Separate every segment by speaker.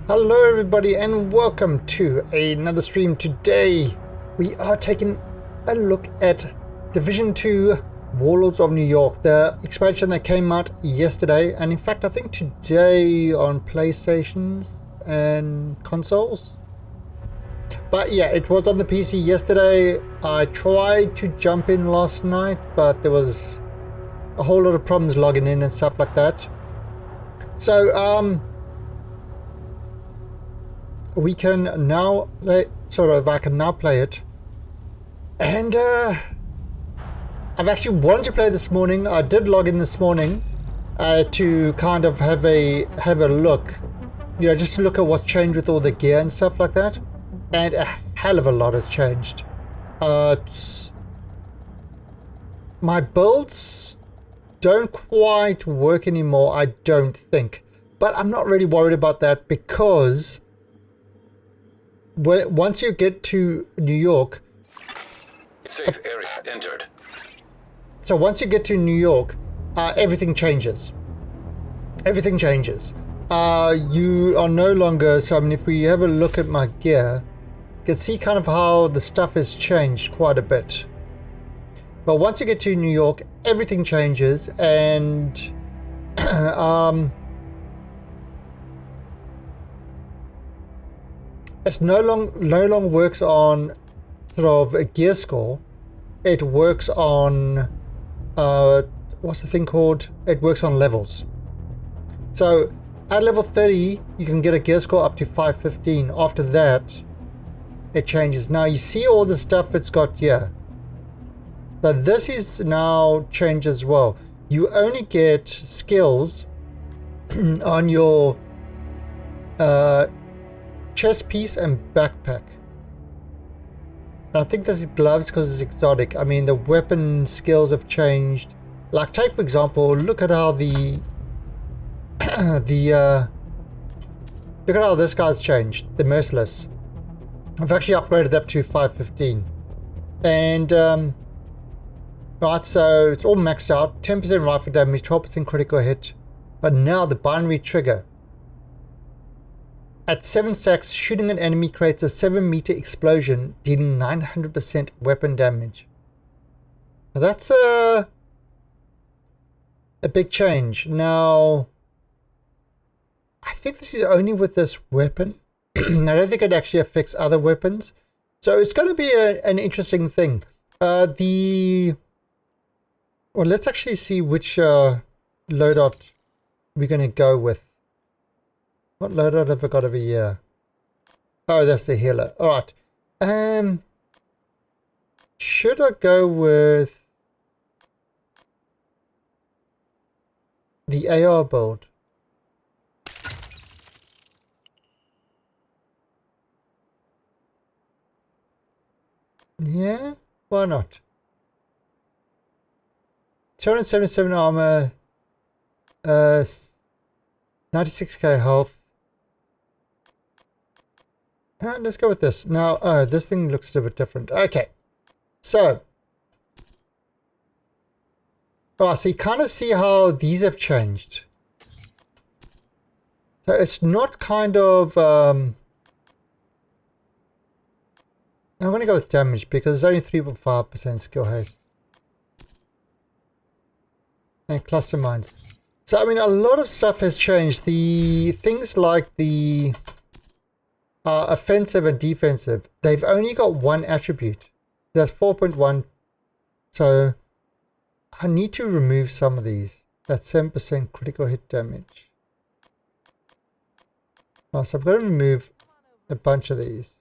Speaker 1: Hello everybody and welcome to another stream. Today we are taking a look at Division 2 Warlords of New York, the expansion that came out yesterday, and in fact I think today on PlayStations and consoles. But yeah, it was on the PC yesterday. I tried to jump in last night, but there was a whole lot of problems logging in and stuff like that. So we can now play, I can now play it. And I've actually wanted to play this morning. I did log in this morning to kind of have a look, you know, just to look at what's changed with all the gear and stuff like that. And a hell of a lot has changed. My builds don't quite work anymore, I don't think. But I'm not really worried about that, because once you get to New York...
Speaker 2: Safe area entered.
Speaker 1: So once you get to New York, everything changes. Everything changes. You are no longer... So, I mean, if we have a look at my gear, you can see kind of how the stuff has changed quite a bit. But once you get to New York, everything changes, and it's no longer works on sort of a gear score. It works on what's the thing called? It works on levels. So at level 30, you can get a gear score up to 515. After that, it changes. Now you see all the stuff it's got here. So this is now changed as well. You only get skills on your chest piece and backpack. And I think this is gloves because it's exotic. I mean, the weapon skills have changed. Like, take for example, look at how the look at how this guy's changed. The merciless. I've actually upgraded up to 515, and right, so it's all maxed out. 10% rifle damage, 12% critical hit. But now the binary trigger. At 7 stacks, shooting an enemy creates a 7-meter explosion, dealing 900% weapon damage. So that's a big change. Now, I think this is only with this weapon. I don't think it actually affects other weapons. So it's going to be an interesting thing. Well, let's actually see which loadout we're going to go with. What loadout have I got over here? Oh, that's the healer. Alright. Should I go with the AR build? Yeah, why not? 277 armor, 96k health. Let's go with this. Now, this thing looks a bit different. Okay, so, so you kind of see how these have changed. So it's not kind of, I'm going to go with damage because it's only 3.5% skill haste. And cluster mines. So, I mean, a lot of stuff has changed. The things like the offensive and defensive, they've only got one attribute. That's 4.1. So, I need to remove some of these. That's 7% critical hit damage. Oh, so I'm going to remove a bunch of these.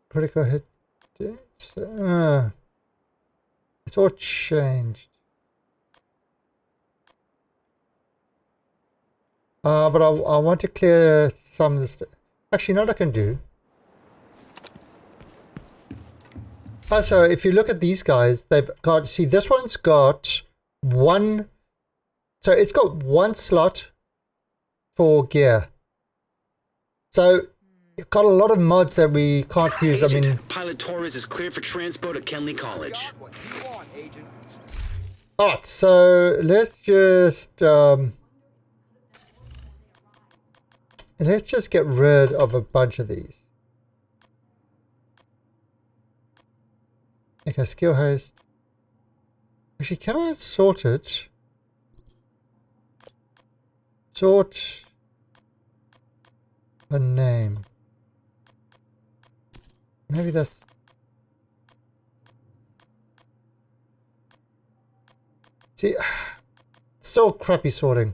Speaker 1: Critical hit. It's all changed. But I want to clear some of this. Actually, you know what I can do? So if you look at these guys, they've got, see, this one's got one, so it's got one slot for gear. So you've got a lot of mods that we can't use.
Speaker 3: Agent,
Speaker 1: I mean,
Speaker 3: Pilot Torres is cleared for transport at Kenley College.
Speaker 1: alright, so let's just get rid of a bunch of these. Okay, skill haste. Actually, can I sort it? Sort a name. Maybe that's... See, so crappy sorting.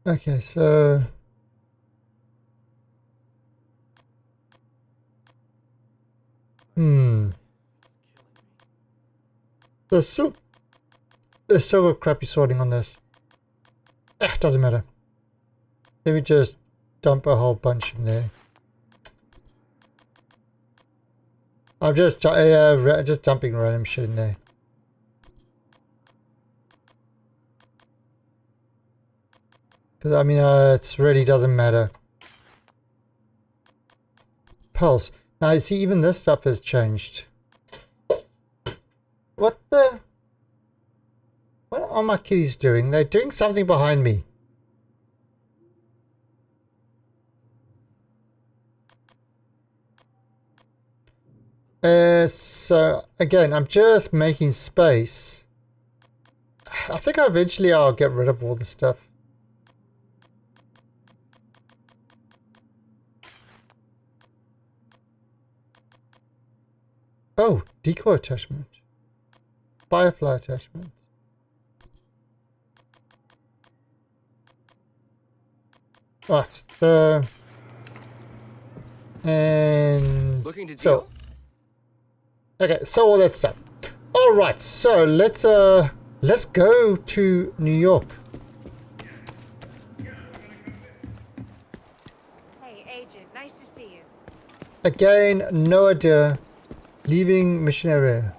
Speaker 1: Okay, so... There's so crappy sorting on this. Doesn't matter. Let me just dump a whole bunch in there. I'm just dumping random shit in there. Because I mean, it really doesn't matter. Pulse. Now you see, even this stuff has changed. What the? What are my kitties doing? They're doing something behind me. So again, I'm just making space. I think eventually I'll get rid of all the stuff. Oh, decoy attachment. Firefly attachment. Right, so... And...
Speaker 4: Looking to
Speaker 1: so... Okay, so all that stuff. Alright, so let's go to New York.
Speaker 5: Hey, Agent, nice to see you.
Speaker 1: Again, no idea. Leaving mission area.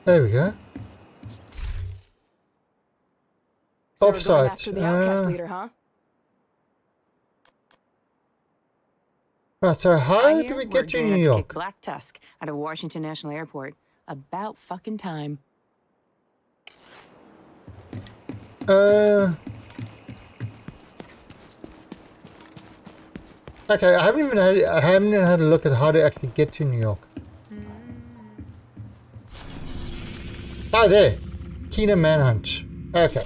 Speaker 1: There we go.
Speaker 6: So we're going
Speaker 1: Offsite.
Speaker 6: after the outcast leader, huh?
Speaker 1: Right, so
Speaker 6: I
Speaker 1: how
Speaker 6: hear
Speaker 1: do we
Speaker 6: we're
Speaker 1: get to
Speaker 6: gearing
Speaker 1: New
Speaker 6: up to
Speaker 1: York?
Speaker 6: kick Black Tusk out of Washington National Airport. About fucking time.
Speaker 1: Okay, I haven't even had a look at how to actually get to New York. Oh, there. Keener Manhunt. Okay.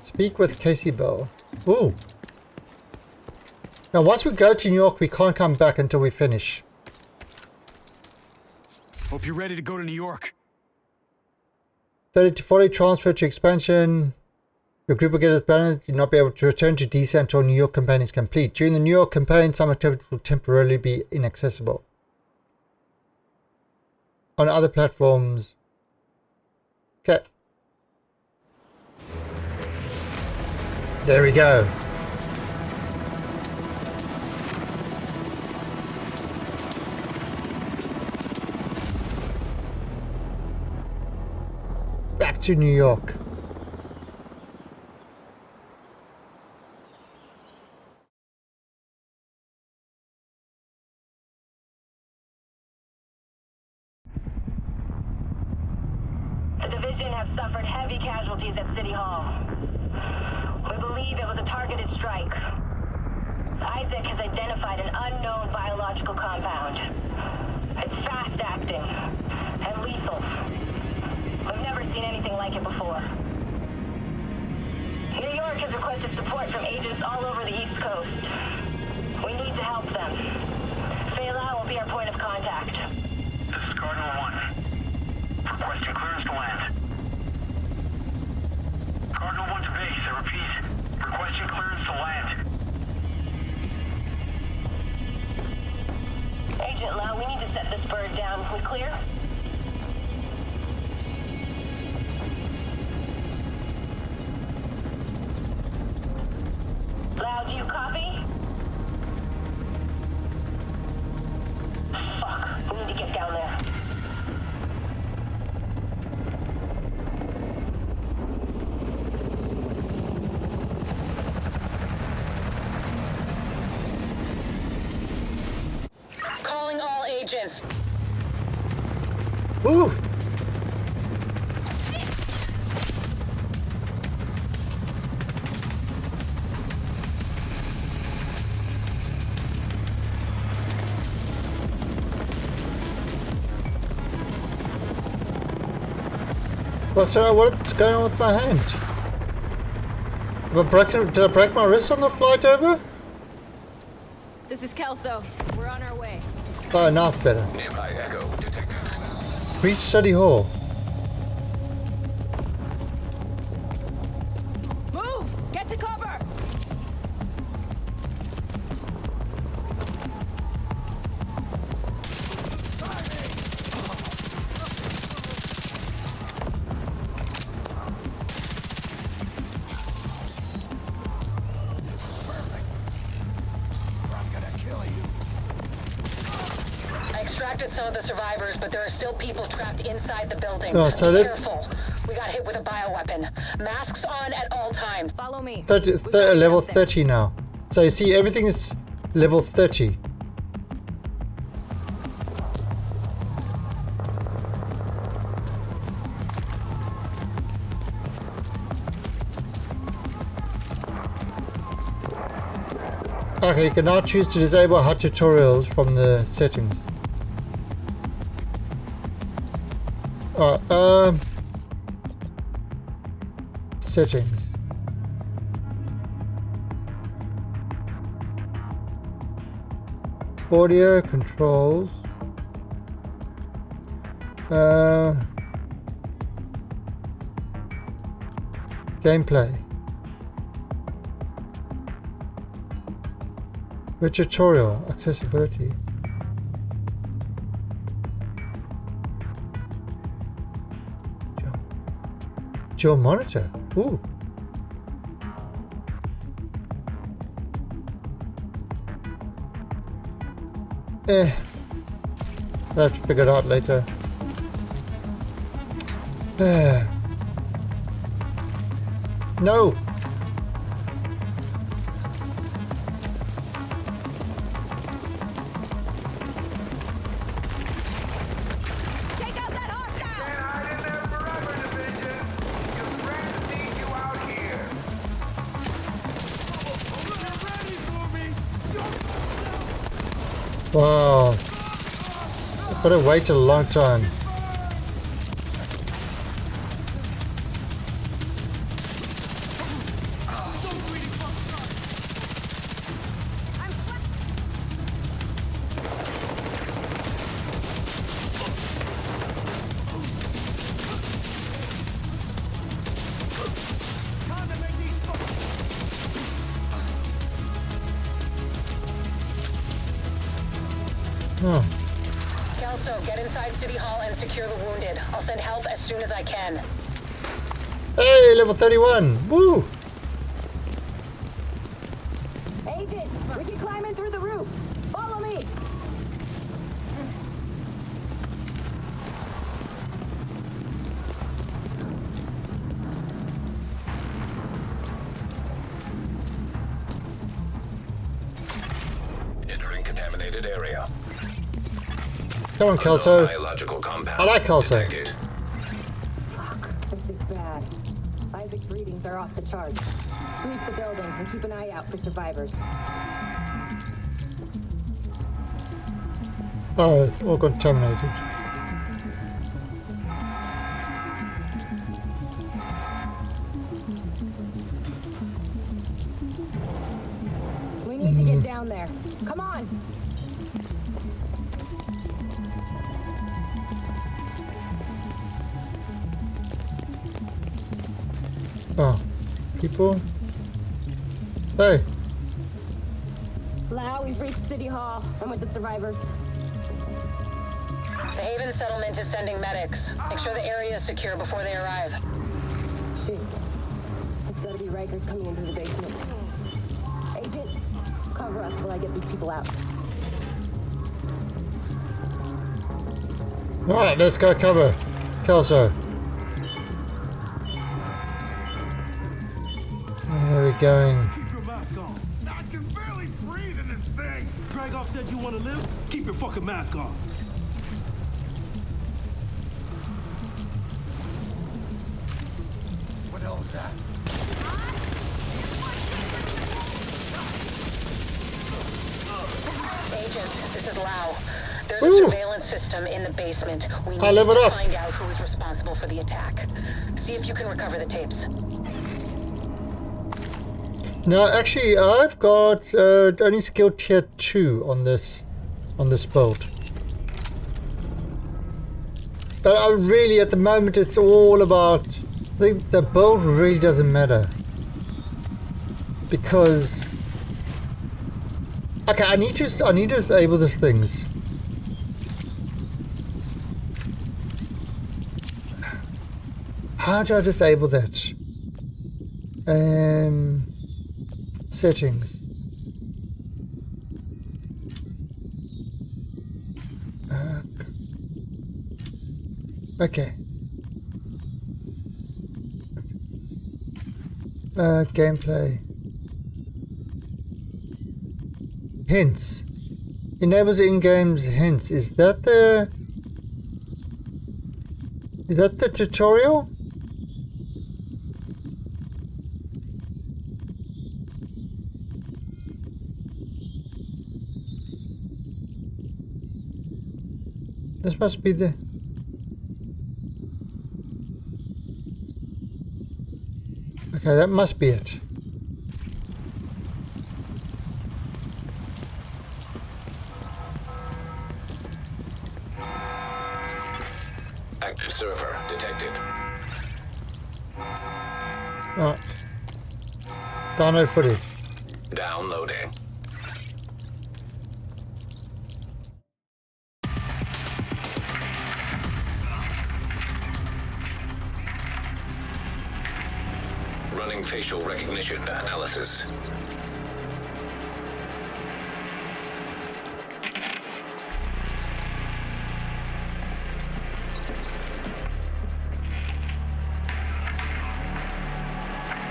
Speaker 1: Speak with Casey Bell. Ooh. Now, once we go to New York, we can't come back until we finish.
Speaker 3: Hope you're ready to go to New York.
Speaker 1: 30 to 40 transfer to expansion. Your group will get its balance. You'll not be able to return to DC until New York campaign is complete. During the New York campaign, some activities will temporarily be inaccessible. On other platforms. Okay. There we go. Back to New York.
Speaker 7: The division have suffered heavy casualties at City Hall. We believe it was a targeted strike. Isaac has identified an unknown biological compound. It's fast-acting and lethal. We've never seen anything like it before. New York has requested support from agents all over the East Coast. We need to help them. Fela will be our point of contact.
Speaker 2: This is Cardinal 1. Requesting clearance to land. Cardinal 1 to base, I repeat. Requesting clearance to land.
Speaker 7: Agent Lau, we need to set this bird down. We clear? Lau, do you copy? Fuck, we need to get down there. Calling all agents.
Speaker 1: Ooh. What's going on with my hand? Did I break my wrist on the flight over?
Speaker 4: This is Kelso. We're on our way.
Speaker 1: Oh, now it's better.
Speaker 8: Nearby echo detected.
Speaker 1: Reach City Hall.
Speaker 4: Move! Get to cover!
Speaker 7: Extracted some of the survivors, but there are still people trapped inside the building.
Speaker 1: Oh, so
Speaker 7: Be
Speaker 1: that's
Speaker 7: careful. We got hit with a bioweapon. Masks on at all times.
Speaker 4: Follow me.
Speaker 1: 30,
Speaker 4: We've got
Speaker 1: level
Speaker 4: something.
Speaker 1: 30 now. So you see, everything is level 30. Okay, you can now choose to disable HUD tutorials from the settings. Settings. Audio controls. Gameplay. With tutorial accessibility. Dual monitor. Ooh. I'll have to figure it out later. No.
Speaker 4: Take out that hostile!
Speaker 1: Wow. But I waited a long time. Oh.
Speaker 7: Kelso, get inside City Hall and secure the wounded. I'll send help as soon as I can.
Speaker 1: Hey, level 31. Woo.
Speaker 7: Agent, we can climb in through the roof. Follow me.
Speaker 8: Entering contaminated area.
Speaker 1: Come on, Kelso.
Speaker 8: Biological compound.
Speaker 1: I like Kelso.
Speaker 8: Detected.
Speaker 7: This is bad. Isaac's readings are off the charts. Sweep the building and keep an eye out for survivors.
Speaker 1: Oh, all contaminated.
Speaker 7: We need to get down there. Come on.
Speaker 1: Oh, people. Hey.
Speaker 7: Lau, we've reached City Hall. I'm with the survivors. The Haven settlement is sending medics. Make sure the area is secure before they arrive. Shoot. It's gotta be Rikers coming into the basement. Agent, cover us while I get these people out.
Speaker 1: Alright, let's go cover Kelso. Where are we going?
Speaker 3: Keep your mask on. I can barely breathe in this thing. Dragoff said you want to live? Keep your fucking mask on. What the hell was that?
Speaker 7: Agent, this is Lau.
Speaker 9: There's a
Speaker 1: Ooh.
Speaker 9: surveillance system in the basement. We need
Speaker 1: I'll level
Speaker 9: to
Speaker 1: up.
Speaker 9: find out who is responsible for the attack. See if you can recover the tapes.
Speaker 1: Now, actually, I've got only skill tier 2 on this build. But I really, at the moment, it's all about the build really doesn't matter because okay, I need to disable these things. How do I disable that? Settings. Okay. Gameplay. Hints. Enables in-game hints. Is that the tutorial? This must be the... Okay, that must be it.
Speaker 8: Active server detected.
Speaker 1: Oh. Download footage.
Speaker 8: Downloading. Running facial recognition analysis.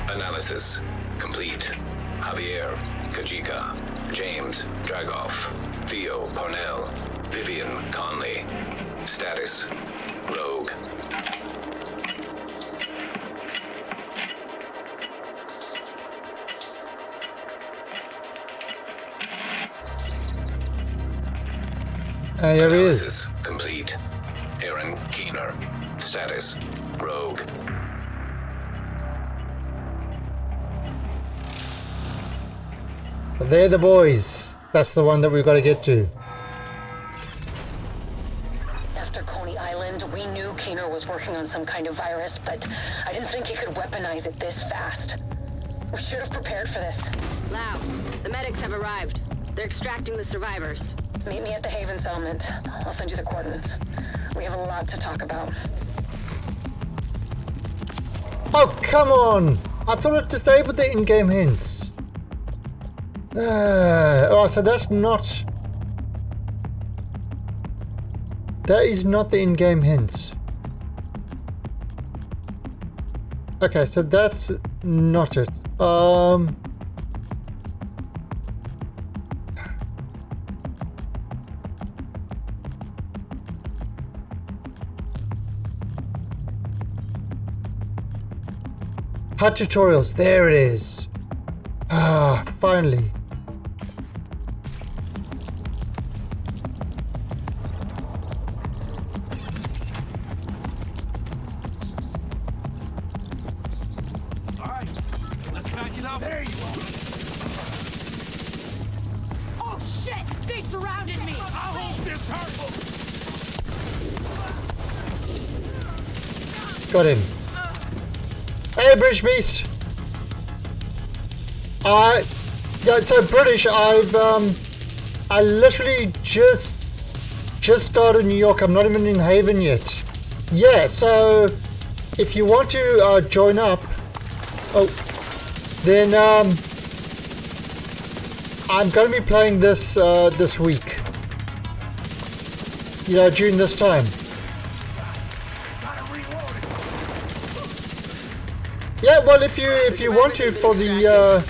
Speaker 8: Analysis complete. Javier, Kajika, James, Dragoff, Theo, Parnell, Vivian, Conley. Status, Rogue.
Speaker 1: Here he is.
Speaker 8: Analysis complete. Aaron Keener. Status, Rogue.
Speaker 1: They're the boys. That's the one that we've got to get to.
Speaker 9: After Coney Island, we knew Keener was working on some kind of virus, but I didn't think he could weaponize it this fast. We should have prepared for this.
Speaker 4: Lau, the medics have arrived. They're extracting the survivors.
Speaker 9: Meet me at the Haven settlement. I'll send you the coordinates. We have a lot to talk about.
Speaker 1: Oh, come on! I thought it disabled the in-game hints. Oh, so that's not... That is not the in-game hints. Okay, so that's not it. HUD tutorials, there it is. Ah, finally.
Speaker 3: Alright, let's back it up. There you are.
Speaker 4: Oh shit! They surrounded me!
Speaker 3: I hope this hurts.
Speaker 1: Got him. Hey, British Beast. Yeah, so British. I literally just started New York. I'm not even in Haven yet. Yeah, so if you want to join up, then I'm going to be playing this this week. You know, during this time. Yeah, well, if you want to for the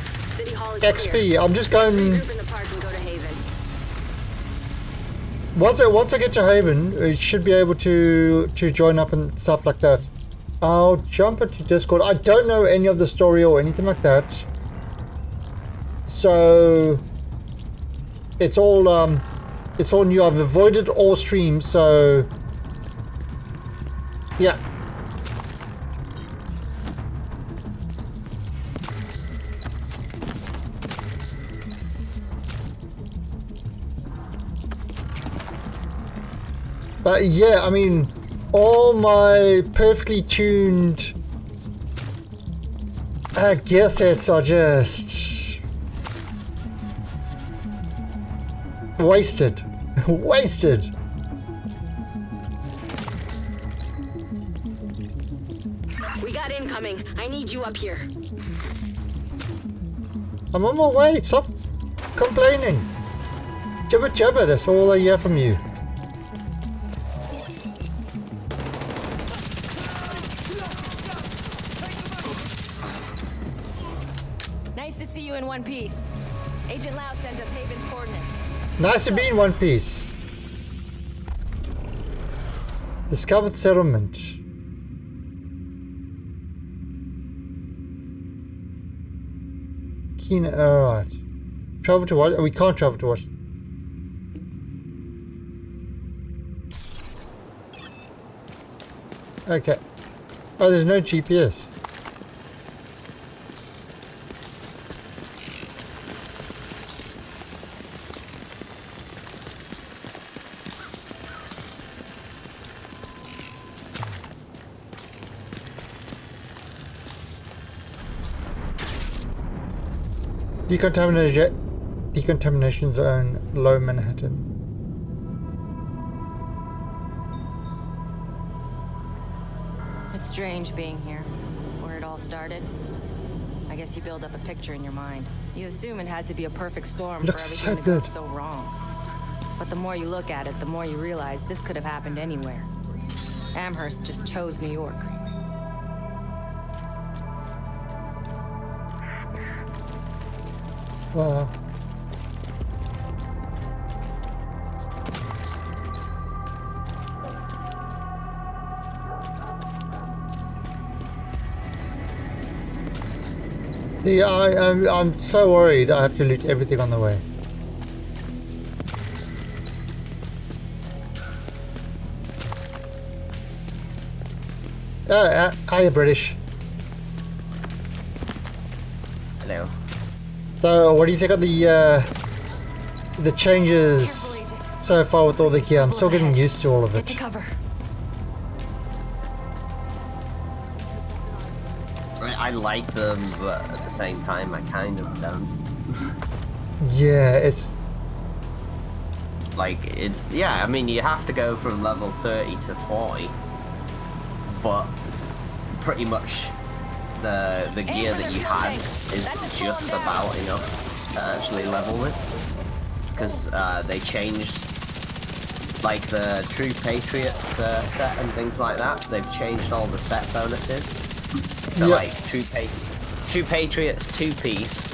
Speaker 1: XP, I'm just going. Once I get to Haven, you should be able to join up and stuff like that. I'll jump into Discord. I don't know any of the story or anything like that, so it's all It's all new. I've avoided all streams, so yeah. But yeah, I mean, all my perfectly tuned gear sets are just wasted. Wasted.
Speaker 10: We got incoming. I need you up here.
Speaker 1: I'm on my way. Stop complaining. Jibber jabber, that's all I hear from you.
Speaker 4: Nice to see you in one piece. Agent Lau sent us Haven's coordinates.
Speaker 1: Nice to be in one piece. Discovered settlement. Keen, alright. Travel to what? We can't travel to what? Okay. Oh, there's no GPS. Decontamination zone, Low Manhattan.
Speaker 6: It's strange being here, where it all started. I guess you build up a picture in your mind. You assume it had to be a perfect storm for
Speaker 1: Looks
Speaker 6: everything
Speaker 1: so
Speaker 6: to go
Speaker 1: good.
Speaker 6: so wrong. But the more you look at it, the more you realize this could have happened anywhere. Amherst just chose New York.
Speaker 1: Wow. Yeah, I'm so worried. I have to loot everything on the way. Hiya, British.
Speaker 11: Hello.
Speaker 1: So, what do you think of the changes so far with all the gear? I'm still getting used to all of
Speaker 4: Get to
Speaker 1: it.
Speaker 4: cover.
Speaker 11: I like them, but at the same time, I kind of don't.
Speaker 1: Yeah, it's
Speaker 11: Like, it. Yeah, I mean, you have to go from level 30 to 40, but pretty much the gear that you had is just about enough to actually level with, because they changed, like, the True Patriots set and things like that. They've changed all the set bonuses. So
Speaker 1: Yep.
Speaker 11: like True Patriots 2-piece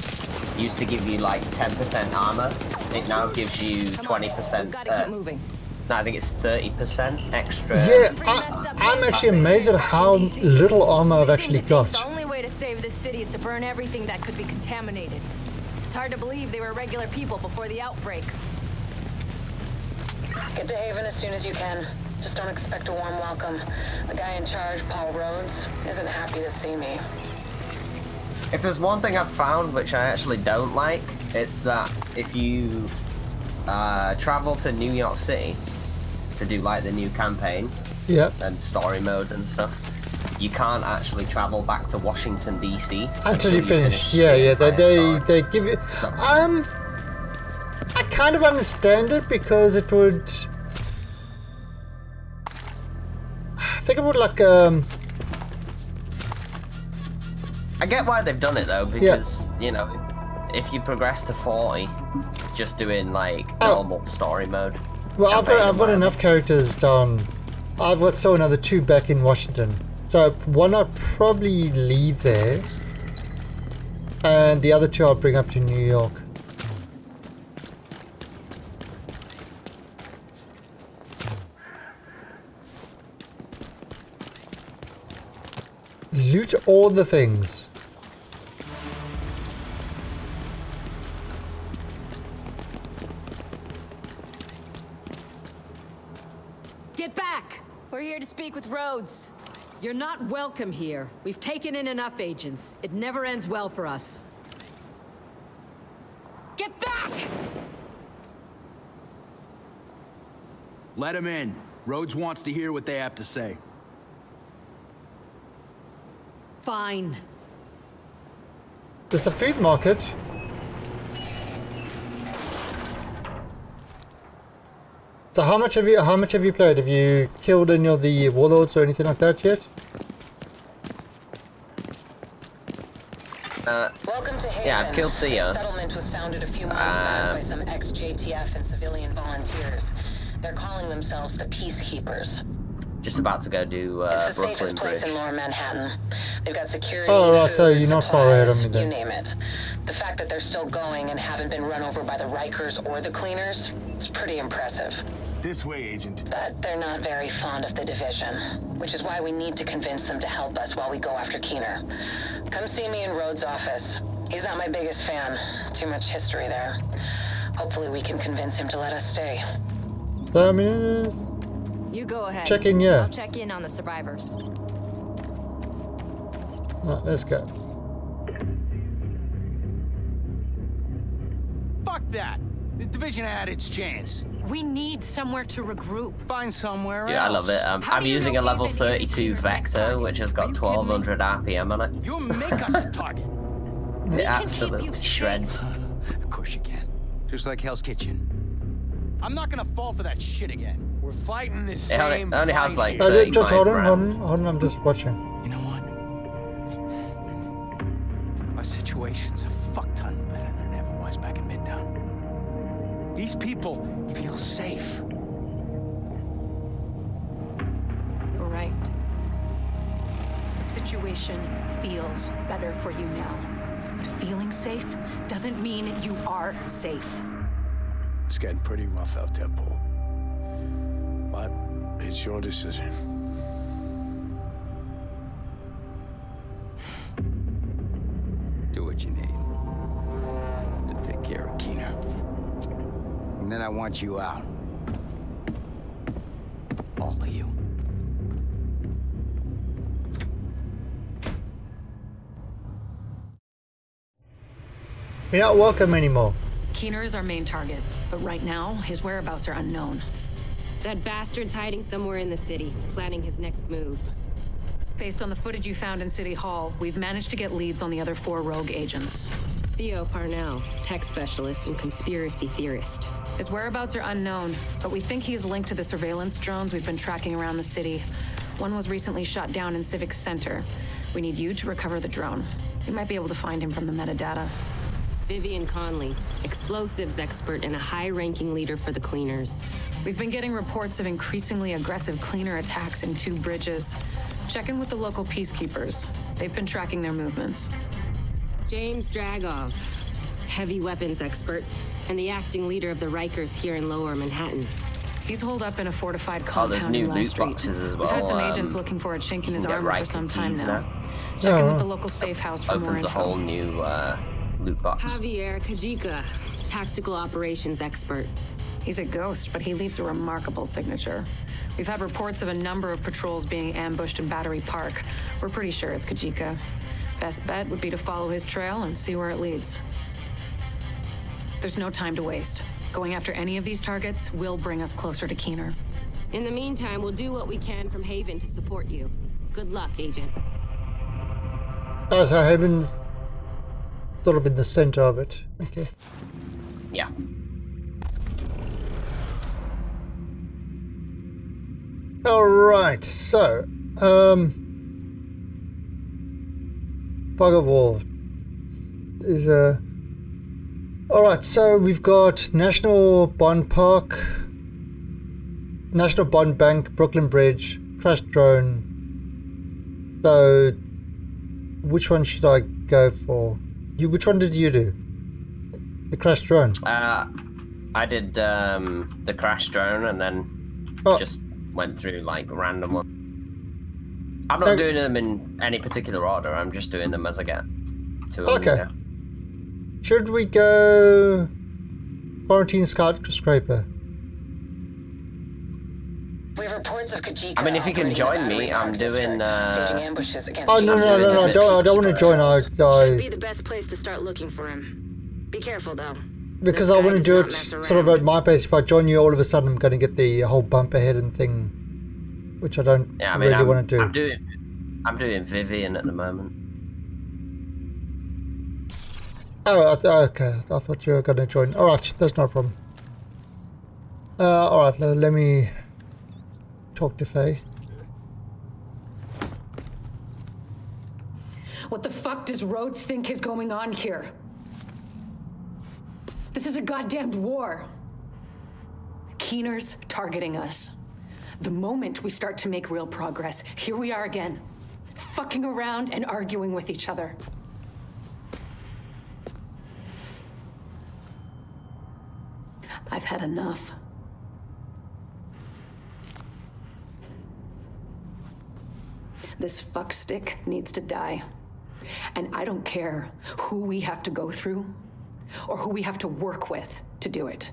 Speaker 11: used to give you like 10% armor. It now gives you 20%.
Speaker 6: Gotta keep moving.
Speaker 11: No, I think it's 30% extra.
Speaker 1: yeah. I'm actually amazed at how little armor I've actually got.
Speaker 4: The only way to save this city is to burn everything that could be contaminated. It's hard to believe they were regular people before the outbreak.
Speaker 9: Get to Haven as soon as you can. Just don't expect a warm welcome. The guy in charge, Paul Rhodes, isn't happy to see me.
Speaker 11: If there's one thing I've found which I actually don't like, it's that if you travel to New York City to do like the new campaign and story mode and stuff, you can't actually travel back to Washington DC
Speaker 1: Until you finish. Yeah, they give you. I kind of understand it because it would. I think it would like
Speaker 11: I get why they've done it though, because you know, if you progress to 40, just doing like normal story mode.
Speaker 1: Well, I've got enough characters done. I've got still another 2 back in Washington, so one I'll probably leave there, and the other 2 I'll bring up to New York. Loot all the things.
Speaker 12: Get back!
Speaker 4: We're here to speak with Rhodes.
Speaker 12: You're not welcome here. We've taken in enough agents. It never ends well for us. Get back!
Speaker 3: Let him in. Rhodes wants to hear what they have to say.
Speaker 12: Fine.
Speaker 1: There's the food market. So how much have you played? Have you killed any of the warlords or anything like that yet?
Speaker 9: Welcome to Haven.
Speaker 11: Yeah, I've killed Theo.
Speaker 9: This settlement was founded a few months back by some ex-JTF and civilian volunteers. They're calling themselves the Peacekeepers.
Speaker 11: Just about to go do
Speaker 9: It's the
Speaker 11: Brooklyn
Speaker 9: safest place
Speaker 11: Bridge.
Speaker 9: in Lower Manhattan. They've got security,
Speaker 1: Oh, right,
Speaker 9: food,
Speaker 1: so you're not far ahead of me
Speaker 9: supplies,
Speaker 1: then.
Speaker 9: you name it. The fact that they're still going and haven't been run over by the Rikers or the Cleaners is pretty impressive.
Speaker 3: This way, Agent.
Speaker 9: But they're not very fond of the division, which is why we need to convince them to help us while we go after Keener. Come see me in Rhodes' office. He's not my biggest fan. Too much history there. Hopefully we can convince him to let us stay.
Speaker 4: You go ahead.
Speaker 1: Check in, yeah.
Speaker 4: I'll check in on the survivors.
Speaker 1: Right, let's go.
Speaker 3: Fuck that! The division had its chance.
Speaker 12: We need somewhere to regroup.
Speaker 3: Find somewhere else.
Speaker 11: Yeah, I love it. I'm using a level 32 Vector, which has got 1200 RPM on it.
Speaker 3: You'll make us a target.
Speaker 11: It absolutely shreds.
Speaker 3: Of course you can. Just like Hell's Kitchen. I'm not gonna fall for that shit again. We're fighting the same
Speaker 11: It only has
Speaker 3: fight
Speaker 11: like
Speaker 3: here.
Speaker 11: 35
Speaker 1: Just hold on,
Speaker 11: rounds.
Speaker 1: I'm just watching.
Speaker 3: You know what? Our situation's a fuck ton better than it ever was back in Midtown. These people feel safe.
Speaker 13: You're right. The situation feels better for you now. But feeling safe doesn't mean you are safe.
Speaker 3: It's getting pretty rough out there, Paul. But it's your decision. Do what you need to take care of Keener. And then I want you out. All of you.
Speaker 1: We're not welcome anymore.
Speaker 13: Keener is our main target, but right now, his whereabouts are unknown.
Speaker 6: That bastard's hiding somewhere in the city, planning his next move.
Speaker 13: Based on the footage you found in City Hall, we've managed to get leads on the other 4 rogue agents.
Speaker 6: Theo Parnell, tech specialist and conspiracy theorist.
Speaker 13: His whereabouts are unknown, but we think he is linked to the surveillance drones we've been tracking around the city. One was recently shot down in Civic Center. We need you to recover the drone. You might be able to find him from the metadata.
Speaker 6: Vivian Conley, explosives expert and a high-ranking leader for the Cleaners.
Speaker 13: We've been getting reports of increasingly aggressive Cleaner attacks in 2 bridges. Check in with the local peacekeepers. They've been tracking their movements.
Speaker 6: James Dragov, heavy weapons expert, and the acting leader of the Rikers here in Lower Manhattan.
Speaker 13: He's holed up in a fortified
Speaker 11: there's
Speaker 13: compound
Speaker 11: new
Speaker 13: in Wall
Speaker 11: loot
Speaker 13: Street.
Speaker 11: boxes as
Speaker 13: We've had
Speaker 11: well,
Speaker 13: some agents looking for a chink in his
Speaker 11: you can get
Speaker 13: armor for some
Speaker 11: Riker
Speaker 13: time
Speaker 11: keys
Speaker 13: now.
Speaker 11: now.
Speaker 13: Check in with the local safe house for more
Speaker 11: Opens a
Speaker 13: info.
Speaker 11: whole new loot box.
Speaker 6: Javier Kajika, tactical operations expert.
Speaker 13: He's a ghost, but he leaves a remarkable signature. We've had reports of a number of patrols being ambushed in Battery Park. We're pretty sure it's Kajika. Best bet would be to follow his trail and see where it leads. There's no time to waste. Going after any of these targets will bring us closer to Keener.
Speaker 6: In the meantime, we'll do what we can from Haven to support you. Good luck, Agent.
Speaker 1: That's how Haven's sort of in the center of it. Okay.
Speaker 11: Yeah.
Speaker 1: Alright, so, Fog of War is alright, so we've got National Bond Park, National Bond Bank, Brooklyn Bridge, Crash Drone. So, which one should I go for? Which one did you do? The Crash Drone?
Speaker 11: I did the Crash Drone and then just went through like random ones. I'm not doing them in any particular order. I'm just doing them as I get to them.
Speaker 1: Okay.
Speaker 11: Yeah.
Speaker 1: Should we go Quarantine Skyscraper?
Speaker 9: We have reports of Kajika.
Speaker 11: I mean, if you can join me, I'm doing.
Speaker 9: staging ambushes against.
Speaker 1: Oh no, I don't want to join.
Speaker 10: Should be the best place to start looking for him. Be careful though.
Speaker 1: Because I want to do it sort of at my pace. If I join you, all of a sudden I'm going to get the whole bump ahead and thing, which I don't really want to do.
Speaker 11: I'm doing Vivian at the moment.
Speaker 1: Oh, okay. I thought you were going to join. All right, that's not a problem. All right, let me talk to Faye.
Speaker 13: What the fuck does Rhodes think is going on here? This is a goddamned war. Keener's targeting us. The moment we start to make real progress, here we are again, fucking around and arguing with each other. I've had enough. This fuckstick needs to die. And I don't care who we have to go through or who we have to work with to do it.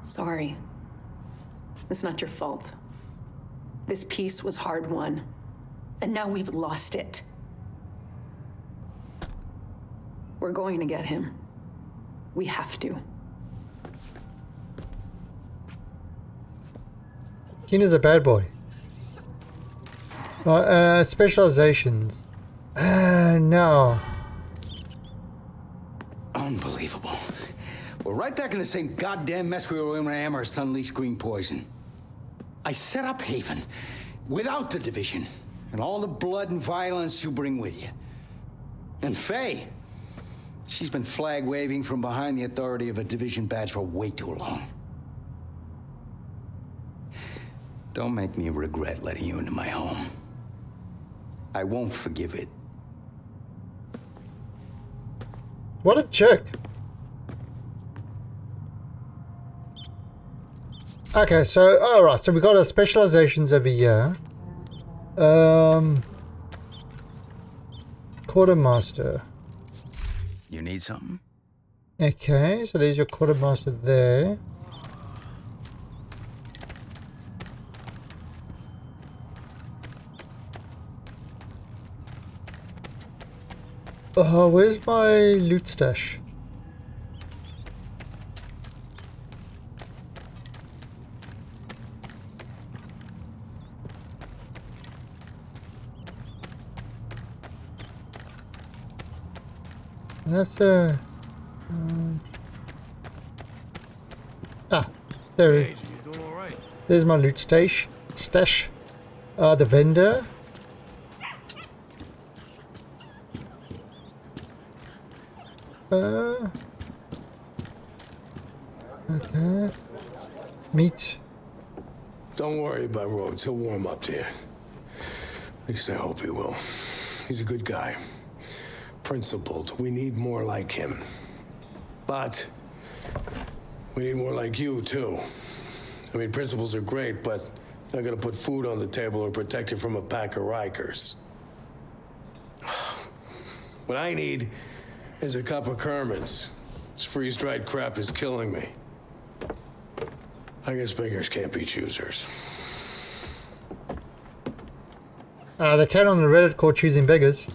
Speaker 13: Sorry. It's not your fault. This peace was hard won, and now we've lost it. We're going to get him. We have to.
Speaker 1: Keener's a bad boy. Specializations. No.
Speaker 3: Unbelievable. We're right back in the same goddamn mess we were in when Amherst unleashed green poison. I set up Haven without the division and all the blood and violence you bring with you. And Faye, she's been flag waving from behind the authority of a division badge for way too long. Don't make me regret letting you into my home. I won't forgive it.
Speaker 1: What a chick. Okay, so alright, so we got our specializations over here. Quartermaster.
Speaker 3: You need something?
Speaker 1: Okay, so there's your quartermaster there. Where's my loot stash? That's there it is. There's my loot stash. The vendor. Okay. Meat.
Speaker 14: Don't worry about Rhodes. He'll warm up to you. At least I hope he will. He's a good guy. Principled. We need more like him. But we need more like you, too. I mean, principles are great, but not gonna put food on the table or protect you from a pack of Rikers. What I need is a cup of Kerman's. This freeze-dried crap is killing me. I guess beggars can't be choosers.
Speaker 1: The cat on the Reddit called choosing beggars.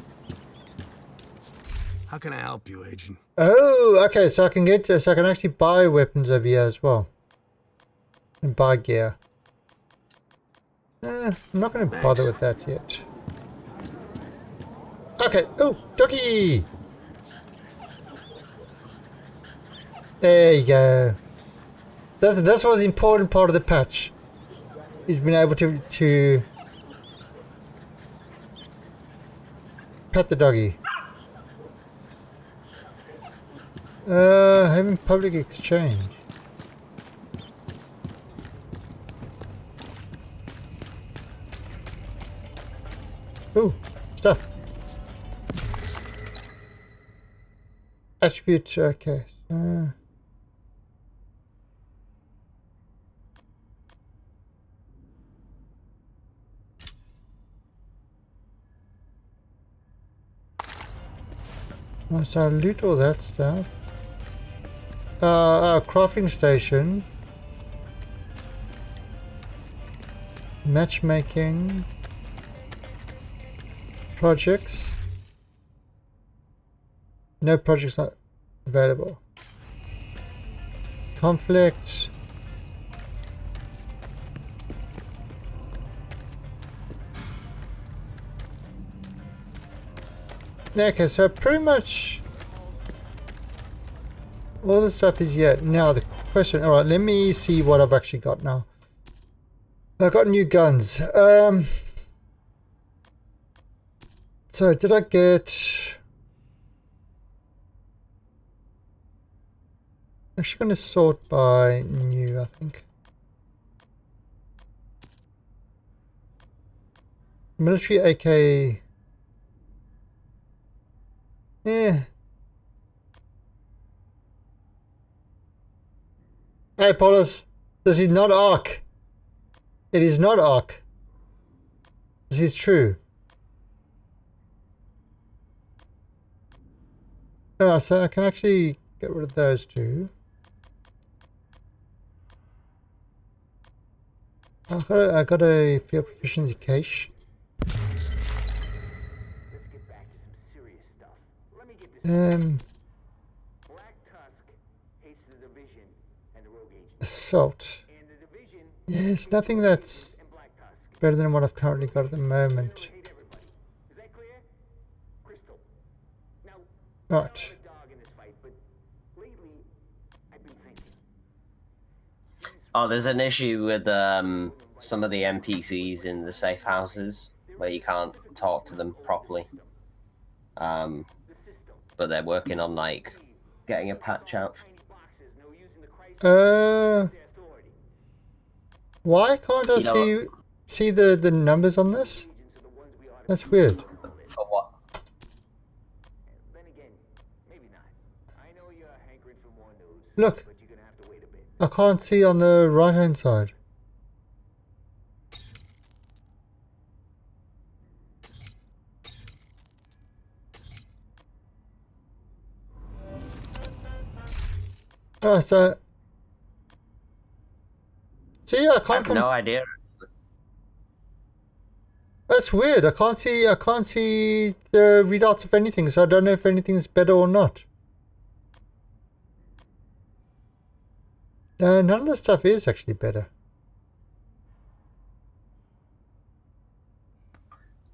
Speaker 14: How can I help you, Agent?
Speaker 1: Oh, okay, so I can actually buy weapons over here as well. And buy gear. I'm not going to bother with that yet. Okay, oh, ducky! There you go. That's what was the important part of the patch. He's been able to pet the doggy. Having public exchange. Ooh, stuff. Attribute, okay. So I'll loot all that stuff. Crafting station. Matchmaking. Projects. No projects not available. Conflict. Okay, so pretty much all the stuff is yet. Now the question, alright, let me see what I've actually got now. I've got new guns. So did I get... Actually going to sort by new, I think. Military AK. Yeah. Hey, Paulus. This is not ARC. It is not ARC. This is true. Oh, so I can actually get rid of those two. I got a field proficiency cache. Assault. Yes, nothing that's better than what I've currently got at the moment. Right.
Speaker 11: Oh, there's an issue with some of the NPCs in the safe houses where you can't talk to them properly. But they're working on like getting a patch out.
Speaker 1: Why can't I see the numbers on this? That's weird.
Speaker 11: For what?
Speaker 1: Look, I can't see on the right hand side. Oh, so see, I can't.
Speaker 11: I have no idea.
Speaker 1: That's weird. I can't see the readouts of anything, so I don't know if anything's better or not. None of the stuff is actually better.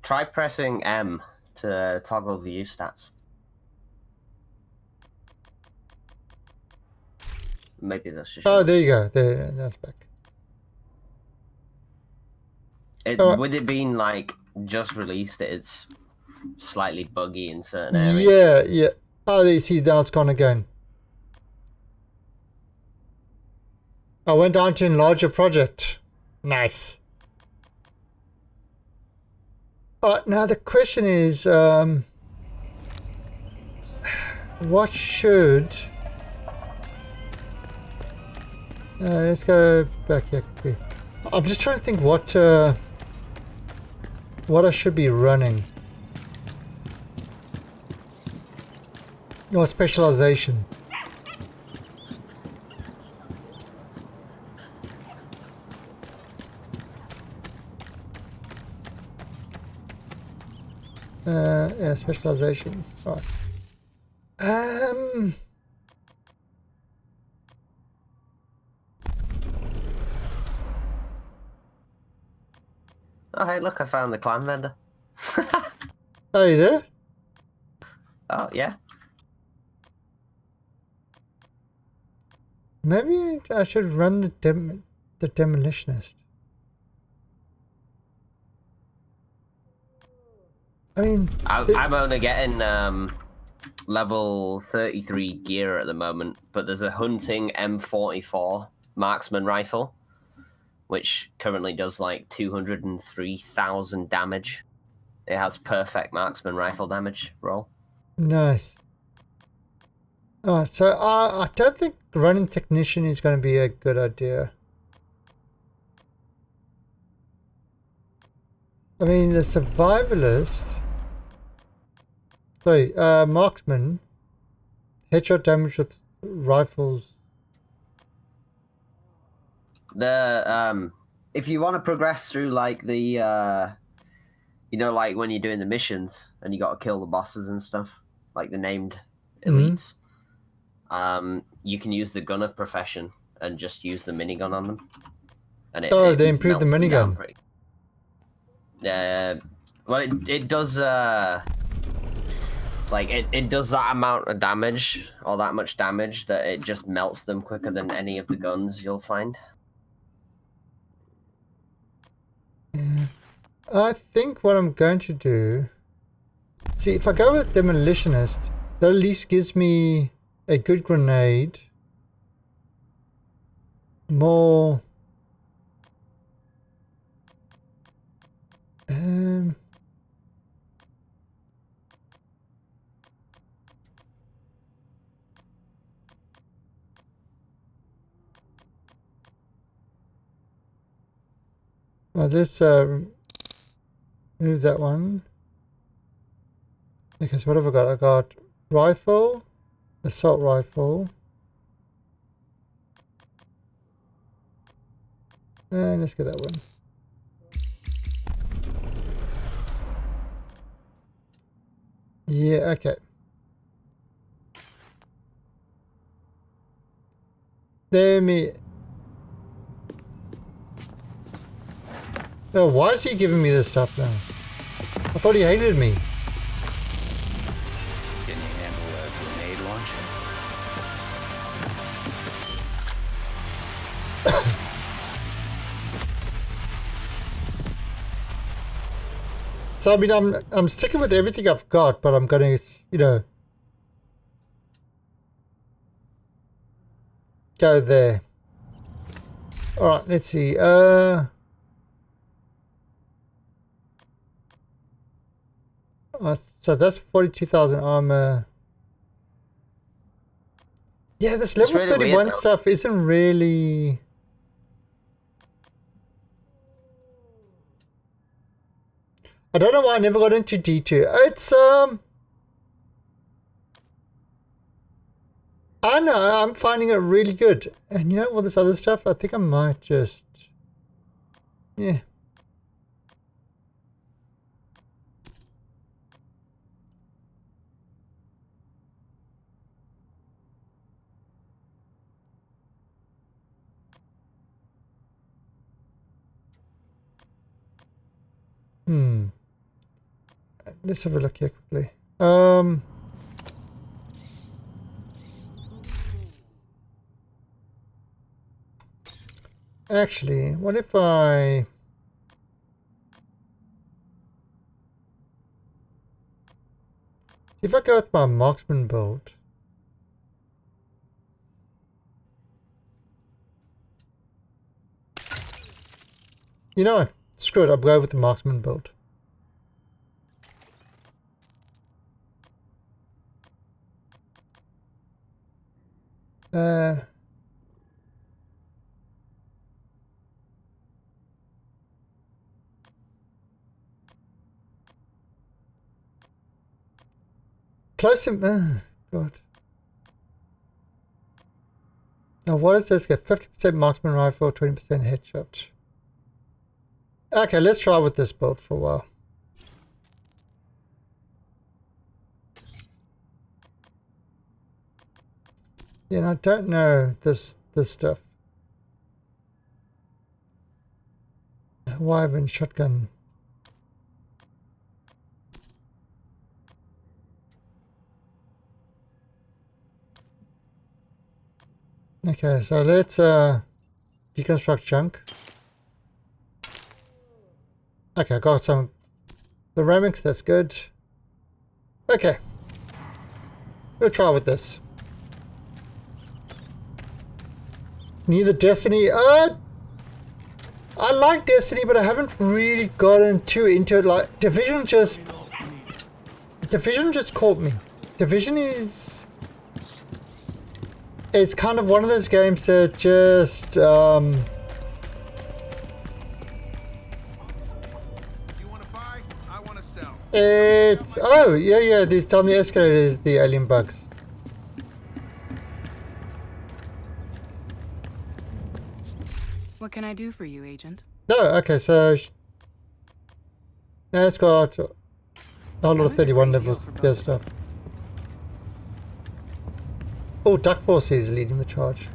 Speaker 11: Try pressing M to toggle view stats. Maybe that's just...
Speaker 1: Oh, there you go. There, that's back.
Speaker 11: With it being like just released, it's slightly buggy in certain areas.
Speaker 1: Yeah. Oh, there you see, now it's gone again. I went down to enlarge a project. Nice. Now the question is, what should... let's go back here quickly. I'm just trying to think what I should be running. Or specialization. Yeah, specializations. All right.
Speaker 11: Oh, hey, look, I found the clan vendor.
Speaker 1: Oh, you do?
Speaker 11: Oh, yeah.
Speaker 1: Maybe I should run the demolitionist. I mean...
Speaker 11: I'm only getting level 33 gear at the moment, but there's a hunting M44 marksman rifle, which currently does like 203,000 damage. It has perfect marksman rifle damage roll.
Speaker 1: Nice. Alright, so I don't think running technician is going to be a good idea. I mean, the survivalist... Sorry, marksman. Headshot damage with rifles
Speaker 11: The if you want to progress through like the you know, like when you're doing the missions and you got to kill the bosses and stuff, like the named elites, you can use the gunner profession and just use the minigun on them. And it
Speaker 1: they improved the
Speaker 11: melts them down
Speaker 1: minigun.
Speaker 11: pretty. Well, it does like it does that amount of damage or that much damage that it just melts them quicker than any of the guns you'll find.
Speaker 1: I think what I'm going to do... See, if I go with Demolitionist, that at least gives me a good grenade. More... Well, let's move that one. Because what have I got? I got rifle, assault rifle, and let's get that one. Yeah, okay. Let me... Oh, why is he giving me this stuff now? I thought he hated me.
Speaker 3: Can you handle a grenade launcher?
Speaker 1: So I mean, I'm sticking with everything I've got, but I'm gonna, you know, go there. All right, let's see. So that's 42,000 armor. Yeah, this level
Speaker 11: really
Speaker 1: 31
Speaker 11: weird,
Speaker 1: stuff isn't really... I don't know why I never got into D2. It's, I don't know, I'm finding it really good. And you know all this other stuff, I think I might just... Yeah. Let's have a look here quickly. Actually, what if I... If I go with my marksman build... You know what? Screw it, I'll go with the marksman build. Close him. God. Now, what does this get? 50% marksman rifle, 20% headshot. Okay, let's try with this build for a while. Yeah, and I don't know this stuff. Why haven't shotgun? Okay, so let's deconstruct junk. Okay, I got some ceramics, that's good. Okay. We'll try with this. Neither Destiny. I like Destiny, but I haven't really gotten too into it. Like Division just caught me. Division is... It's kind of one of those games that just it's... Oh, yeah, these down the escalators, the alien bugs.
Speaker 15: What can I do for you, Agent?
Speaker 1: No, okay, so let's go out to a lot of 31 levels. Good stuff. Oh, Duck Force is leading the charge.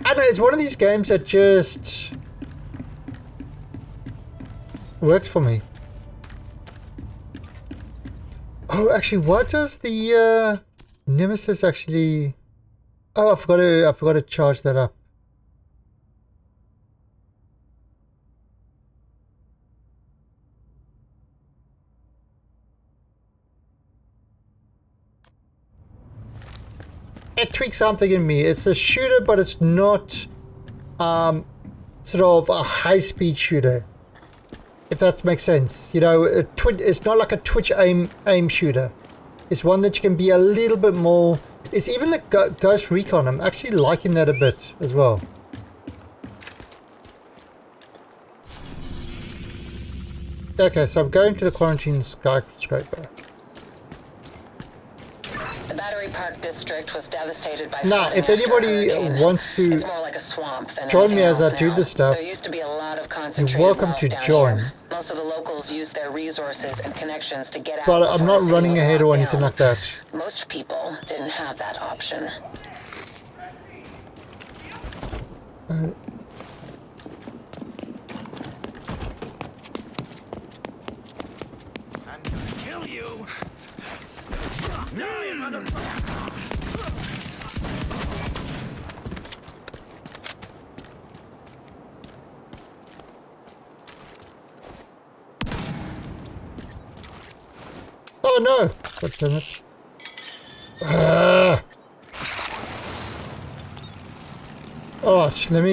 Speaker 1: I know, it's one of these games that just works for me. Oh, actually, what does the Nemesis actually? Oh, I forgot to charge that up. It tweaks something in me. It's a shooter, but it's not sort of a high-speed shooter, if that makes sense. You know, it's not like a twitch aim shooter. It's one that you can be a little bit more. It's even the Ghost Recon. I'm actually liking that a bit as well. Okay, so I'm going to the quarantine skyscraper.
Speaker 9: The Battery Park district was devastated by
Speaker 1: now, if anybody wants to
Speaker 9: it's more like a swamp than
Speaker 1: join me as I do
Speaker 9: now.
Speaker 1: this stuff,
Speaker 9: There used to be a lot of
Speaker 1: you're
Speaker 9: concentrated
Speaker 1: welcome
Speaker 9: wealth
Speaker 1: to
Speaker 9: down
Speaker 1: join.
Speaker 9: Here. Most of the locals use their resources and connections to get out.
Speaker 1: But I'm
Speaker 9: before
Speaker 1: not
Speaker 9: the
Speaker 1: running
Speaker 9: city was
Speaker 1: ahead or
Speaker 9: locked
Speaker 1: anything
Speaker 9: down.
Speaker 1: like that.
Speaker 9: Most people didn't have that option.
Speaker 2: Kill you! Die, motherfucker!
Speaker 1: Oh no! God damn it. Alright, let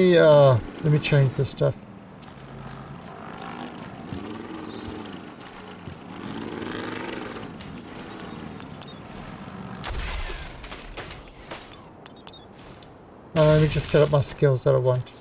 Speaker 1: me change this stuff. Let me just set up my skills that I want.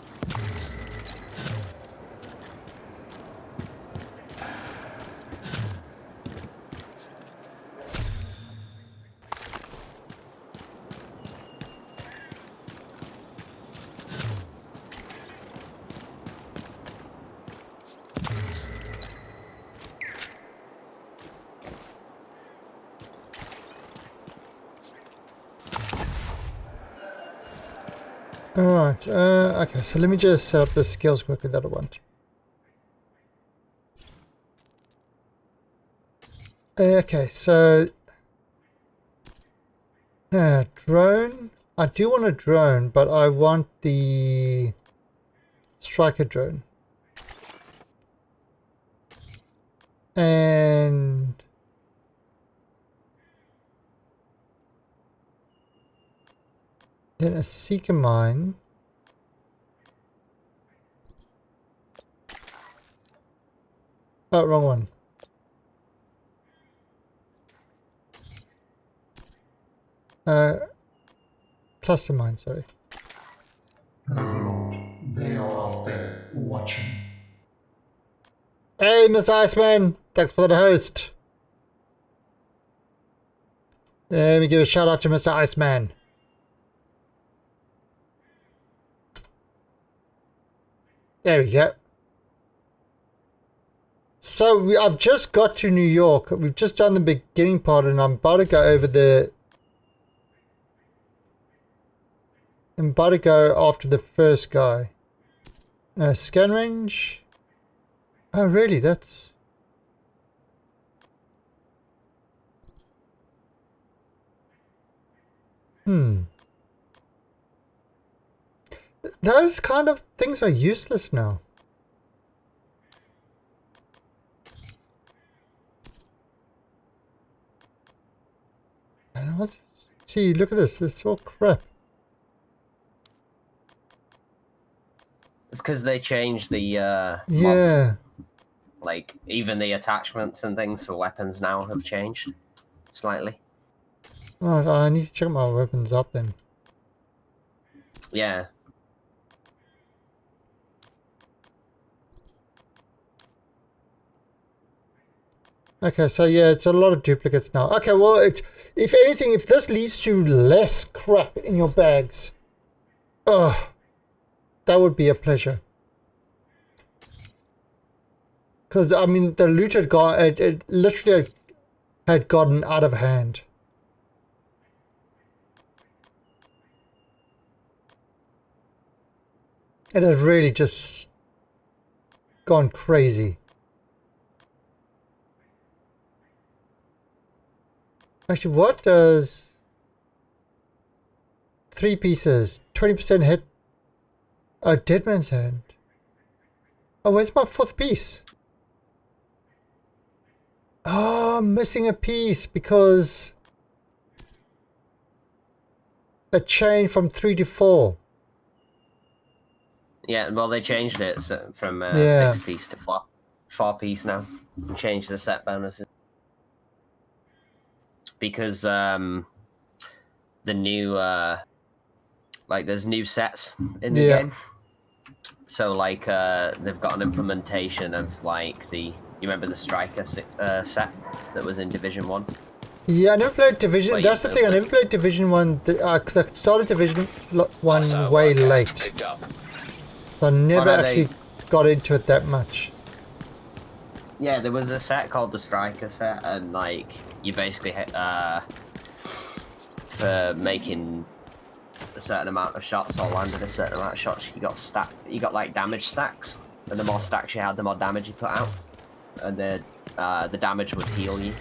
Speaker 1: Alright, okay, so let me just set up the skills quickly that I want. Okay, so drone. I do want a drone, but I want the striker drone. And then a seeker mine. Oh, wrong one. Cluster mine, sorry.
Speaker 16: Overlord, they are out there watching.
Speaker 1: Hey, Miss Iceman! Thanks for the host. Let me give a shout out to Mr. Iceman. There we go. So I've just got to New York. We've just done the beginning part and I'm about to go over the... I'm about to go after the first guy. Scan range. Oh, really? That's... Those kind of things are useless now. Let's see, look at this. It's all crap.
Speaker 11: It's because they changed the
Speaker 1: Yeah.
Speaker 11: mods. Like, even the attachments and things for weapons now have changed slightly.
Speaker 1: Oh, I need to check my weapons up then.
Speaker 11: Yeah.
Speaker 1: Okay, so yeah, it's a lot of duplicates now. Okay, well, if anything, if this leads to less crap in your bags, that would be a pleasure. Because, I mean, the loot had got, it literally had gotten out of hand. It has really just gone crazy. Actually, what does 3 pieces, 20% hit? Oh, dead man's hand. Oh, where's my 4th piece? Oh, I'm missing a piece because it changed from 3 to 4.
Speaker 11: Yeah, well, they changed it from 6 piece to 4 piece now. And changed the set bonuses. Because the new, like, there's new sets in the game. So, like, they've got an implementation of, like, you remember the Striker set that was in Division 1?
Speaker 1: Yeah, I never played Division. That's the thing, I never played Division 1. I started Division 1 way late. So I never actually got into it that much.
Speaker 11: Yeah, there was a set called the Striker set, and, like, you basically hit, for making a certain amount of shots or landed a certain amount of shots, you got like damage stacks, and the more stacks you had, the more damage you put out, and the damage would heal you.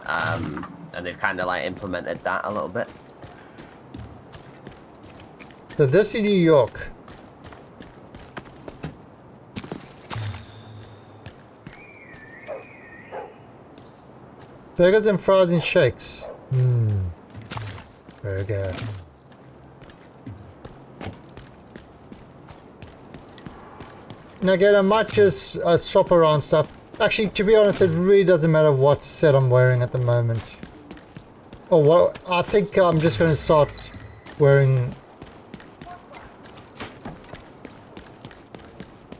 Speaker 11: And they've kind of like implemented that a little bit.
Speaker 1: So this in New York. Burgers and fries and shakes. Burger. And again, I might just swap around stuff. Actually, to be honest, it really doesn't matter what set I'm wearing at the moment. Oh, well, I think I'm just going to start wearing...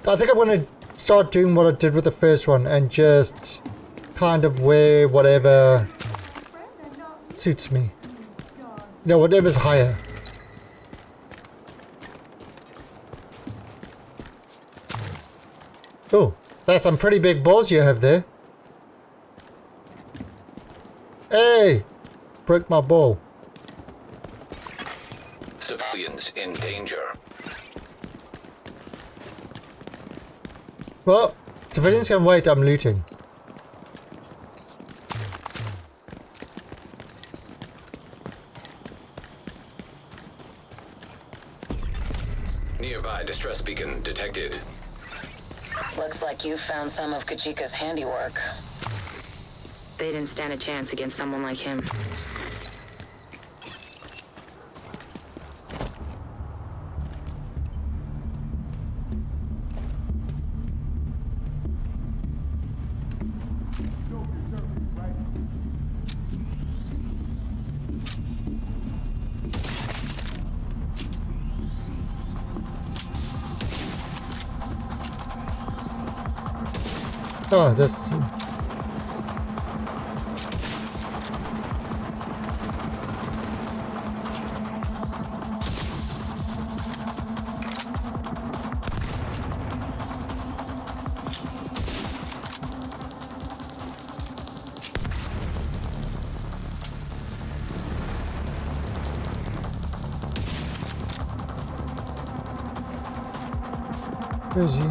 Speaker 1: I think I'm going to start doing what I did with the first one and just kind of wear whatever suits me. You know, whatever's higher. Oh, that's some pretty big balls you have there. Hey! Broke my ball.
Speaker 8: Civilians in danger.
Speaker 1: Well, civilians can wait, I'm looting.
Speaker 8: Nearby distress beacon detected.
Speaker 9: Looks like you found some of Kajika's handiwork.
Speaker 10: They didn't stand a chance against someone like him.
Speaker 1: Oh, that's... Where is he?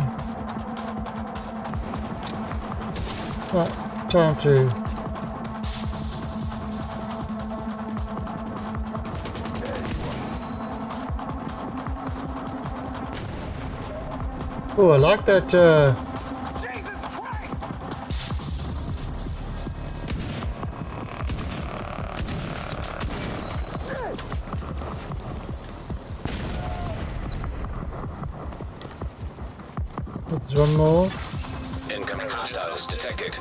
Speaker 1: Right, time to... Oh, I like that,
Speaker 2: Jesus Christ!
Speaker 1: There's one more.
Speaker 8: Incoming hostiles detected.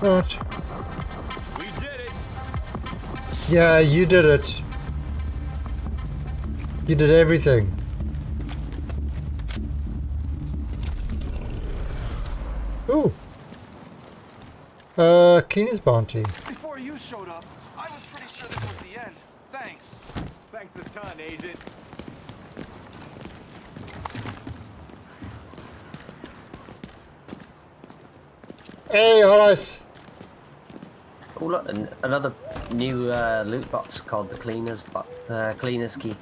Speaker 1: Alright.
Speaker 3: We did it.
Speaker 1: Yeah, you did it. You did everything. Ooh. Cleaner's bounty.
Speaker 15: Before you showed up, I was pretty sure this was the end. Thanks.
Speaker 3: Thanks a ton, Agent.
Speaker 1: Hey, alright.
Speaker 11: Oh look, another new loot box called the Cleaner's Key.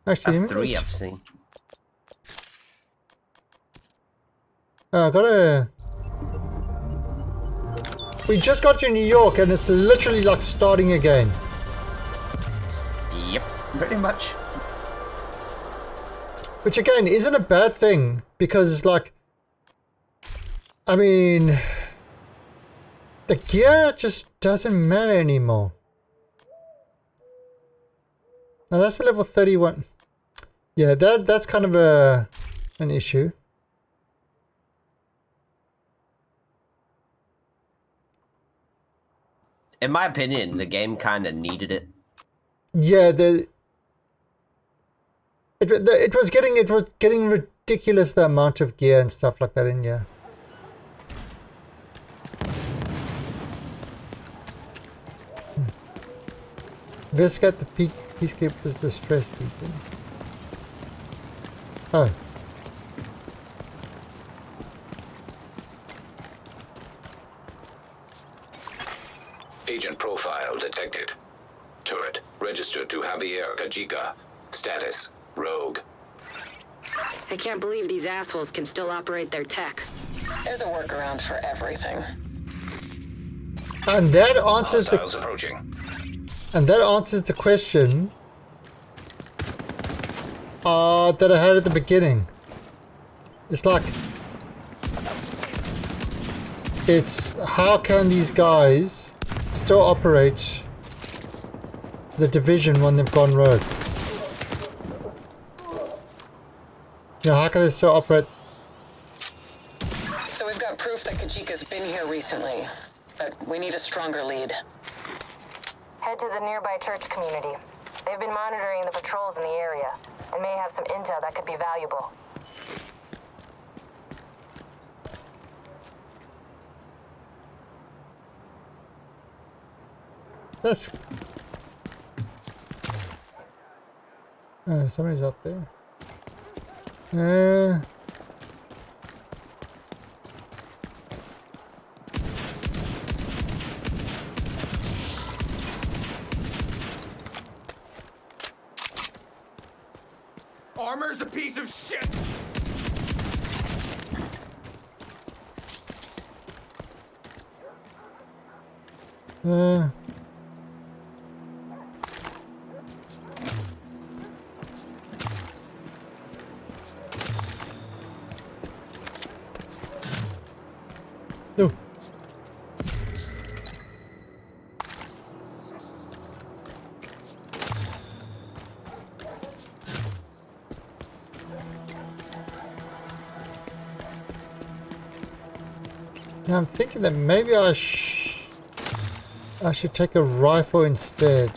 Speaker 1: Actually,
Speaker 11: that's 3 I've seen.
Speaker 1: I gotta... We just got to New York and it's literally like starting again.
Speaker 11: Yep, pretty much.
Speaker 1: Which again isn't a bad thing because it's like... I mean... The gear just doesn't matter anymore. Now that's a level 31. Yeah, that's kind of an issue.
Speaker 11: In my opinion, the game kind of needed it.
Speaker 1: Yeah, it was getting ridiculous, the amount of gear and stuff like that in here. Investigate the Peacekeeper's distress beacon. Oh.
Speaker 8: Agent profile detected. Turret registered to Javier Kajika. Status: rogue.
Speaker 10: I can't believe these assholes can still operate their tech.
Speaker 9: There's a workaround for everything.
Speaker 1: And that answers
Speaker 8: Hostiles approaching.
Speaker 1: And that answers the question that I had at the beginning. It's like, it's how can these guys still operate the division when they've gone rogue? You know, how can they still operate?
Speaker 9: So we've got proof that Kajika's been here recently, but we need a stronger lead.
Speaker 6: Head to the nearby church community. They've been monitoring the patrols in the area and may have some intel that could be valuable.
Speaker 1: That's... somebody's out there.
Speaker 15: Armor's a piece of shit!
Speaker 1: No. Now I'm thinking that maybe I should take a rifle instead.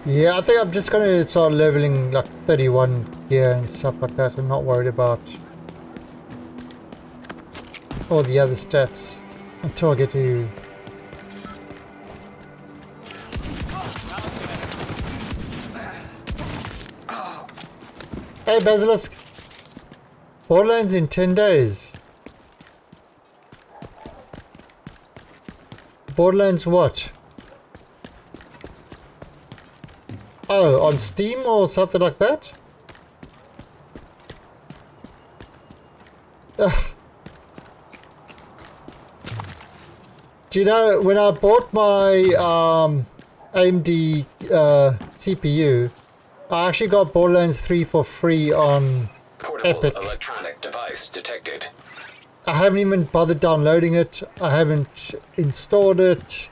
Speaker 1: Yeah, I think I'm just gonna start leveling like 31 gear and stuff like that. I'm not worried about all the other stats until I get to... Hey Basilisk! Borderlands in 10 days. Borderlands what? Oh, on Steam or something like that? Ugh. Do you know, when I bought my AMD CPU, I actually got Borderlands 3 for free on
Speaker 8: Portable
Speaker 1: Epic.
Speaker 8: electronic device detected.
Speaker 1: I haven't even bothered downloading it. I haven't installed it.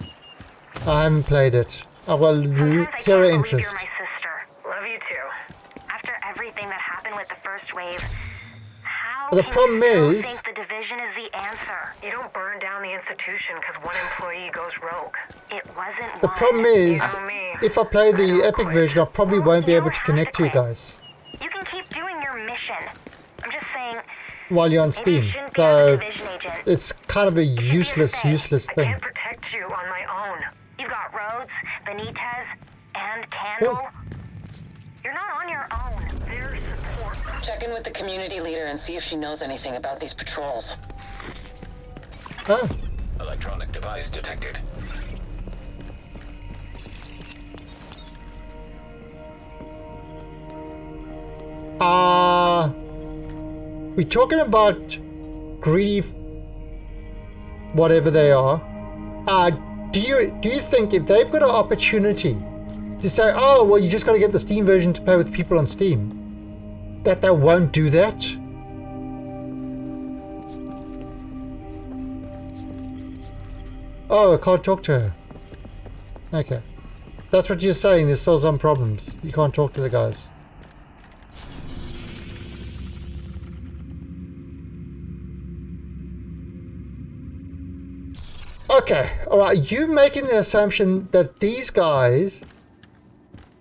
Speaker 1: I haven't played it. I've got zero interest.
Speaker 7: You're my sister. Love you too. After everything that happened with the first wave, how
Speaker 1: The
Speaker 7: can
Speaker 1: problem
Speaker 7: you still
Speaker 1: is-
Speaker 7: think the division is the answer? You don't burn down the institution because one employee goes rogue. It wasn't
Speaker 1: The
Speaker 7: one.
Speaker 1: problem is,
Speaker 7: You know me.
Speaker 1: if I play the Epic version, I probably won't be able to connect to you guys
Speaker 7: You can keep doing your mission. I'm just saying,
Speaker 1: while you're on Steam. So it's kind of a useless thing.
Speaker 7: can't protect you on my own. You've got Rhodes, Benitez, and Candle. You're not on your own. There's support.
Speaker 9: Check in with the community leader and see if she knows anything about these patrols.
Speaker 1: Oh.
Speaker 8: Electronic device detected.
Speaker 1: We're talking about greedy, whatever they are. Do you think if they've got an opportunity to say, oh, well, you just got to get the Steam version to play with people on Steam, that they won't do that? Oh, I can't talk to her. Okay. That's what you're saying, there's still some problems. You can't talk to the guys. Okay, alright, you making the assumption that these guys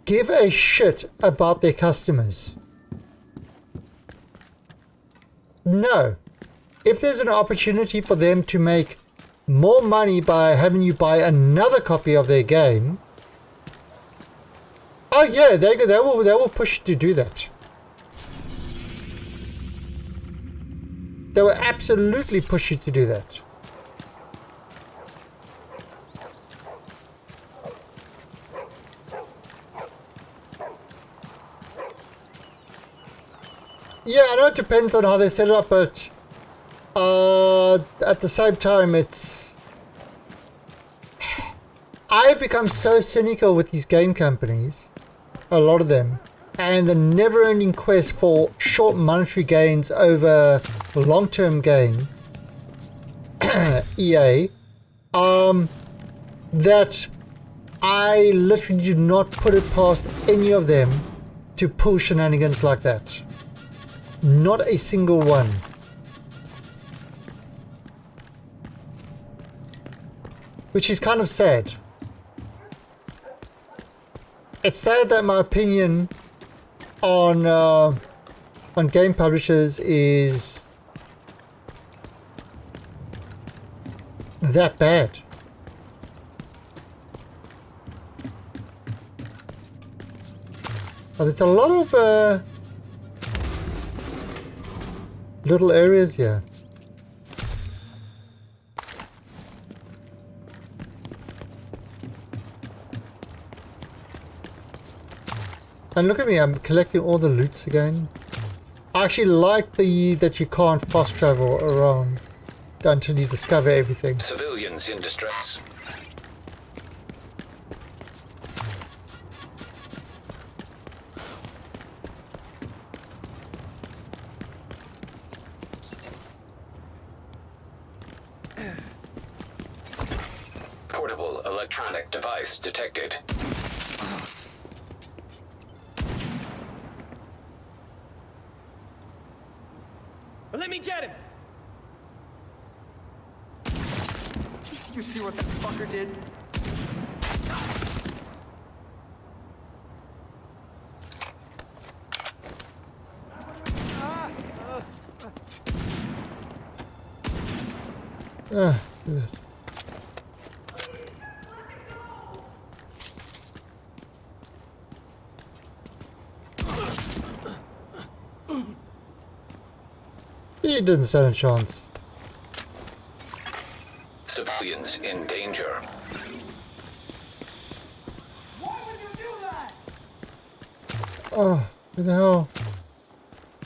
Speaker 1: give a shit about their customers. No. If there's an opportunity for them to make more money by having you buy another copy of their game, oh yeah, they will push you to do that. They will absolutely push you to do that. Yeah, I know it depends on how they set it up, but at the same time, I've become so cynical with these game companies, a lot of them, and the never-ending quest for short monetary gains over long-term gain, EA, that I literally do not put it past any of them to pull shenanigans like that. Not a single one. Which is kind of sad. It's sad that my opinion on game publishers is that bad. But there's a lot of little areas, yeah. And look at me, I'm collecting all the loots again. I actually like that you can't fast travel around until you discover everything.
Speaker 8: Civilians in distress. Portable electronic device detected.
Speaker 15: Let me get him! You see what that fucker did?
Speaker 1: Good. He didn't stand a chance.
Speaker 8: Civilians in danger.
Speaker 1: Oh, what the hell?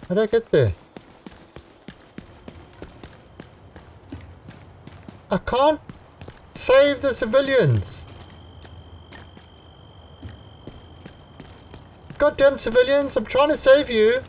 Speaker 1: How did I get there? I can't save the civilians. Goddamn civilians, I'm trying to save you.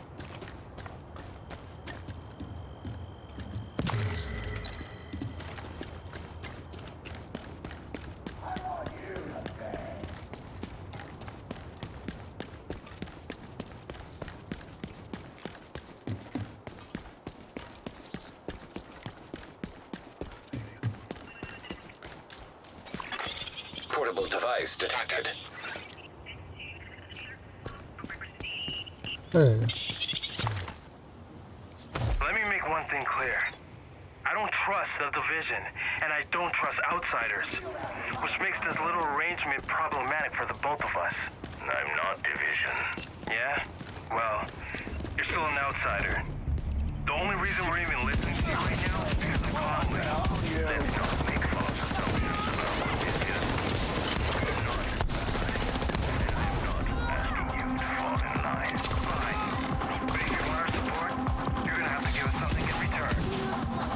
Speaker 8: device detected.
Speaker 1: Oh.
Speaker 15: Let me make one thing clear. I don't trust the division, and I don't trust outsiders, which makes this little arrangement problematic for the both of us. I'm not division. Yeah? Well, you're still an outsider. The only reason we're even listening to you right now is because of conflict. Let's not make false assumptions about what this is. I'm not asking you to fall in line. Fine. But if you want our support, you're gonna have to give us something in return.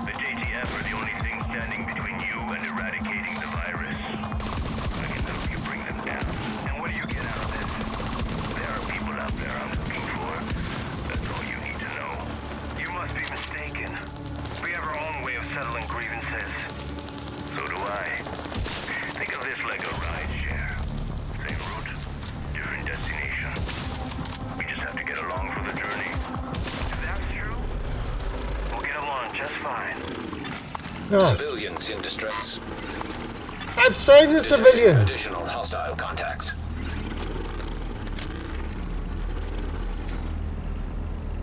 Speaker 15: The JTF are the only thing standing between you and eradicating the virus. I can help you bring them down. And what do you get out of this? There are people out there I'm looking for. That's all you need to know. You must be mistaken. We have our own way of settling grievances. So do I. Think of this like a ride share. Same route, different destination. We just have to get along for the journey. If that's true, we'll get along just fine.
Speaker 8: Civilians in distress.
Speaker 1: I've saved the civilians!
Speaker 8: Additional hostile contacts.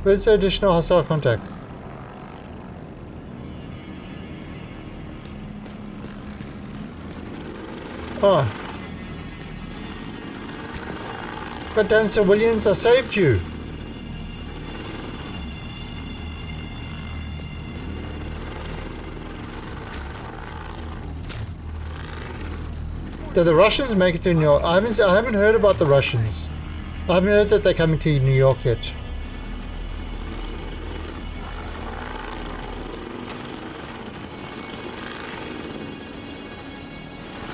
Speaker 1: Where's the additional hostile contact? Oh. But damn civilians, I saved you! Did the Russians make it to New York? I haven't heard about the Russians. I haven't heard that they're coming to New York yet.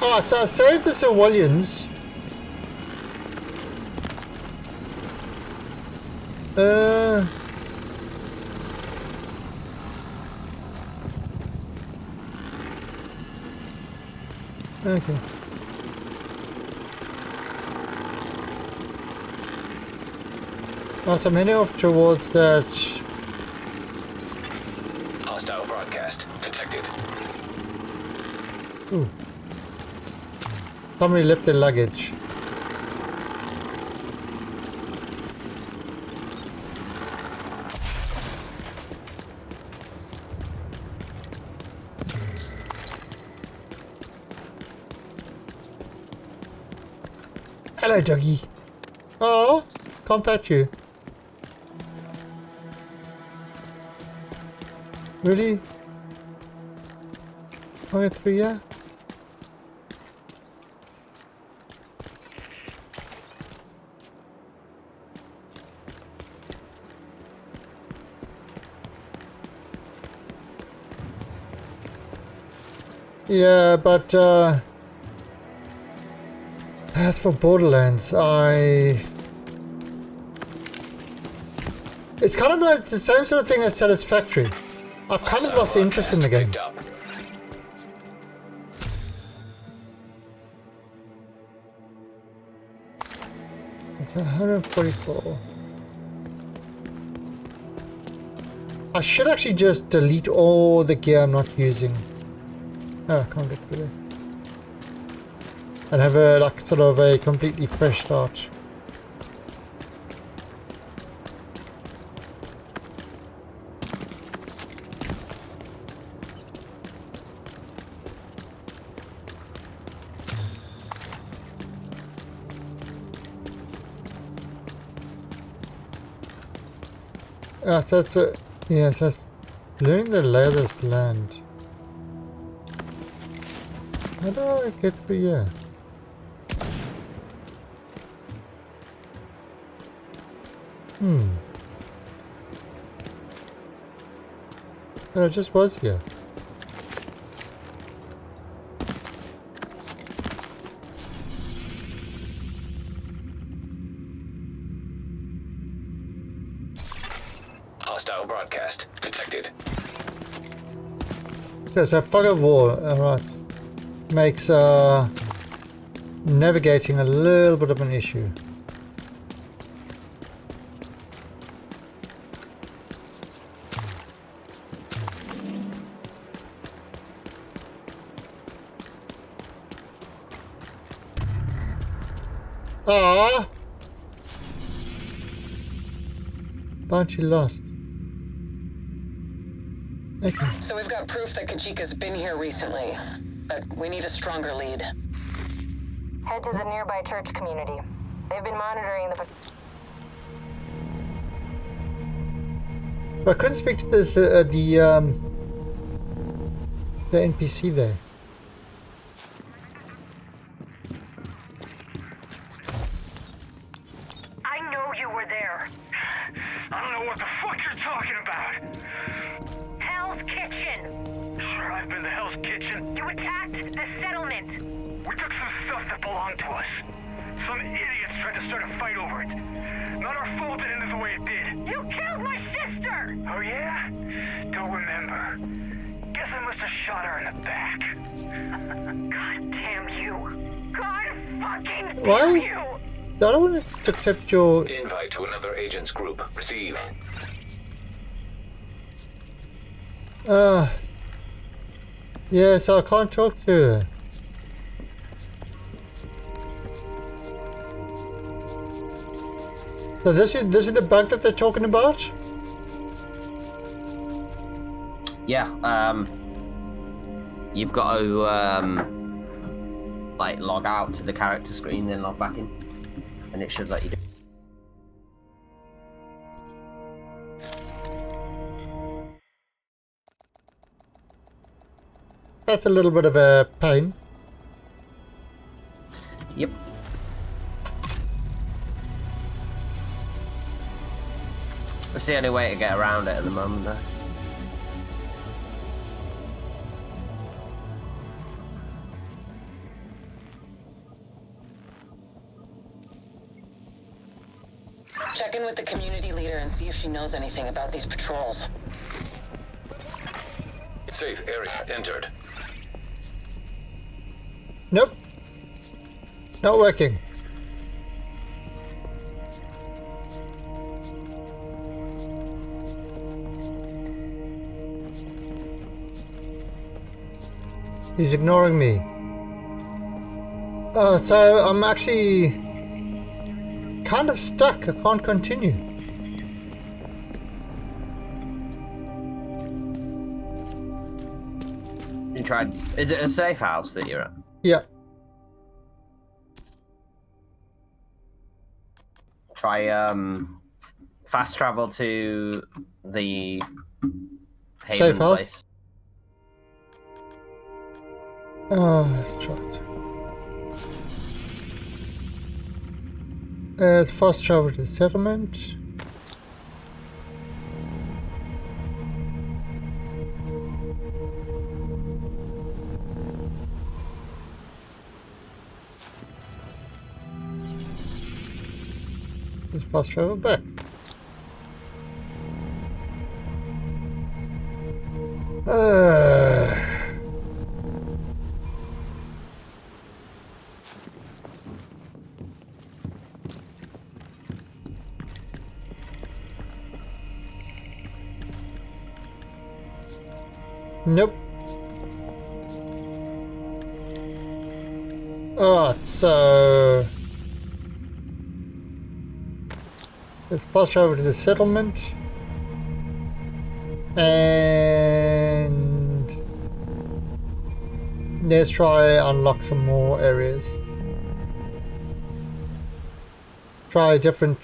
Speaker 1: Alright, so I saved the civilians. Okay. So I'm heading off towards that.
Speaker 8: Hostile broadcast detected.
Speaker 1: Ooh. Somebody left their luggage. Hello, doggy. Oh, can't pet you. Really? Only 3, yeah? Yeah, but as for Borderlands, it's kind of like the same sort of thing as Satisfactory. I've kind of lost interest in the game. It's 144. I should actually just delete all the gear I'm not using. Oh, I can't get through there. And have a like sort of a completely fresh start. So that's yes, that's learning the lay of this land. How do I get through here? But I just was here.
Speaker 8: Hostile broadcast detected.
Speaker 1: There's a fog of war, alright. Makes navigating a little bit of an issue. Ah! Bounty lost. Okay.
Speaker 9: So we've got proof that Kajika's been here recently, but we need a stronger lead.
Speaker 6: Head to the nearby church community. They've been monitoring the...
Speaker 1: I couldn't speak to this, the NPC there.
Speaker 2: I know you were there. I don't know what the fuck you're talking about. Hell's Kitchen. Sure, I've been to Hell's Kitchen. You attacked the settlement. We took some stuff that belonged to us. Some idiots tried to start a fight over it. Not our fault it ended the way it did. You killed my sister! Oh yeah? Don't remember. Guess I must have shot her in the back. God damn you. God fucking damn
Speaker 1: Why?
Speaker 2: you!
Speaker 1: I don't want to accept your...
Speaker 8: Invite to another agent's group. Receive.
Speaker 1: Yeah, so I can't talk to her. So this is the bug that they're talking about?
Speaker 11: Yeah, you've got to, like, log out to the character screen, then log back in, and it should let you do.
Speaker 1: That's a little bit of a pain.
Speaker 11: Yep. That's the only way to get around it at the moment, though.
Speaker 9: Check in with the community leader and see if she knows anything about these patrols.
Speaker 8: Safe area entered.
Speaker 1: Nope. Not working. He's ignoring me. So I'm actually kind of stuck. I can't continue.
Speaker 11: You tried. Is it a safe house that you're at?
Speaker 1: Yeah.
Speaker 11: Try fast travel to the Haven
Speaker 1: safe house.
Speaker 11: place.
Speaker 1: Let's try it. Let's fast travel to the settlement. Let's fast travel back. Nope. Alright, so let's pass over to the settlement and let's try unlock some more areas. Try a different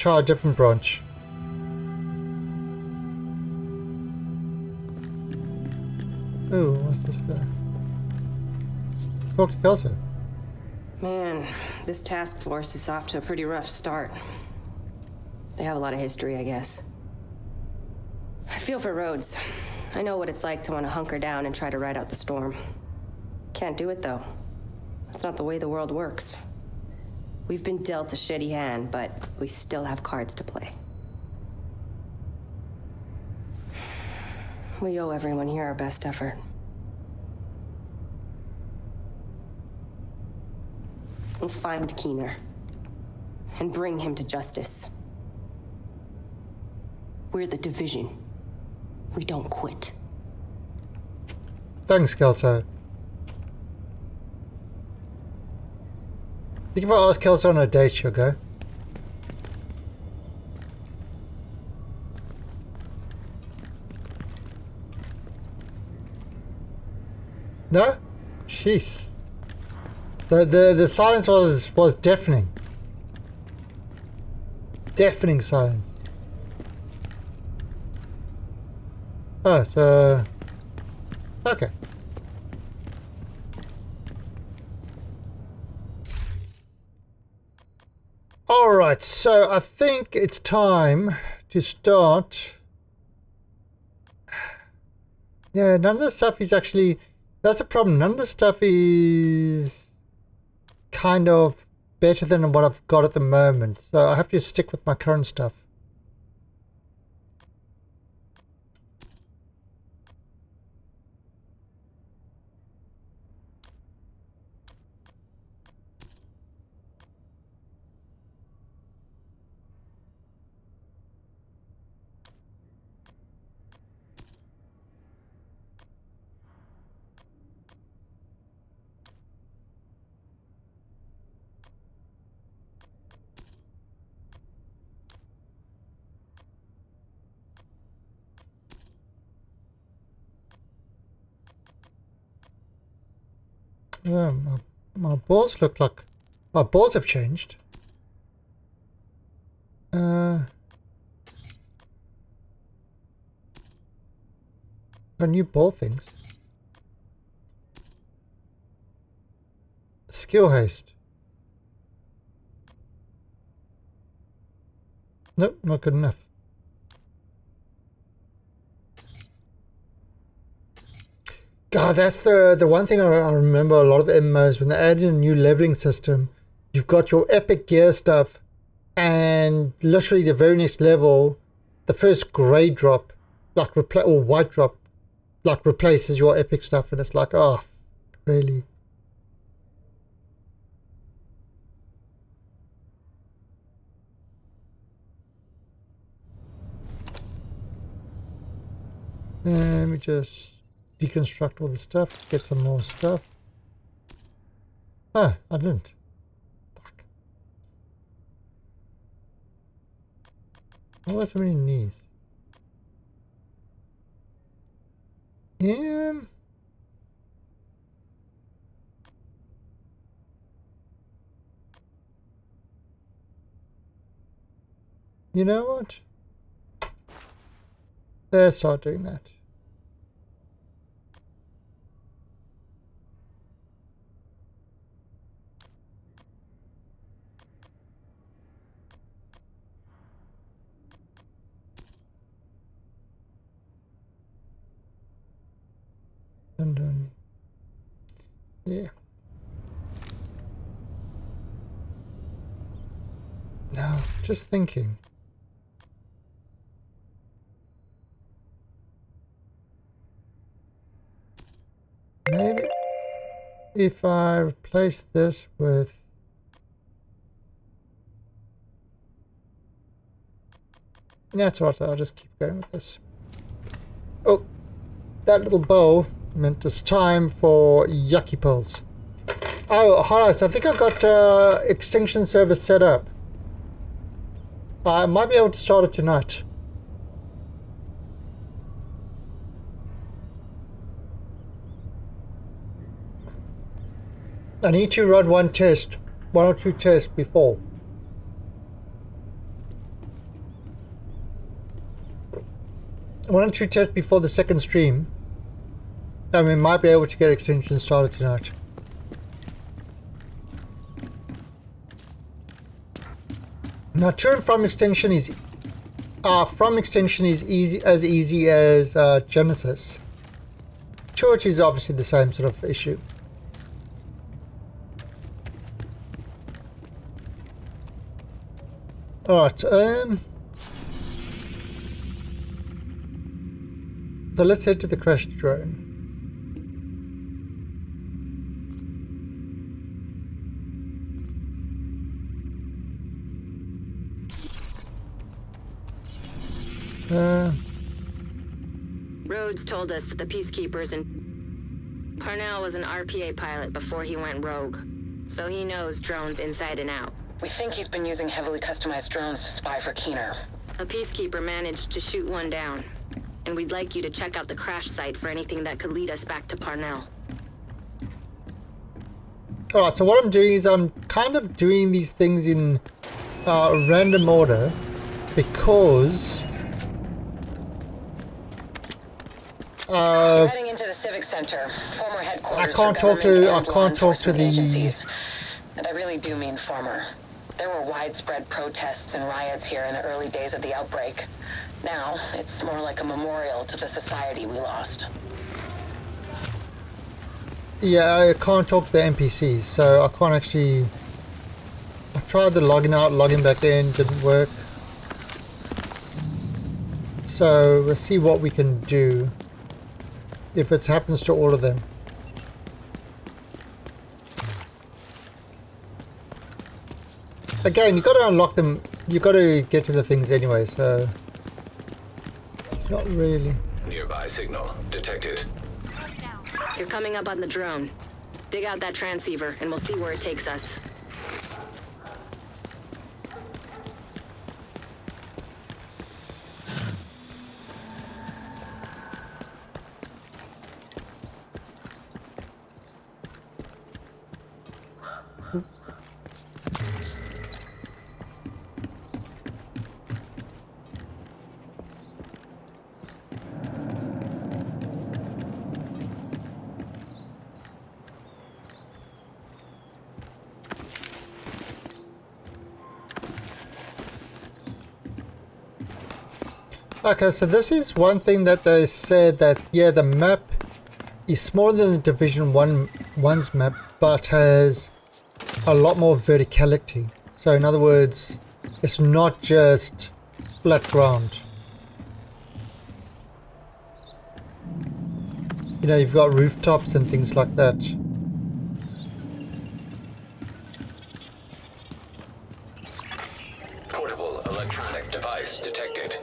Speaker 1: branch. Ooh, what's this guy? Talk to Kelso.
Speaker 10: Man, this task force is off to a pretty rough start. They have a lot of history, I guess. I feel for Rhodes. I know what it's like to want to hunker down and try to ride out the storm. Can't do it, though. That's not the way the world works. We've been dealt a shitty hand, but we still have cards to play. We owe everyone here our best effort. Let's find Keener and bring him to justice. We're the Division. We don't quit.
Speaker 1: Thanks, Kelso. think if I ask Kelsey on a date, she'll go. No? Jeez. The silence was deafening. Deafening silence. Oh, so... Okay. Alright, so I think it's time to start. Yeah, none of the stuff is actually... That's the problem. None of the stuff is kind of better than what I've got at the moment. So I have to stick with my current stuff. Yeah, my balls look like... My balls have changed. Got new ball things. Skill haste. Nope, not good enough. God, that's the one thing I remember a lot of MMOs, when they added a new leveling system, you've got your epic gear stuff, and literally the very next level, the first grey drop, like or white drop, like replaces your epic stuff, and it's like, oh, really? Let me just deconstruct all the stuff, get some more stuff. Ah, I didn't. Fuck. Why so many knees? You know what? Let's start doing that. And yeah. Now, just thinking. Maybe if I replace this with... That's what, I'll just keep going with this. Oh, that little bow meant it's time for yucky pills. Oh, Horace, I think I got extinction service set up. I might be able to start it tonight. I need to run one or two tests before. One or two tests before the second stream. And we might be able to get extension started tonight. Now, to and from extension is easy as Genesis. To it is obviously the same sort of issue. Alright, so let's head to the crashed drone.
Speaker 10: Rhodes told us that the Peacekeepers and Parnell was an RPA pilot before he went rogue. so he knows drones inside and out.
Speaker 9: We think he's been using heavily customized drones to spy for Keener.
Speaker 10: A peacekeeper managed to shoot one down, and we'd like you to check out the crash site for anything that could lead us back to Parnell.
Speaker 1: Alright, so what I'm doing is I'm kind of doing these things in random order because
Speaker 9: You're heading into the Civic Center, former headquarters
Speaker 1: I can't talk to the
Speaker 9: agencies. And I really do mean former. There were widespread protests and riots here in the early days of the outbreak. Now, it's more like a memorial to the society we lost.
Speaker 1: yeah, I can't talk to the NPCs, so I can't actually. I tried the logging out, logging back in, didn't work. So let's see what we can do if it happens to all of them. Again, you got to unlock them. You got to get to the things anyway, so not really.
Speaker 8: Nearby signal detected.
Speaker 10: You're coming up on the drone. Dig out that transceiver, and we'll see where it takes us.
Speaker 1: Okay, so this is one thing that they said that, yeah, the map is smaller than the Division 1's map, but has a lot more verticality. So in other words, it's not just flat ground. You know, you've got rooftops and things like that.
Speaker 8: Portable electronic device detected.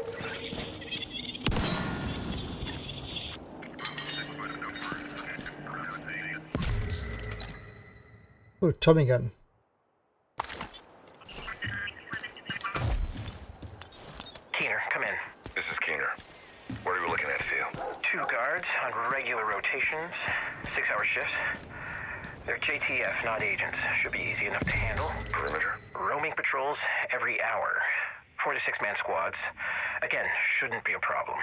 Speaker 1: Oh, Tommy gun.
Speaker 15: Keener, come in.
Speaker 17: This is Keener. What are we looking at, Theo?
Speaker 15: 2 guards on regular rotations, 6-hour shifts. They're JTF, not agents. Should be easy enough to handle.
Speaker 17: Perimeter?
Speaker 15: Roaming patrols every hour. 4 to 6-man squads. Again, shouldn't be a problem.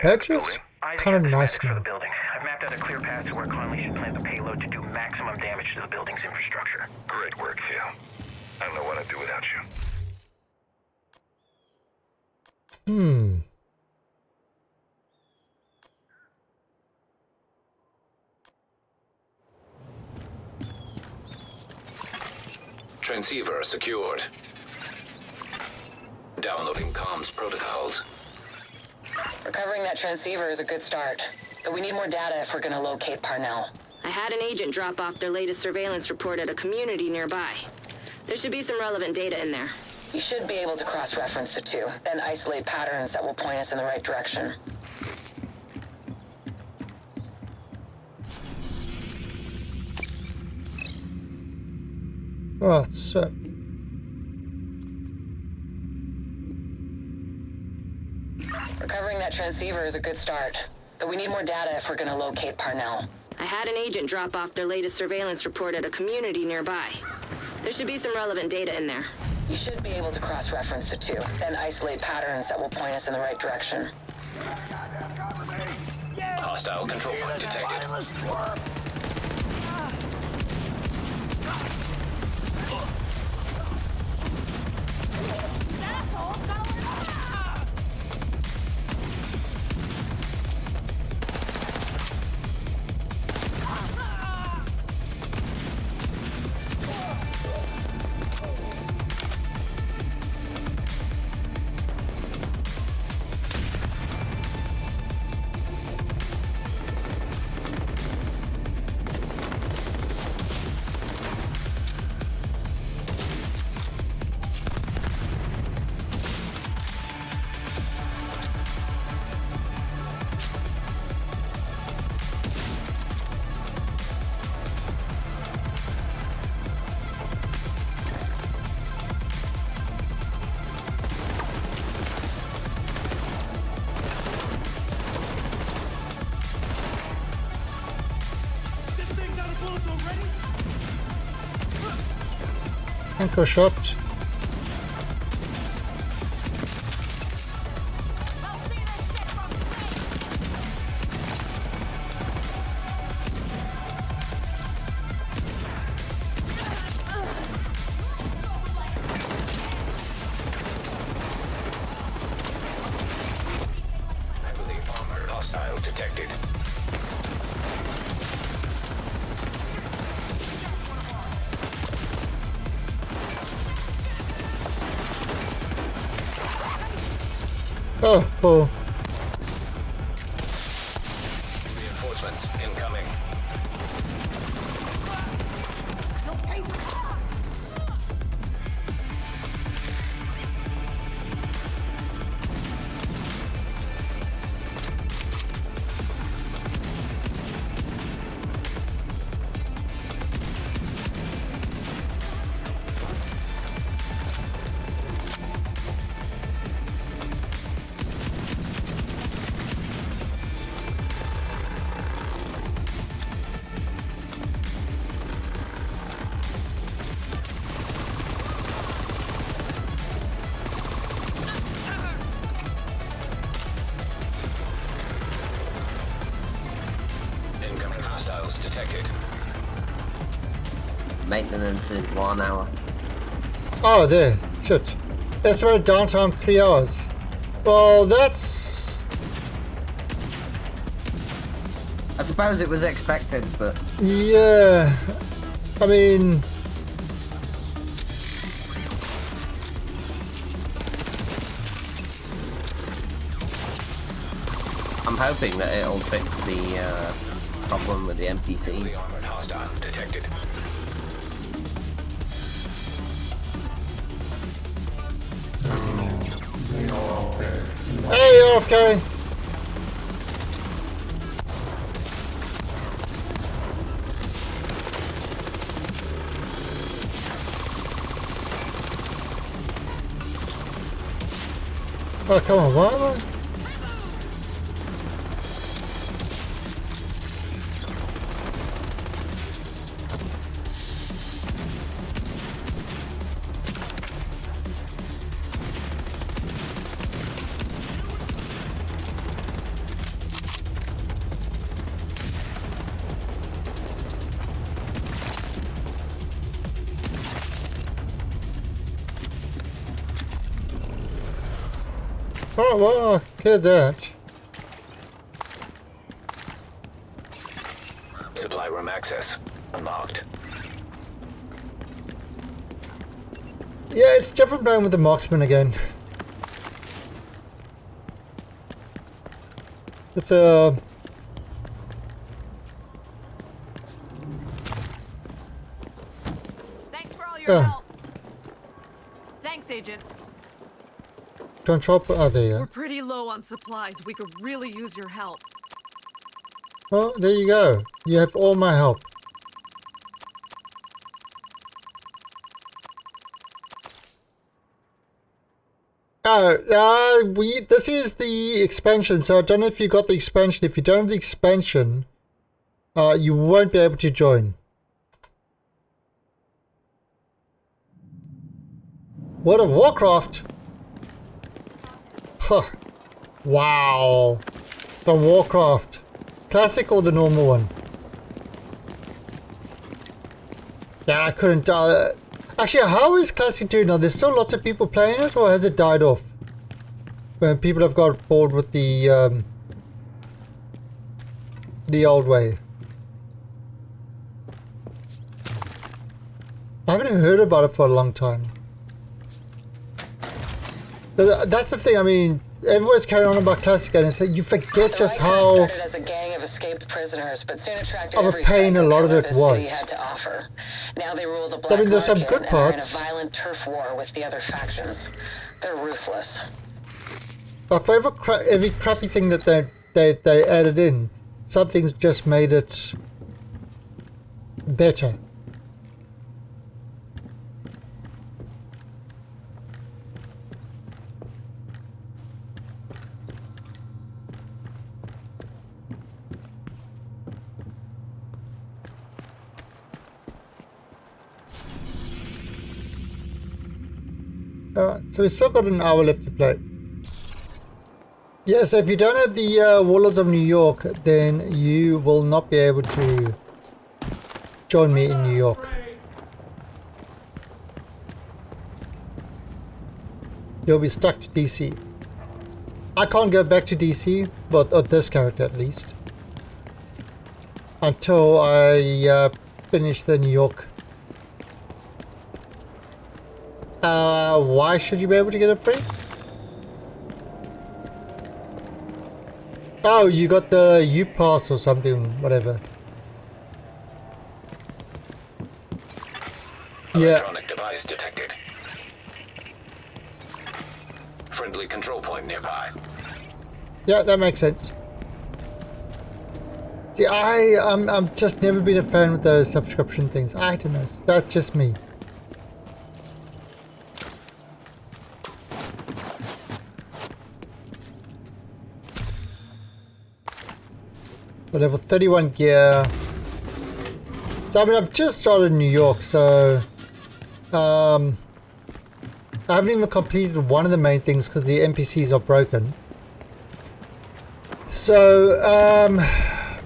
Speaker 1: Badger's kind of nice
Speaker 15: For
Speaker 1: now.
Speaker 15: the building. I've mapped out a clear path to where Conley should plant the payload to do maximum damage to the building's infrastructure.
Speaker 17: Great work, Theo. I don't know what I'd do without you.
Speaker 8: Transceiver secured. Downloading comms protocols.
Speaker 9: Recovering that transceiver is a good start, but we need more data if we're gonna locate Parnell.
Speaker 10: I had an agent drop off their latest surveillance report at a community nearby. There should be some relevant data in there.
Speaker 9: You should be able to cross-reference the two, then isolate patterns that will point us in the right direction.
Speaker 1: Right, so
Speaker 9: Recovering that transceiver is a good start, but we need more data if we're gonna locate Parnell.
Speaker 10: I had an agent drop off their latest surveillance report at a community nearby. There should be some relevant data in there.
Speaker 9: You should be able to cross-reference the two, then isolate patterns that will point us in the right direction.
Speaker 8: Hostile control point detected.
Speaker 1: Ankle shot.
Speaker 8: Heavily armored hostile detected.
Speaker 1: Oh, oh.
Speaker 8: Reinforcements incoming. Incoming hostiles detected.
Speaker 11: Maintenance is 1 hour.
Speaker 1: Oh, there. Shit. Estimated downtime 3 hours. Well, that's...
Speaker 11: I suppose it was expected, but...
Speaker 1: Yeah. I mean...
Speaker 11: I'm hoping that it'll fix the problem with the NPCs.
Speaker 8: Armored hostile detected.
Speaker 1: Hey, RFK! Oh, come on, what am I? Oh, well, clear that.
Speaker 8: Supply room access unlocked.
Speaker 1: Yeah, it's different playing with the marksman again. It's a...
Speaker 12: Thanks for all your help. Thanks, Agent.
Speaker 1: Control... Oh, there you
Speaker 12: We're
Speaker 1: go.
Speaker 12: pretty low on supplies. We could really use your help.
Speaker 1: Oh, there you go. You have all my help. Oh, this is the expansion, so I don't know if you got the expansion. If you don't have the expansion, you won't be able to join. World of Warcraft? Huh. Wow. From Warcraft. Classic or the normal one? Yeah, I couldn't... actually, how is Classic doing now? There's still lots of people playing it, or has it died off? When people have got bored with the old way. I haven't heard about it for a long time. That's the thing, I mean, everyone's carrying on about Classic and it's like you forget just how
Speaker 9: Started as a gang of escaped prisoners, but soon attracted
Speaker 1: of a
Speaker 9: every
Speaker 1: pain a
Speaker 9: psycho
Speaker 1: lot of
Speaker 9: killer
Speaker 1: it
Speaker 9: the
Speaker 1: was.
Speaker 9: city had to offer. Now they rule the
Speaker 1: I
Speaker 9: black
Speaker 1: mean, there's some
Speaker 9: market
Speaker 1: good
Speaker 9: and are in a
Speaker 1: parts.
Speaker 9: violent turf war with the other factions. They're ruthless.
Speaker 1: But for every crappy thing that they added in, something's just made it better. Alright, so we've still got an hour left to play. Yeah, so if you don't have the Warlords of New York, then you will not be able to join me in New York. You'll be stuck to DC. I can't go back to DC, but this character at least, until I finish the New York. Why should you be able to get it free? Oh, you got the U-Pass or something, whatever.
Speaker 8: Electronic device detected. Friendly control point nearby.
Speaker 1: Yeah, that makes sense. See, I'm just never been a fan of those subscription things. I don't know. That's just me. But level 31 gear. So I mean, I've just started in New York, so I haven't even completed one of the main things because the NPCs are broken. So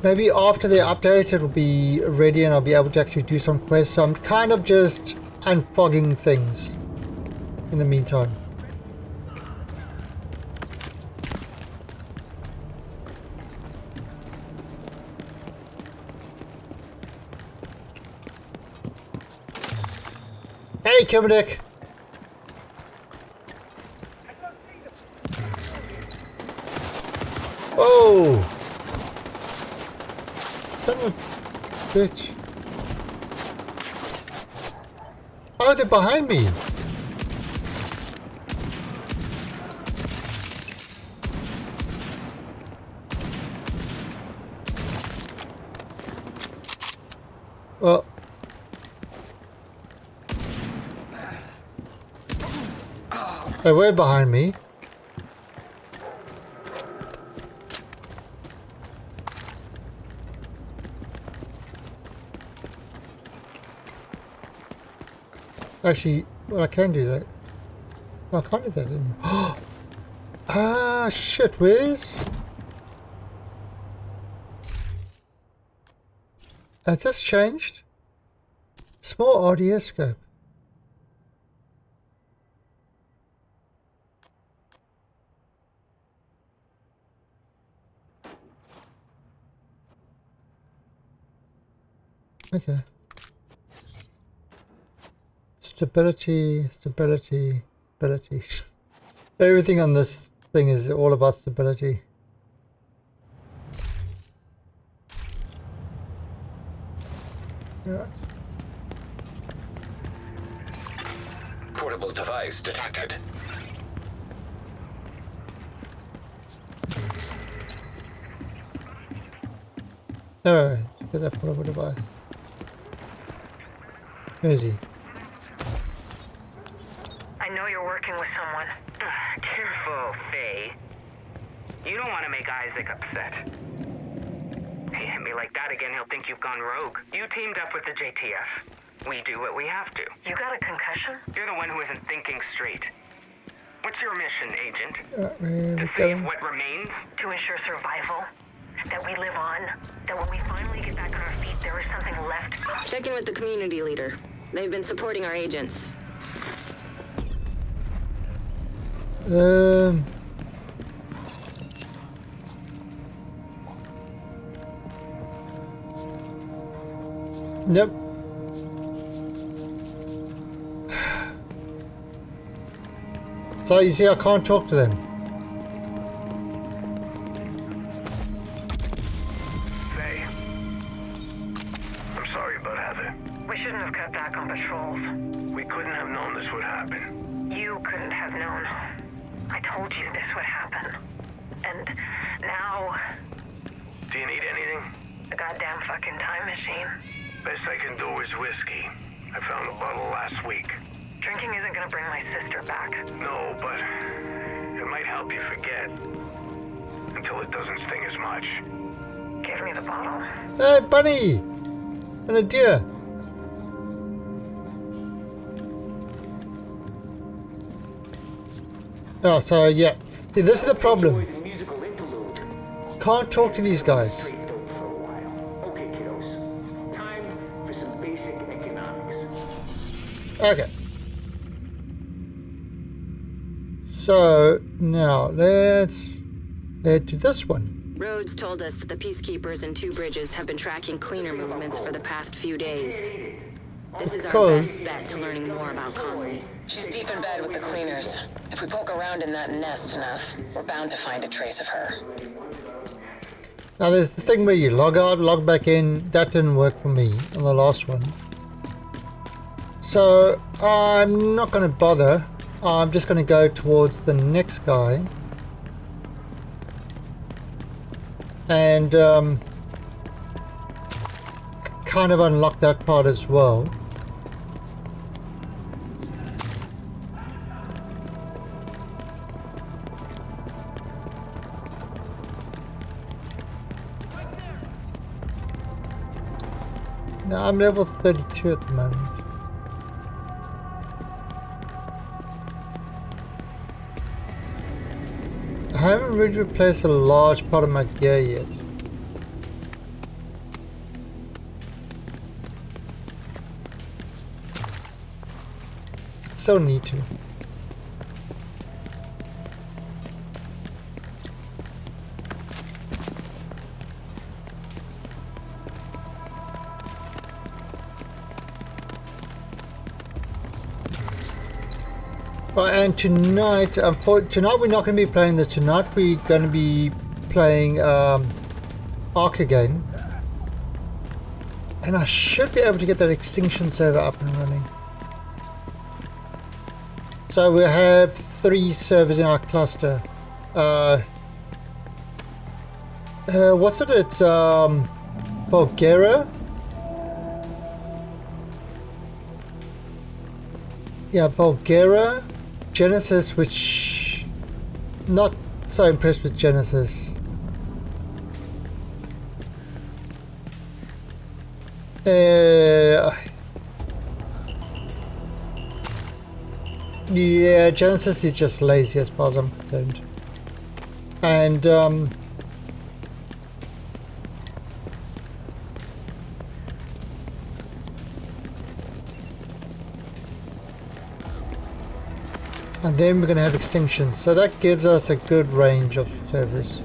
Speaker 1: maybe after the update it will be ready and I'll be able to actually do some quests. So I'm kind of just unfogging things in the meantime. Hey, Kimberdick! Oh! Son of a bitch. Oh, they're behind me! Well... They were behind me. Actually, well, I can do that. No, I can't do that anymore. Ah, shit, where's... Has this changed? Small RDS scope. Okay. Stability, stability, stability. Everything on this thing is all about stability. Yeah.
Speaker 8: Portable device detected.
Speaker 1: Alright, get that portable device. Where is he?
Speaker 2: I know you're working with someone.
Speaker 18: Careful, Faye. You don't want to make Isaac upset. He hit me like that again, he'll think you've gone rogue. You teamed up with the JTF. We do what we have to.
Speaker 2: You got a concussion?
Speaker 18: You're the one who isn't thinking straight. What's your mission, Agent?
Speaker 1: To
Speaker 18: save what remains?
Speaker 2: To ensure survival. That we live on. That when we finally get back on our feet, there is something left.
Speaker 10: Check in with the community leader. They've been supporting our agents.
Speaker 1: Yep. So you see, I can't talk to them.
Speaker 15: Faye. I'm sorry about Heather.
Speaker 2: We shouldn't have cut back on patrols.
Speaker 15: We couldn't have known this would happen.
Speaker 2: You couldn't have known. I told you this would happen. And now...
Speaker 15: Do you need anything?
Speaker 2: A goddamn fucking time machine.
Speaker 15: Best I can do is whiskey. I found a bottle last week.
Speaker 2: Drinking isn't gonna bring my sister back.
Speaker 15: No, but it might help you forget. Until it doesn't sting as much.
Speaker 2: Give me the bottle.
Speaker 1: Hey, bunny! And a deer. Oh, so yeah. See, this is the problem. Can't talk to these guys. Okay. So now let's head to this one.
Speaker 10: Rhodes told us that the peacekeepers in Two Bridges have been tracking cleaner movements for the past few days. This is our best bet to learning more about Conley.
Speaker 9: She's deep in bed with the cleaners. If we poke around in that nest enough, we're bound to find a trace of her.
Speaker 1: Now there's the thing where you log out, log back in. That didn't work for me on the last one. So I'm not going to bother. I'm just going to go towards the next guy. And kind of unlock that part as well. Now I'm level 32 at the moment. I haven't really replaced a large part of my gear yet. Still need to. Right, and tonight, tonight we're not going to be playing this. Tonight we're going to be playing Ark again, and I should be able to get that extinction server up and running. So we have 3 servers in our cluster. What's it? It's Bulgaria. Yeah, Bulgaria. Genesis, which not so impressed with Genesis. Yeah, Genesis is just lazy as far as I'm concerned. And then we're going to have extinction, so that gives us a good range of servers.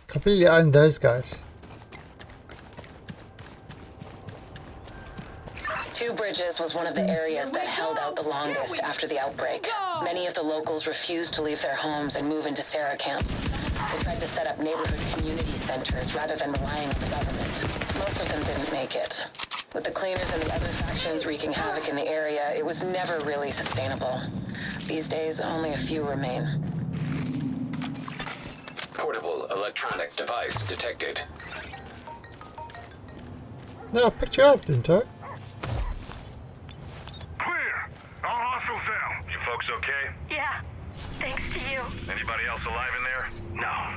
Speaker 1: Completely own those guys.
Speaker 9: Two Bridges was one of the areas that held out the longest after the outbreak. Many of the locals refused to leave their homes and move into Sarah camps. They tried to set up neighborhood community centers rather than relying on the government. Most of them didn't make it. With the cleaners and the other factions wreaking havoc in the area, it was never really sustainable. These days, only a few remain.
Speaker 8: Portable electronic device detected.
Speaker 1: No, I picked you up, didn't I?
Speaker 15: Clear! All hostiles down. You folks okay?
Speaker 2: Yeah, thanks to you.
Speaker 15: Anybody else alive in there? No.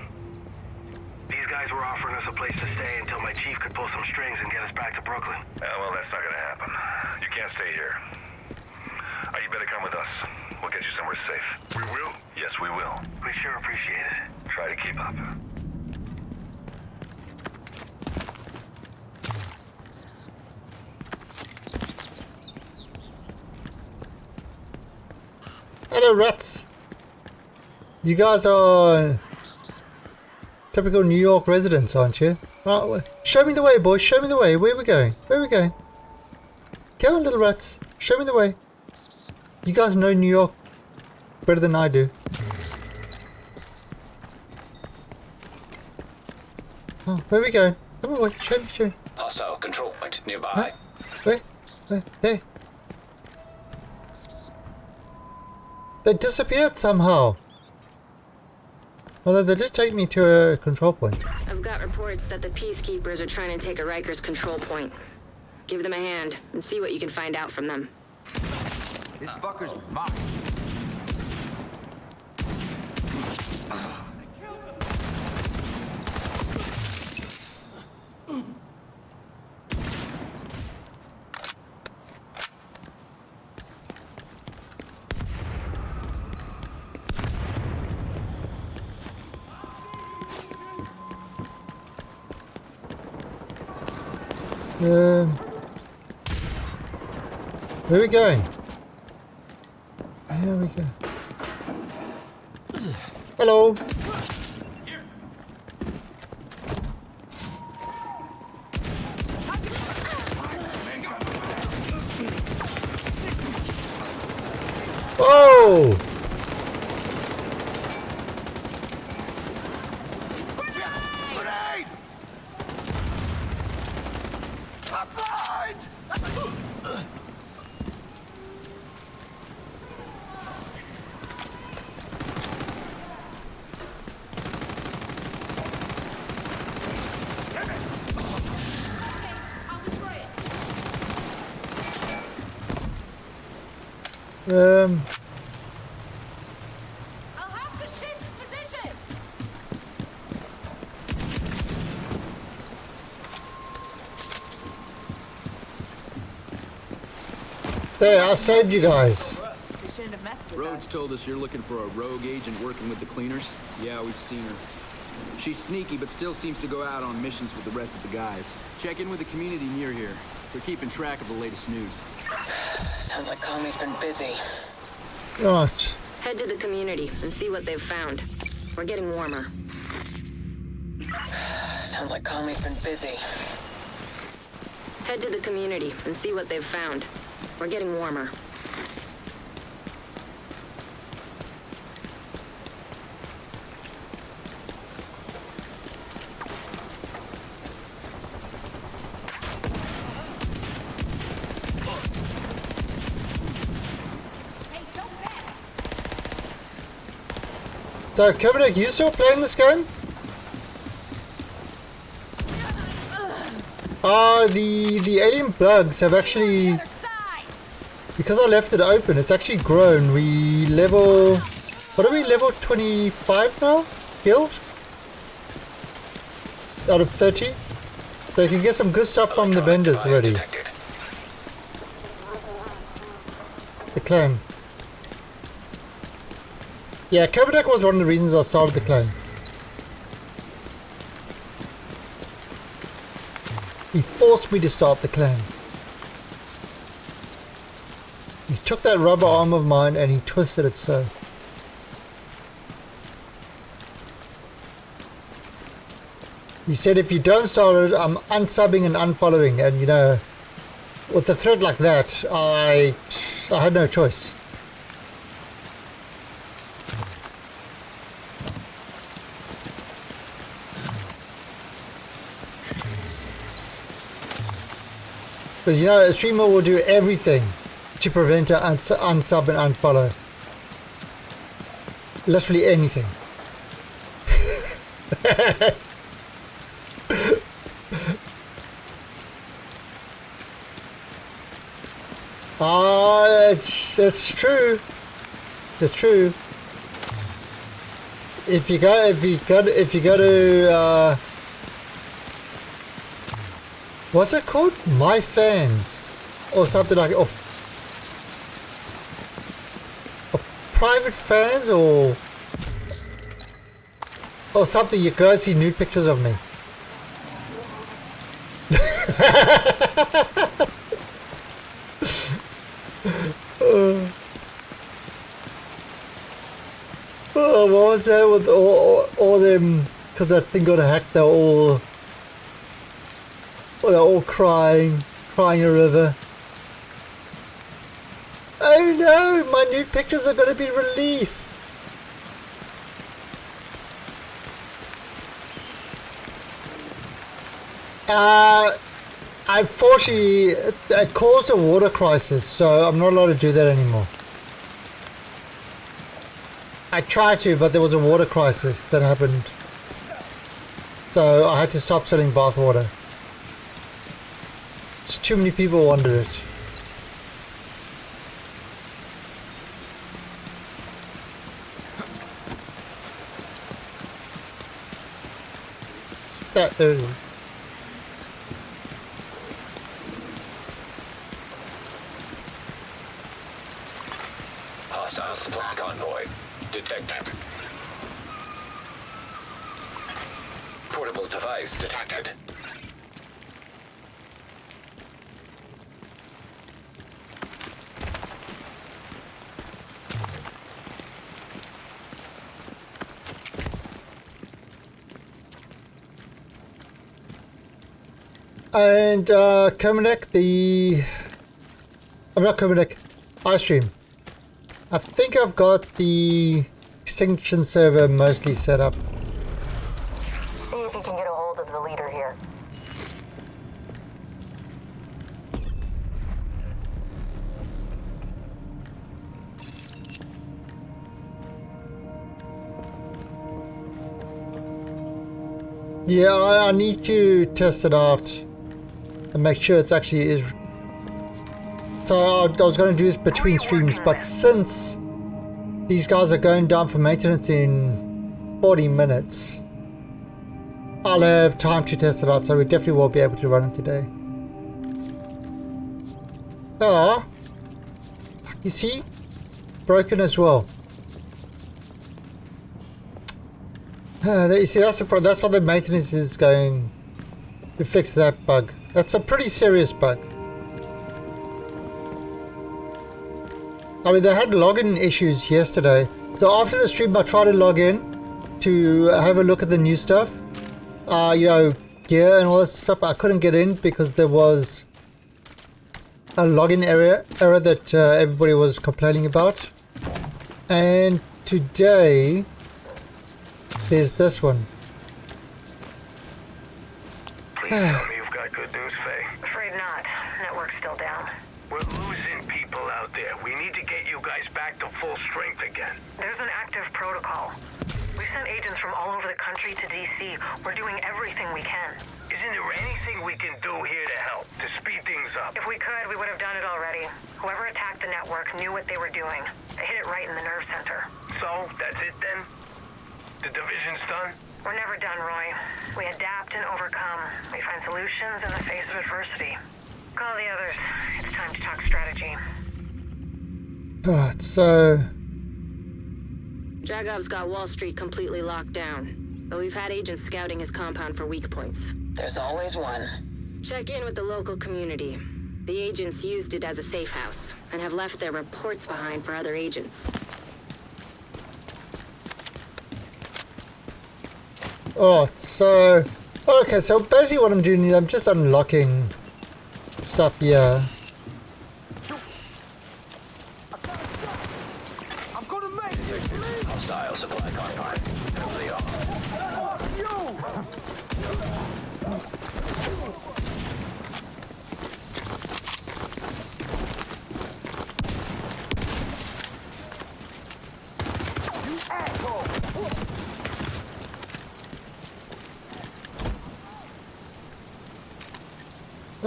Speaker 15: These guys were offering us a place to stay until my chief could pull some strings and get us back to Brooklyn. Well, that's not gonna happen. You can't stay here. You better come with us. We'll get you somewhere safe. We will? Yes, we will. We sure appreciate it. Try to keep up.
Speaker 1: Hello, rats. You guys are typical New York residents, aren't you? Right, show me the way, boys. Show me the way. Where are we going? Where are we going? Come on, little rats. Show me the way. You guys know New York better than I do. Oh, where are we going? Come on, boy. Show me, show me.
Speaker 8: Hostile control point nearby.
Speaker 1: Huh? Where? Where? There. They disappeared somehow. Although they did take me to a control point.
Speaker 10: I've got reports that the Peacekeepers are trying to take a Rikers control point. Give them a hand and see what you can find out from them.
Speaker 19: This fucker's mine.
Speaker 1: Where are we going? Here we go. Hello. Oh!
Speaker 4: I'll have to shift position.
Speaker 1: There, I saved you guys.
Speaker 5: We shouldn't have messed with
Speaker 19: Rhodes
Speaker 5: us.
Speaker 19: told us you're looking for a rogue agent working with the cleaners. Yeah, we've seen her. She's sneaky, but still seems to go out on missions with the rest of the guys. Check in with the community near here. They're keeping track of the latest news.
Speaker 9: Sounds like Comey's been busy.
Speaker 1: Right.
Speaker 10: Head to the community and see what they've found. We're getting warmer.
Speaker 9: Sounds like Comey's been busy.
Speaker 10: Head to the community and see what they've found. We're getting warmer.
Speaker 1: So, Kovac, you still playing this game? The alien bugs have actually, because I left it open, it's actually grown. We level, what are we, level 25 now? Guild? Out of 30? So you can get some good stuff from the vendors already. The clan. Yeah, Kovac was one of the reasons I started the clan. He forced me to start the clan. He took that rubber arm of mine and he twisted it so. He said if you don't start it, I'm unsubbing and unfollowing, and you know, with a threat like that, I had no choice. But you know, a streamer will do everything to prevent an unsub and unfollow. Literally anything. It's true. It's true. If you go to what's it called? My Fans or something like, or private fans or something, you go see nude pictures of me. What was that with all them, because that thing got hacked, they're all crying a river. Oh no, my nude pictures are going to be released. Unfortunately, it caused a water crisis, so I'm not allowed to do that anymore. I tried to, but there was a water crisis that happened. So I had to stop selling bathwater. It's too many people wanted it. There it is.
Speaker 8: Hostile supply convoy detected. Portable device detected.
Speaker 1: And Komanek, I'm not Komanek, iStream. I think I've got the extinction server mostly set up.
Speaker 10: See if you can get a hold of the leader here.
Speaker 1: Yeah, I need to test it out and make sure it's actually is. So I was going to do this between streams, but since these guys are going down for maintenance in 40 minutes, I'll have time to test it out, so we definitely will be able to run it today. Oh, you see? Broken as well. You see, that's why the maintenance is going to fix that bug. That's a pretty serious bug. I mean, they had login issues yesterday. So after the stream, I tried to log in to have a look at the new stuff. You know, gear and all that stuff. I couldn't get in because there was a login error that everybody was complaining about. And today, there's this one.
Speaker 15: Please tell me you've got good news, Faye.
Speaker 2: Afraid not. Network's still down.
Speaker 15: We're losing people out there. We need to get you guys back to full strength again.
Speaker 2: There's an active protocol. We sent agents from all over the country to DC. We're doing everything we can.
Speaker 15: Isn't there anything we can do here to help, to speed things up?
Speaker 2: If we could, we would have done it already. Whoever attacked the network knew what they were doing. They hit it right in the nerve center.
Speaker 15: So, that's it then? The division's done?
Speaker 2: We're never done, Roy. We adapt and overcome. We find solutions in the face of adversity. Call the others. It's time to talk strategy.
Speaker 1: Alright, so...
Speaker 10: Dragov's got Wall Street completely locked down, but we've had agents scouting his compound for weak points.
Speaker 9: There's always one.
Speaker 10: Check in with the local community. The agents used it as a safe house, and have left their reports behind for other agents.
Speaker 1: Oh, so... Okay, so basically what I'm doing is I'm just unlocking stuff here.
Speaker 3: I'm gonna make it!
Speaker 8: Hostile supply convoy. There they are.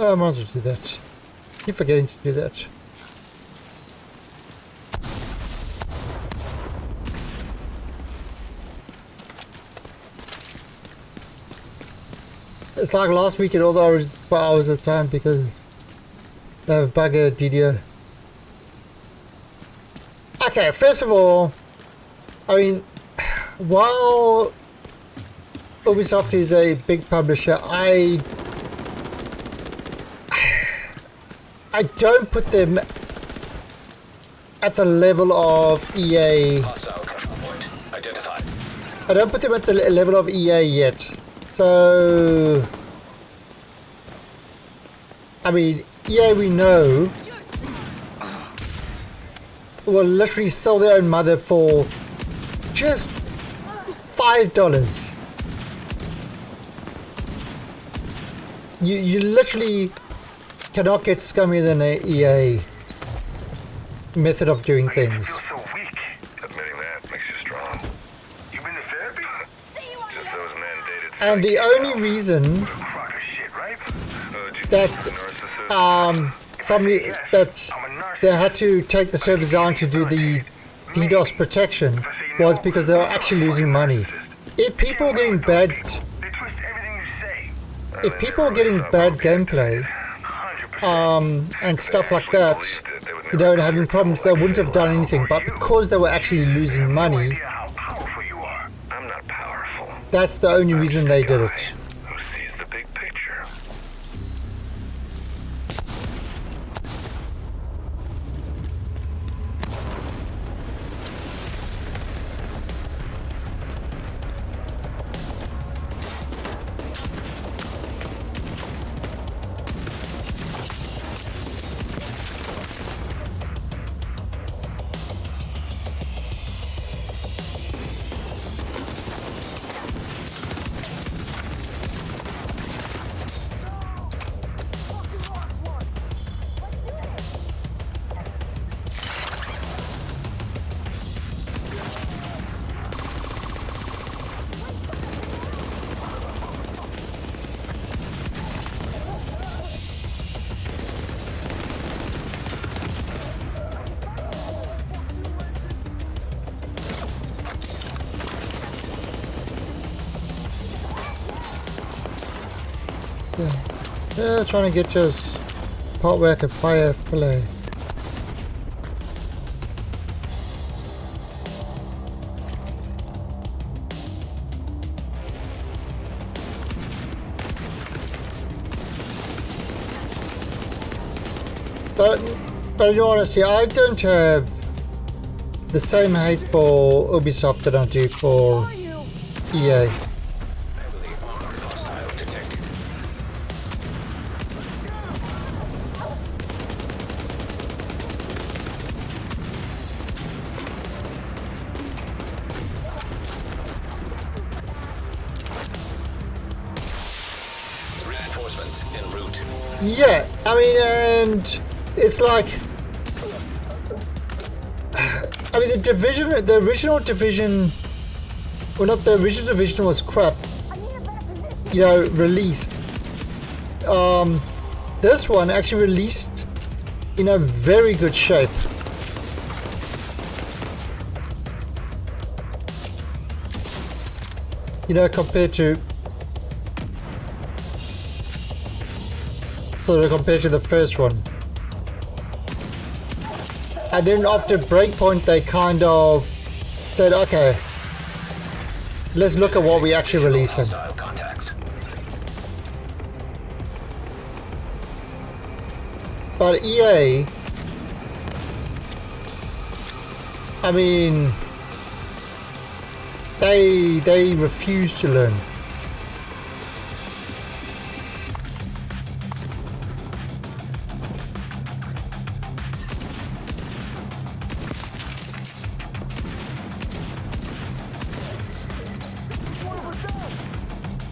Speaker 1: Oh, I might as well do that. Keep forgetting to do that. It's like last week at all the hours, 4 hours at a time because they have a bugger DDO. Okay, first of all, I mean, while Ubisoft is a big publisher, I don't put them at the level of EA.
Speaker 8: Hostile control point identified.
Speaker 1: I don't put them at the level of EA yet. So, I mean, EA we know will literally sell their own mother for just $5. You literally cannot get scummier than an EA method of doing things.
Speaker 17: So weak. Admitting that makes you strong.
Speaker 1: And the only reason that they had to take the servers down to do the DDoS protection was because they were actually losing money. If people are getting bad gameplay and stuff like that, having problems, they wouldn't have done anything. But because they were actually losing money, that's the only reason they did it. Yeah, trying to get to this part where I can fire play. But in all honesty, I don't have the same hate for Ubisoft that I do for EA. Yeah, I mean, and it's like, I mean, the original Division, well, not the original Division was crap, released. This one actually released in a very good shape. Compared to the first one. And then after Breakpoint, they kind of said, okay, let's look at what we actually releasing. But EA, I mean, they refuse to learn.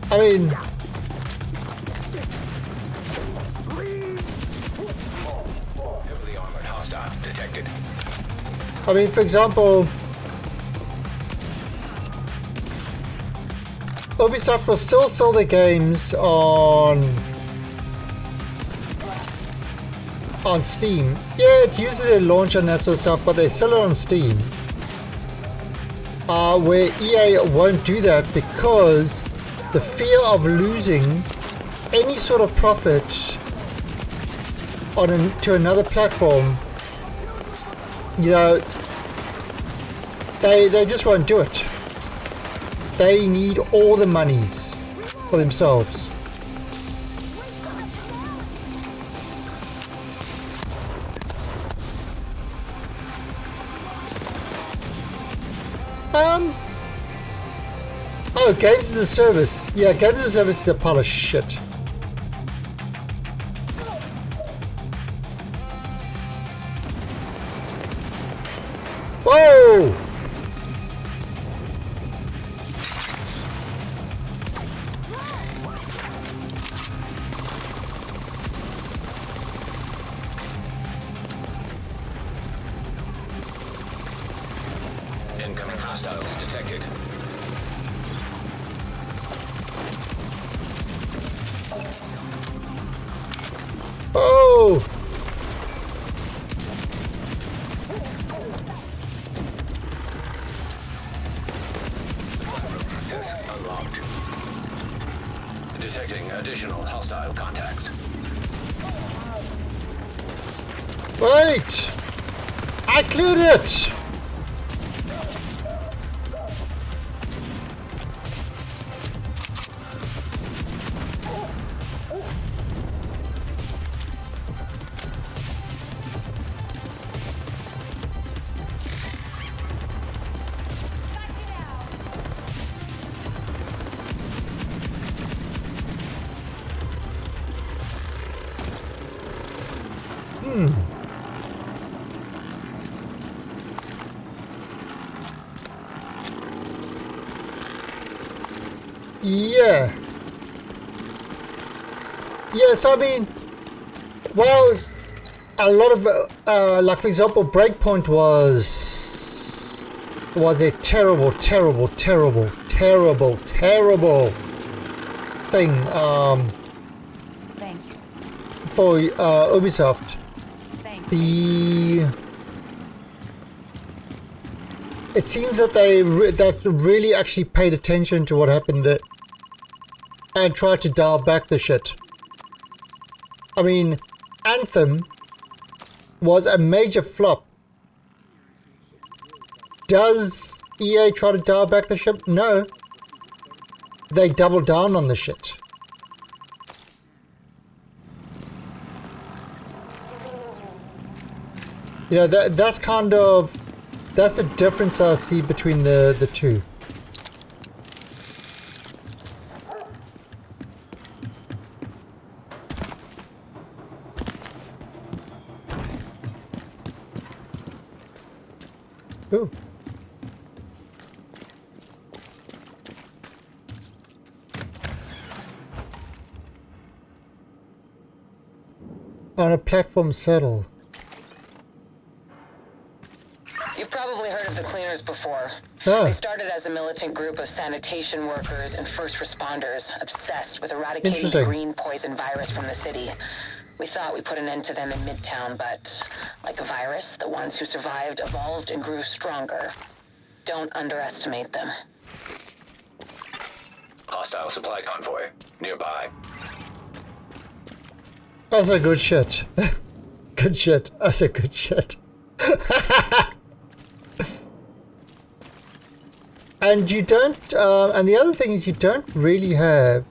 Speaker 1: I mean,
Speaker 8: Heavily armored hostile detected.
Speaker 1: I mean, for example, Ubisoft will still sell their games on Steam. Yeah, it uses their launch and that sort of stuff, but they sell it on Steam. Where EA won't do that because the fear of losing any sort of profit to another platform, they just won't do it. They need all the monies for themselves. Oh, games as a service. Yeah, games as a service is a pile of shit. Whoa!
Speaker 8: Incoming hostiles detected.
Speaker 1: go!
Speaker 8: Access unlocked. Detecting additional hostile contacts.
Speaker 1: Wait! I cleared it! Yeah. Yes, I mean, well, a lot of, like for example, Breakpoint was a terrible thing
Speaker 5: Thank you.
Speaker 1: for Ubisoft. It seems that they really actually paid attention to what happened there and tried to dial back the shit. I mean, Anthem was a major flop. Does EA try to dial back the ship? No. They double down on the shit. You know, that's kind of, that's the difference I see between the two. Ooh. On a platform settle.
Speaker 9: You've probably heard of the Cleaners before.
Speaker 1: Ah.
Speaker 9: They started as a militant group of sanitation workers and first responders obsessed with eradicating the green poison virus from the city. We thought we put an end to them in Midtown, but like a virus, the ones who survived evolved and grew stronger. Don't underestimate them.
Speaker 8: Hostile supply convoy nearby.
Speaker 1: That's a good shit. Good shit. That's a good shit. And you don't, and the other thing is you don't really have,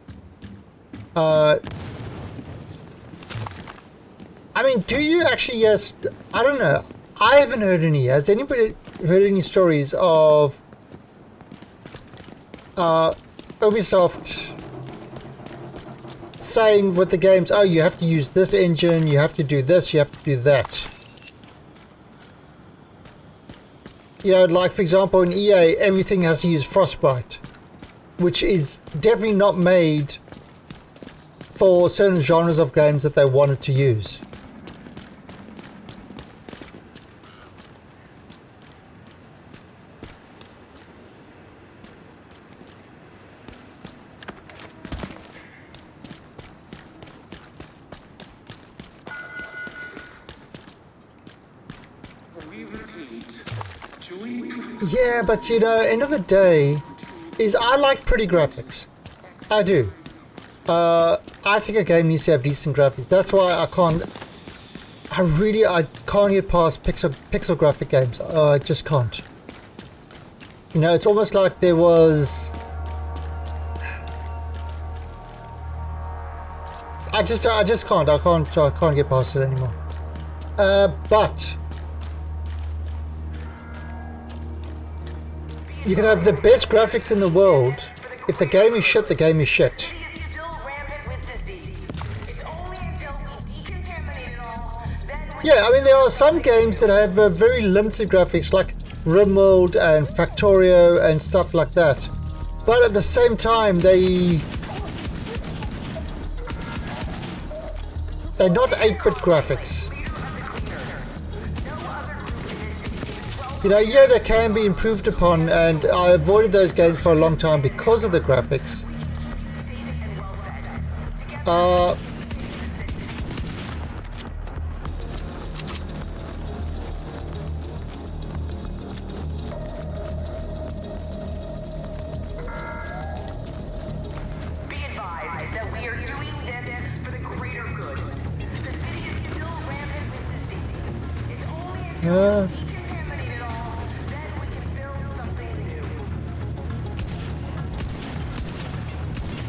Speaker 1: I mean, do you actually, yes, I don't know. I haven't heard any. Has anybody heard any stories of Ubisoft saying with the games, oh, you have to use this engine, you have to do this, you have to do that? You know, like for example in EA, everything has to use Frostbite, which is definitely not made for certain genres of games that they wanted to use. Yeah, but you know, end of the day, is I like pretty graphics. I do. I think a game needs to have decent graphics. That's why I can't get past pixel graphic games. I just can't. You know, it's almost like there was... I just can't. I can't get past it anymore. But you can have the best graphics in the world. If the game is shit, the game is shit. Yeah, I mean, there are some games that have very limited graphics, like Rimworld and Factorio and stuff like that. But at the same time, they're not 8-bit graphics. You know, yeah, they can be improved upon, and I avoided those games for a long time because of the graphics.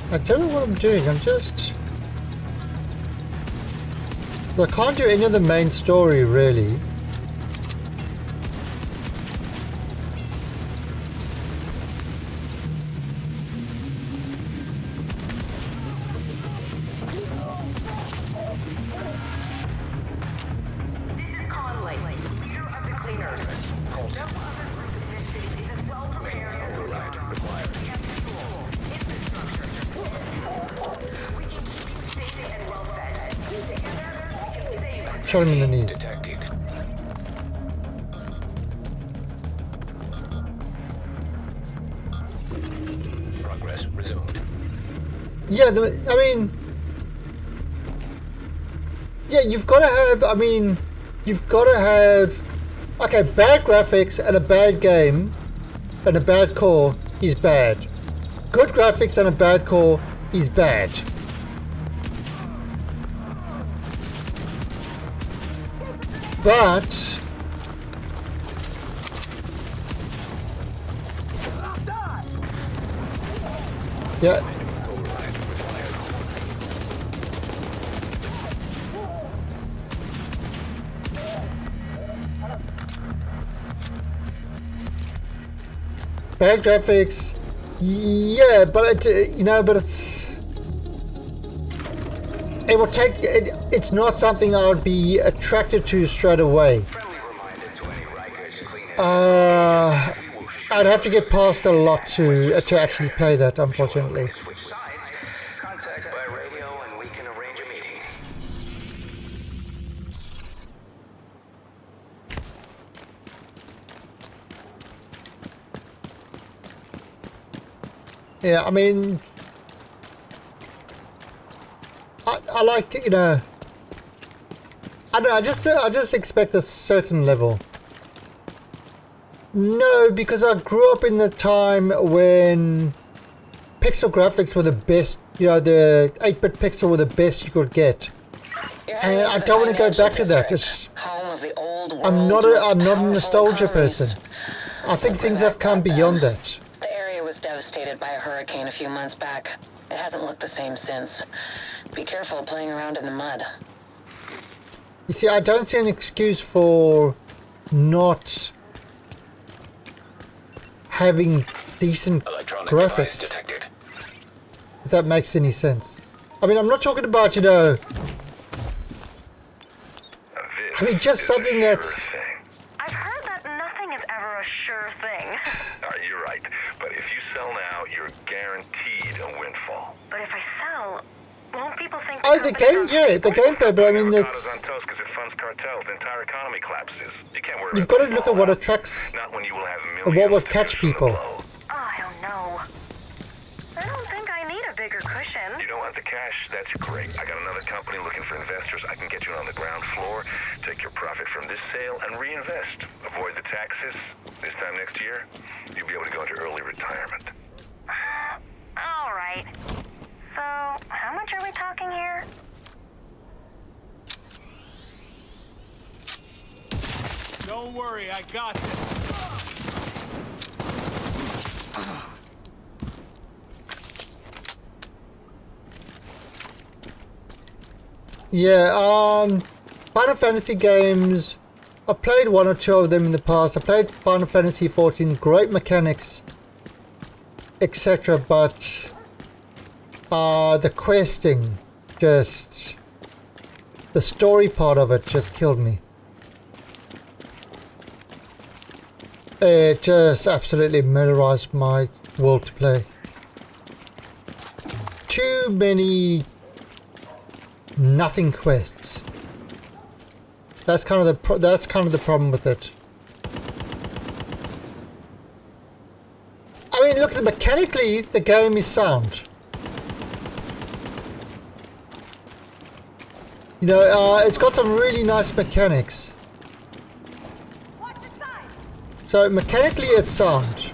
Speaker 1: I don't know what I'm doing. I'm just... I can't do any of the main story, really. Shot him in the knee.
Speaker 8: Detected. Progress resumed.
Speaker 1: Yeah, I mean... Yeah, you've got to have... I mean, you've got to have... Okay, bad graphics and a bad game and a bad core is bad. Good graphics and a bad core is bad. But yeah, bad graphics. Yeah, but it, you know, but it's. It will take. It's not something I would be attracted to straight away. I'd have to get past a lot to actually play that, unfortunately.
Speaker 15: Contact by radio and we can arrange a meeting.
Speaker 1: Yeah, I mean, I like, you know, I don't know, I just expect a certain level. No, because I grew up in the time when pixel graphics were the best, you know, the 8-bit pixel were the best you could get. And I don't want to go back to that. I'm not a nostalgia person. I think things have come beyond that.
Speaker 9: The area was devastated by a hurricane a few months back. It hasn't looked the same since. Be careful playing around in the mud.
Speaker 1: You see, I don't see an excuse for not having decent graphics. If that makes any sense. I mean, I'm not talking about, you know, I mean, just something that's...
Speaker 2: I've heard that nothing is ever a sure thing.
Speaker 17: You're right, but if you sell now, you're guaranteed a windfall.
Speaker 2: But if I sell, won't people think...
Speaker 1: Oh, the game, yeah, the gameplay, but I mean, it's...
Speaker 17: Because it funds cartels, the entire economy collapses. You can't worry
Speaker 1: You've got to look at what attracts...
Speaker 17: Not when you will have
Speaker 1: and what will catch people.
Speaker 2: Oh, I don't know. I don't think I need a bigger cushion.
Speaker 17: You don't want the cash? That's great. I got another company looking for investors. I can get you on the ground floor, take your profit from this sale, and reinvest. Avoid the taxes. This time next year, you'll be able to go into early retirement.
Speaker 2: All right. So, how much are we talking here?
Speaker 20: Don't worry, I got this.
Speaker 1: Yeah, Final Fantasy games, I've played one or two of them in the past. I played Final Fantasy 14, great mechanics, etc. But the questing, just the story part of it just killed me. It just absolutely murderized my will to play. Too many nothing quests. That's kind of the problem with it. I mean, look, mechanically the game is sound. You know, it's got some really nice mechanics. So mechanically it's sound.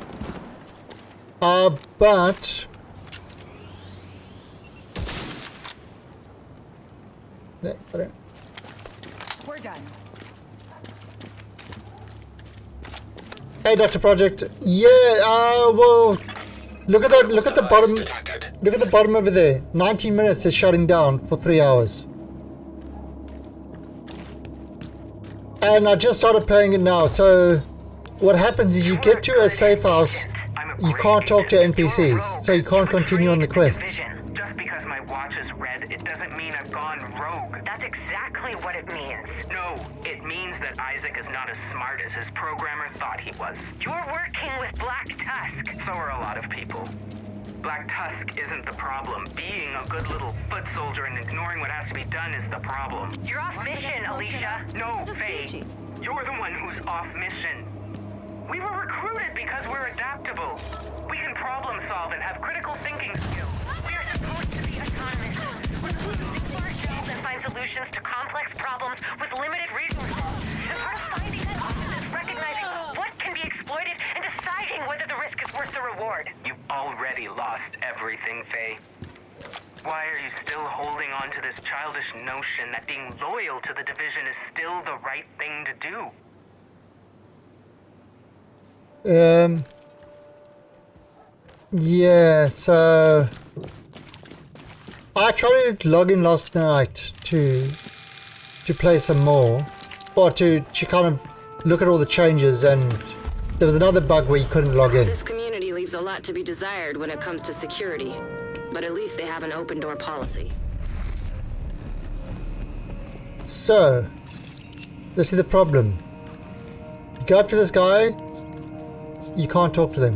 Speaker 1: But yeah, got it.
Speaker 12: We're done.
Speaker 1: Hey, Dr. Project. Yeah, well, look at that. Look at the bottom. Look at the bottom over there. 19 minutes is shutting down for 3 hours. And I just started playing it now. So what happens is you get to a safe house. You can't talk to NPCs, so you can't continue on the quests.
Speaker 18: Just because my watch is red, it doesn't mean I've gone rogue.
Speaker 2: That's exactly what it means.
Speaker 18: No, it means that Isaac is not as smart as his programmer thought he was.
Speaker 2: You're working with Black Tusk.
Speaker 18: So are a lot of people. Black Tusk isn't the problem. Being a good little foot soldier and ignoring what has to be done is the problem.
Speaker 2: You're off mission, Alicia.
Speaker 18: No, Faye. You're the one who's off mission. We were recruited because we're adaptable. We can problem solve and have critical thinking skills.
Speaker 2: We're supposed to be autonomous. We're supposed to think for ourselves and find solutions to complex problems with limited resources. And part of finding solutions is recognizing what can be exploited and deciding whether the risk is worth the reward.
Speaker 18: You've already lost everything, Faye. Why are you still holding on to this childish notion that being loyal to the division is still the right thing to do?
Speaker 1: Yeah, so I tried to log in last night to play some more, or to kind of look at all the changes, and there was another bug where you couldn't log in.
Speaker 10: This community leaves a lot to be desired when it comes to security, but at least they have an open door policy.
Speaker 1: So, this is the problem. You go up to this guy, you can't talk to them.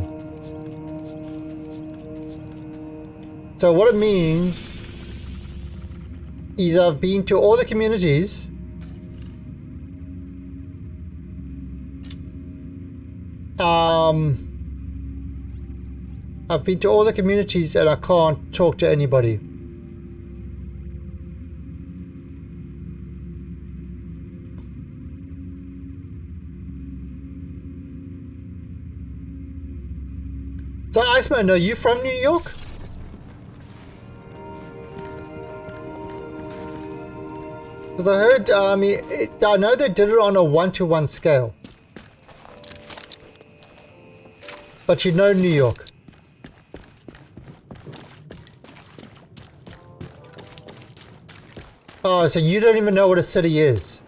Speaker 1: So what it means is I've been to all the communities. I've been to all the communities and I can't talk to anybody. So Iceman, are you from New York? Because I heard, I know they did it on a 1-to-1 scale. But you know New York. Oh, so you don't even know what a city is.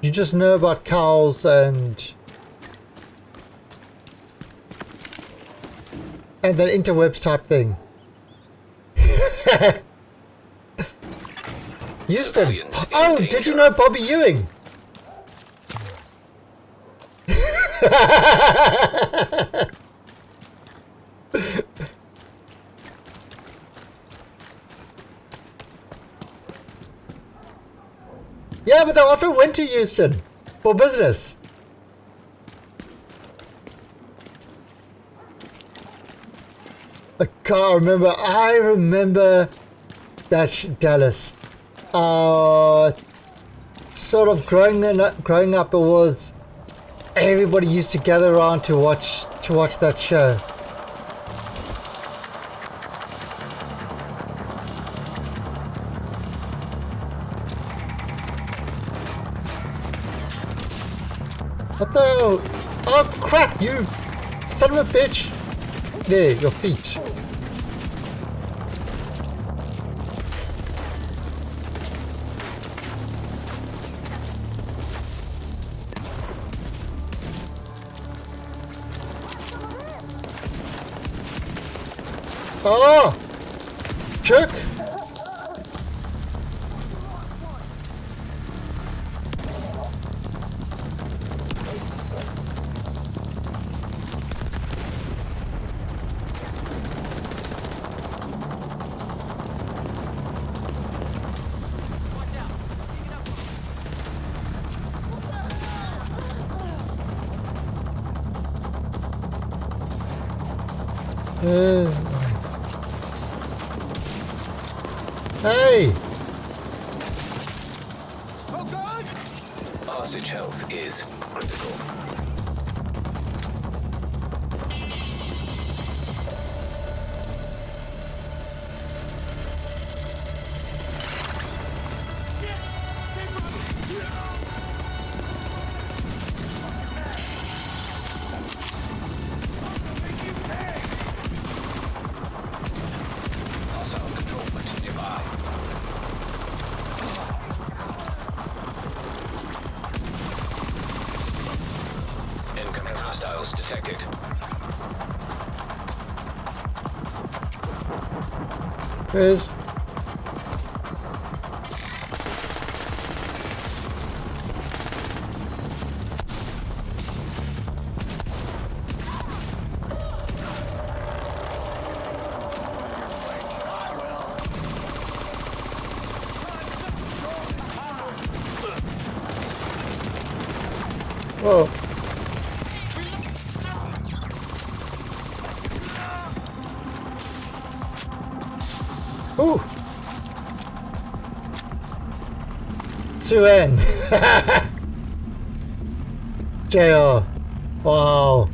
Speaker 1: You just know about cows and that interwebs type thing. Houston. Oh, did you know Bobby Ewing? Yeah, but they often went to Houston for business. I can't remember. I remember that Dallas. Sort of growing up, it was everybody used to gather around to watch that show. What the? Oh crap! You son of a bitch! There, your feet. Oh! Jerk! Hey!
Speaker 8: Hostage health is critical. Hostiles detected.
Speaker 1: Where's... Whoa. Ooh. Suen. JR. Wow.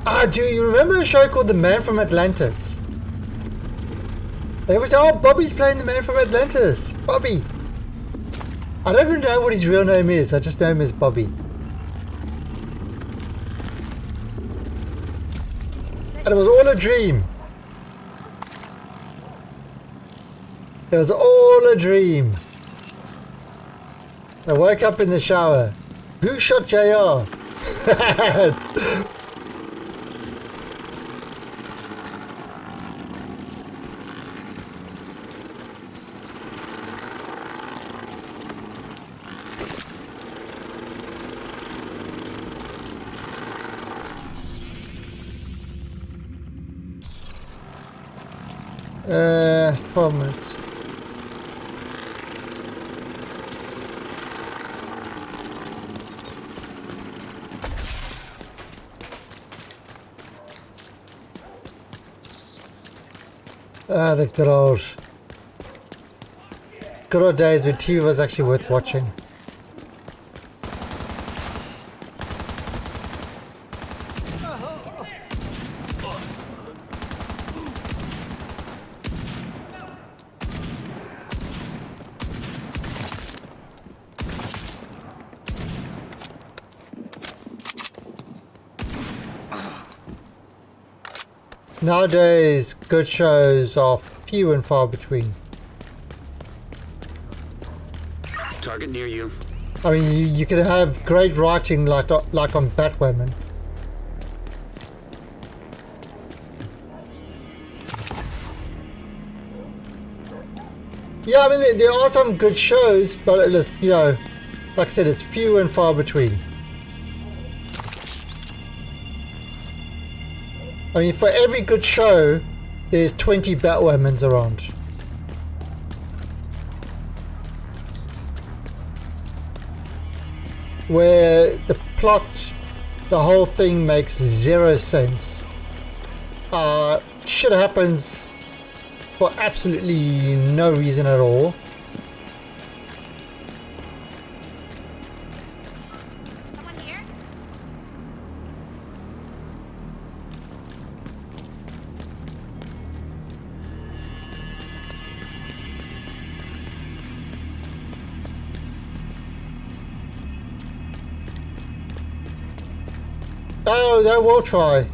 Speaker 1: Ah, do you remember a show called The Man from Atlantis? It was, oh, Bobby's playing The Man from Atlantis. Bobby. I don't even know what his real name is. I just know him as Bobby. And it was all a dream. It was all a dream. I woke up in the shower. Who shot JR? Uh, 12 minutes. Ah, the good old days when TV was actually worth watching. Nowadays, good shows are few and far between.
Speaker 3: Target near you.
Speaker 1: I mean, you could have great writing like on Batwoman. Yeah, I mean, there are some good shows, but it's, you know, like I said, it's few and far between. I mean, for every good show, there's 20 Batwomans around. Where the plot, the whole thing makes zero sense. Shit happens for absolutely no reason at all. Oh, they will try.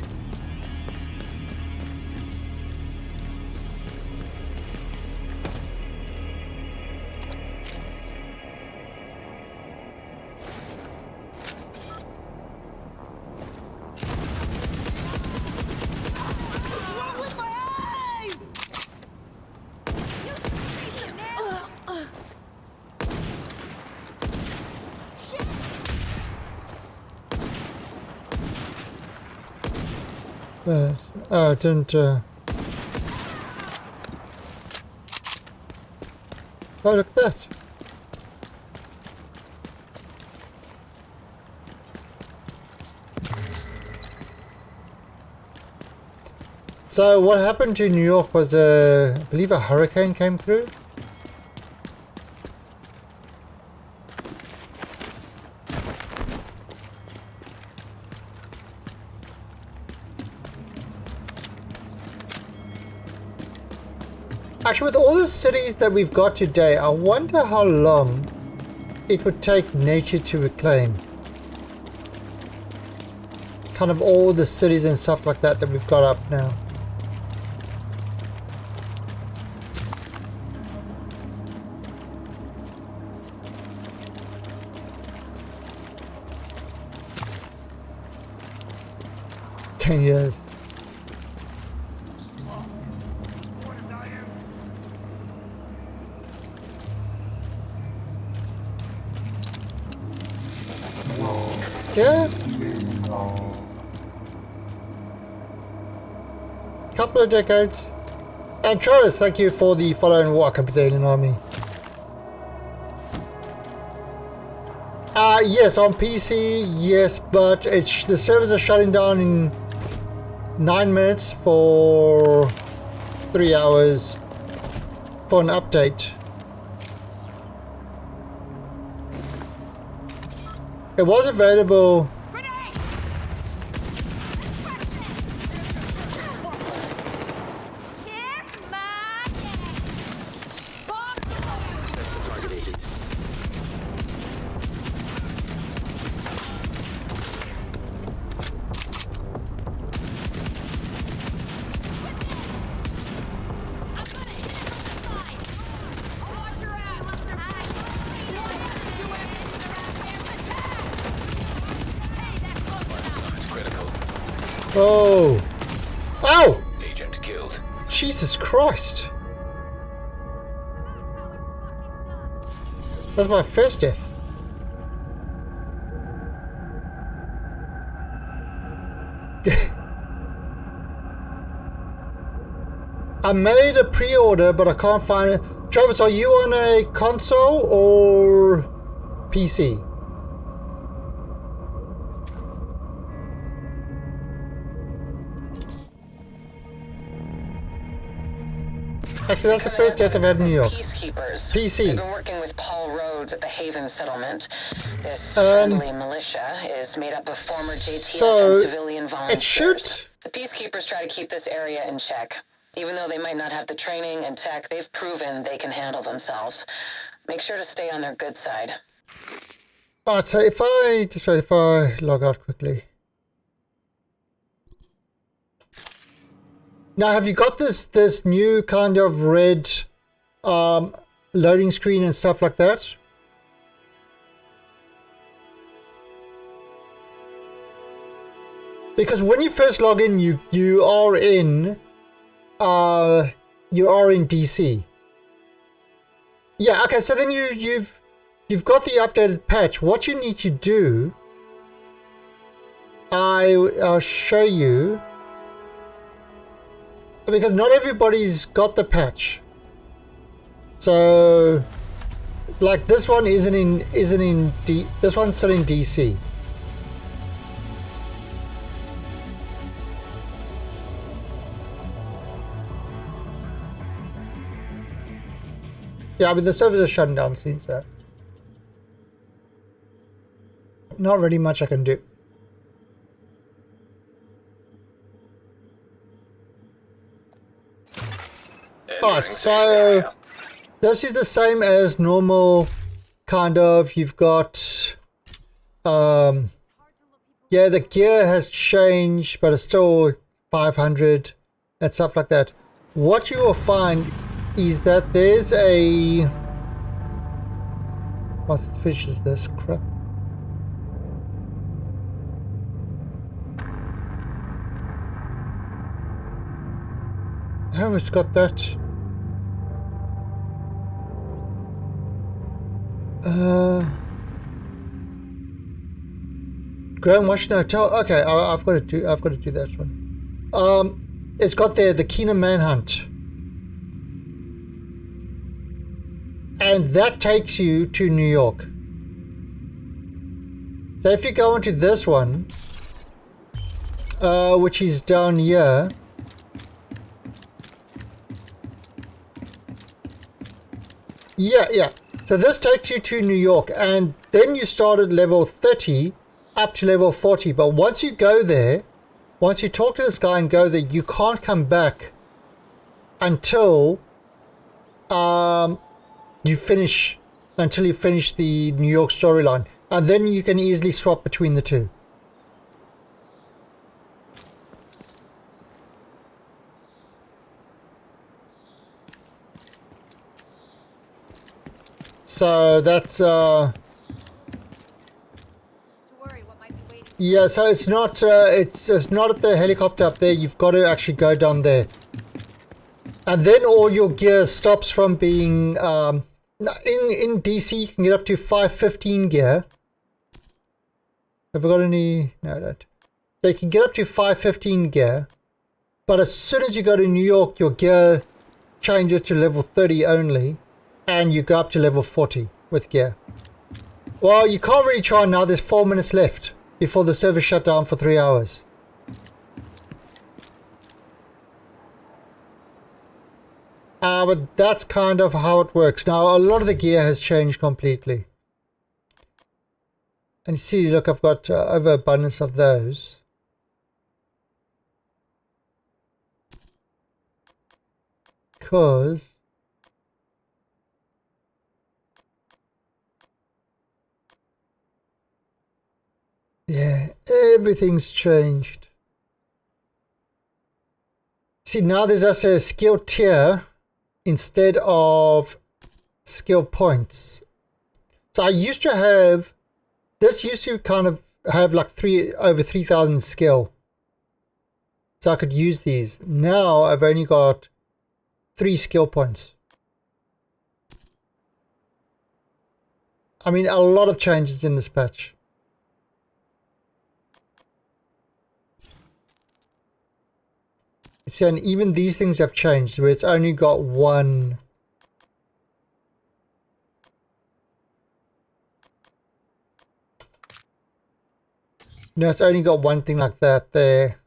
Speaker 1: Oh, it didn't. Oh, look at that. So, what happened to New York was, I believe a hurricane came through. Actually, with all the cities that we've got today, I wonder how long it would take nature to reclaim. Kind of all the cities and stuff like that that we've got up now. 10 years. Yeah. Couple of decades. And Travis, thank you for the follow and welcome to the Alien Army. Yes, on PC, yes, but it's the servers are shutting down in 9 minutes for 3 hours for an update. It was available. Oh! Oh!
Speaker 8: Agent killed.
Speaker 1: Jesus Christ! That's my first death. I made a pre-order, but I can't find it. Travis, are you on a console or PC? Actually, that's the first death I've had in New York.
Speaker 9: Peacekeepers.
Speaker 1: PC.
Speaker 9: They've been working with Paul Rhodes at the Haven settlement. This friendly militia is made up of former JTF and civilian volunteers.
Speaker 1: It should.
Speaker 9: The peacekeepers try to keep this area in check. Even though they might not have the training and tech, they've proven they can handle themselves. Make sure to stay on their good side.
Speaker 1: Alright, so if I log out quickly. Now, have you got this new kind of red loading screen and stuff like that? Because when you first log in, you are in DC. Yeah, okay, so then you've got the updated patch. What you need to do, I'll show you. Because not everybody's got the patch. So like this one isn't in this one's still in DC. Yeah, I mean the servers are shutting down soon, so not really much I can do. Alright, so this is the same as normal, kind of. You've got, yeah, the gear has changed, but it's still 500 and stuff like that. What you will find is that there's a, what fish is this crap? Oh, it's got that. Graham Washington Hotel. Okay, I've got to do that one. It's got there the Keener Manhunt, and that takes you to New York. So if you go into this one, which is down here. Yeah. So this takes you to New York, and then you start at level 30 up to level 40. But once you go there, once you talk to this guy and go there, you can't come back until you finish the New York storyline, and then you can easily swap between the two. So that's
Speaker 5: To worry what might be waiting
Speaker 1: Yeah, so it's not at the helicopter up there. You've got to actually go down there. And then all your gear stops from being... in DC, you can get up to 515 gear. Have I got any... No, I don't. So you can get up to 515 gear. But as soon as you go to New York, your gear changes to level 30 only. And you go up to level 40 with gear. Well, you can't really try now. There's 4 minutes left before the server shut down for 3 hours. But that's kind of how it works. Now, a lot of the gear has changed completely. And you see, look, I've got overabundance of those. Because... yeah, everything's changed. See, now there's also a skill tier instead of skill points. So I used to have, this used to kind of have like over 3,000 skill. So I could use these. Now I've only got 3 skill points. I mean, a lot of changes in this patch. See, and even these things have changed, where it's only got one. No, it's only got one thing like that there.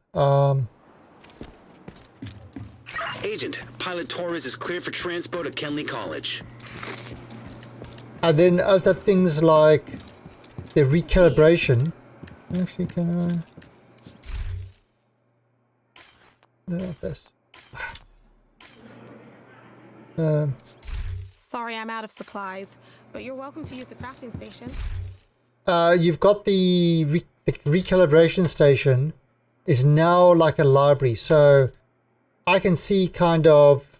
Speaker 21: Agent, Pilot Torres is cleared for transport at Kenley College.
Speaker 1: And then other things like the recalibration. Actually, can I? No, this.
Speaker 22: Sorry, I'm out of supplies, but you're welcome to use the crafting station.
Speaker 1: You've got the recalibration station is now like a library, so I can see kind of.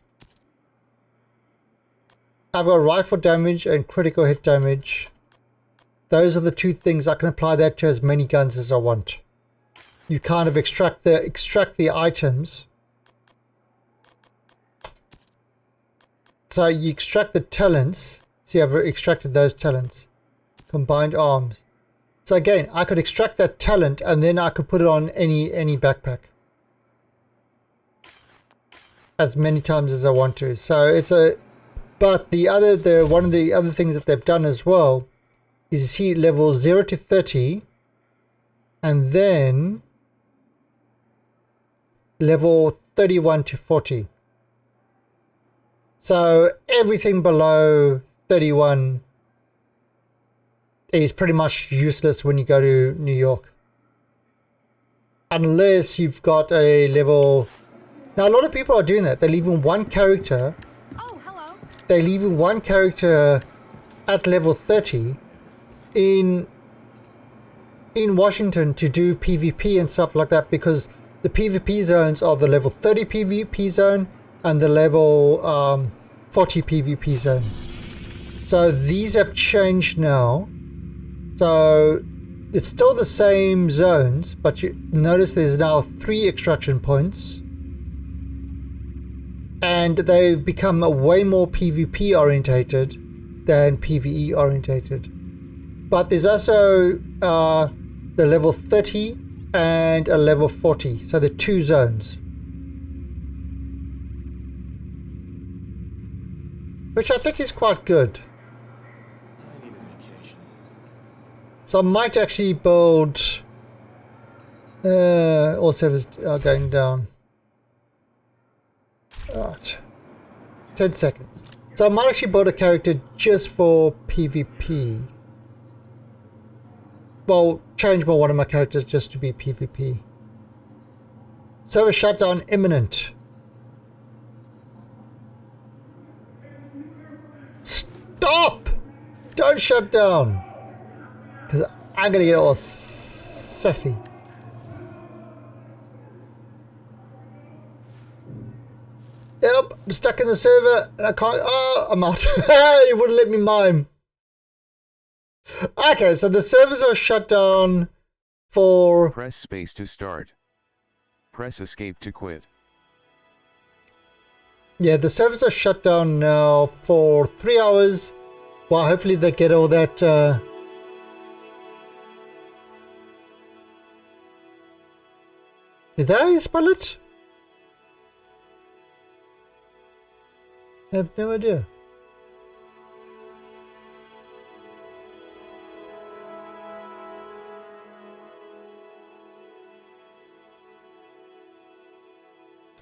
Speaker 1: I've got rifle damage and critical hit damage. Those are the 2 things. I can apply that to as many guns as I want. You kind of extract the items. So you extract the talents. See, I've extracted those talents. Combined arms. So again, I could extract that talent and then I could put it on any backpack. As many times as I want to. So it's a... But one of the other things that they've done as well is you see level 0 to 30 and then level 31 to 40. So everything below 31 is pretty much useless when you go to New York. Unless you've got a level... Now a lot of people are doing that. They're leaving one character.
Speaker 22: Oh, hello.
Speaker 1: They're leaving one character at level 30 in Washington to do PvP and stuff like that, because the PvP zones are the level 30 PvP zone and the level 40 PvP zone. So these have changed now. So it's still the same zones, but you notice there's now 3 extraction points. And they've become way more PvP orientated than PvE orientated. But there's also the level 30 and a level 40. So the 2 zones. Which I think is quite good.
Speaker 20: I need a vacation.
Speaker 1: So I might actually build... all servers are going down. Right. 10 seconds. So I might actually build a character just for PvP. Well, change one of my characters just to be PvP. Server shutdown imminent. Stop! Don't shut down. Because I'm going to get all sassy. Yep, I'm stuck in the server and I can't. Oh, I'm out. It wouldn't let me mime. Okay, so the servers are shut down for...
Speaker 13: Press space to start. Press escape to quit.
Speaker 1: Yeah, the servers are shut down now for 3 hours. Well, hopefully they get all that... Did I spell it? I have no idea.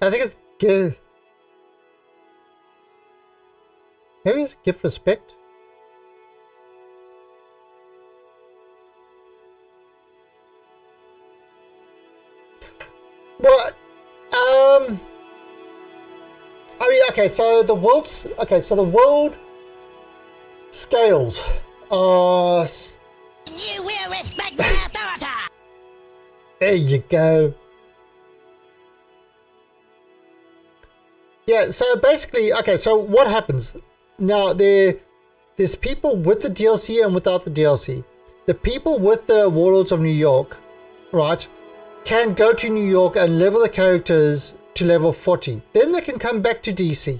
Speaker 1: I think it's give. Maybe it's give respect. What? I mean, okay. So the world's okay. So the world scales are.
Speaker 2: You will respect my authority.
Speaker 1: There you go. Yeah, so basically, okay, so what happens? Now, there's people with the DLC and without the DLC. The people with the Warlords of New York, right, can go to New York and level the characters to level 40. Then they can come back to DC.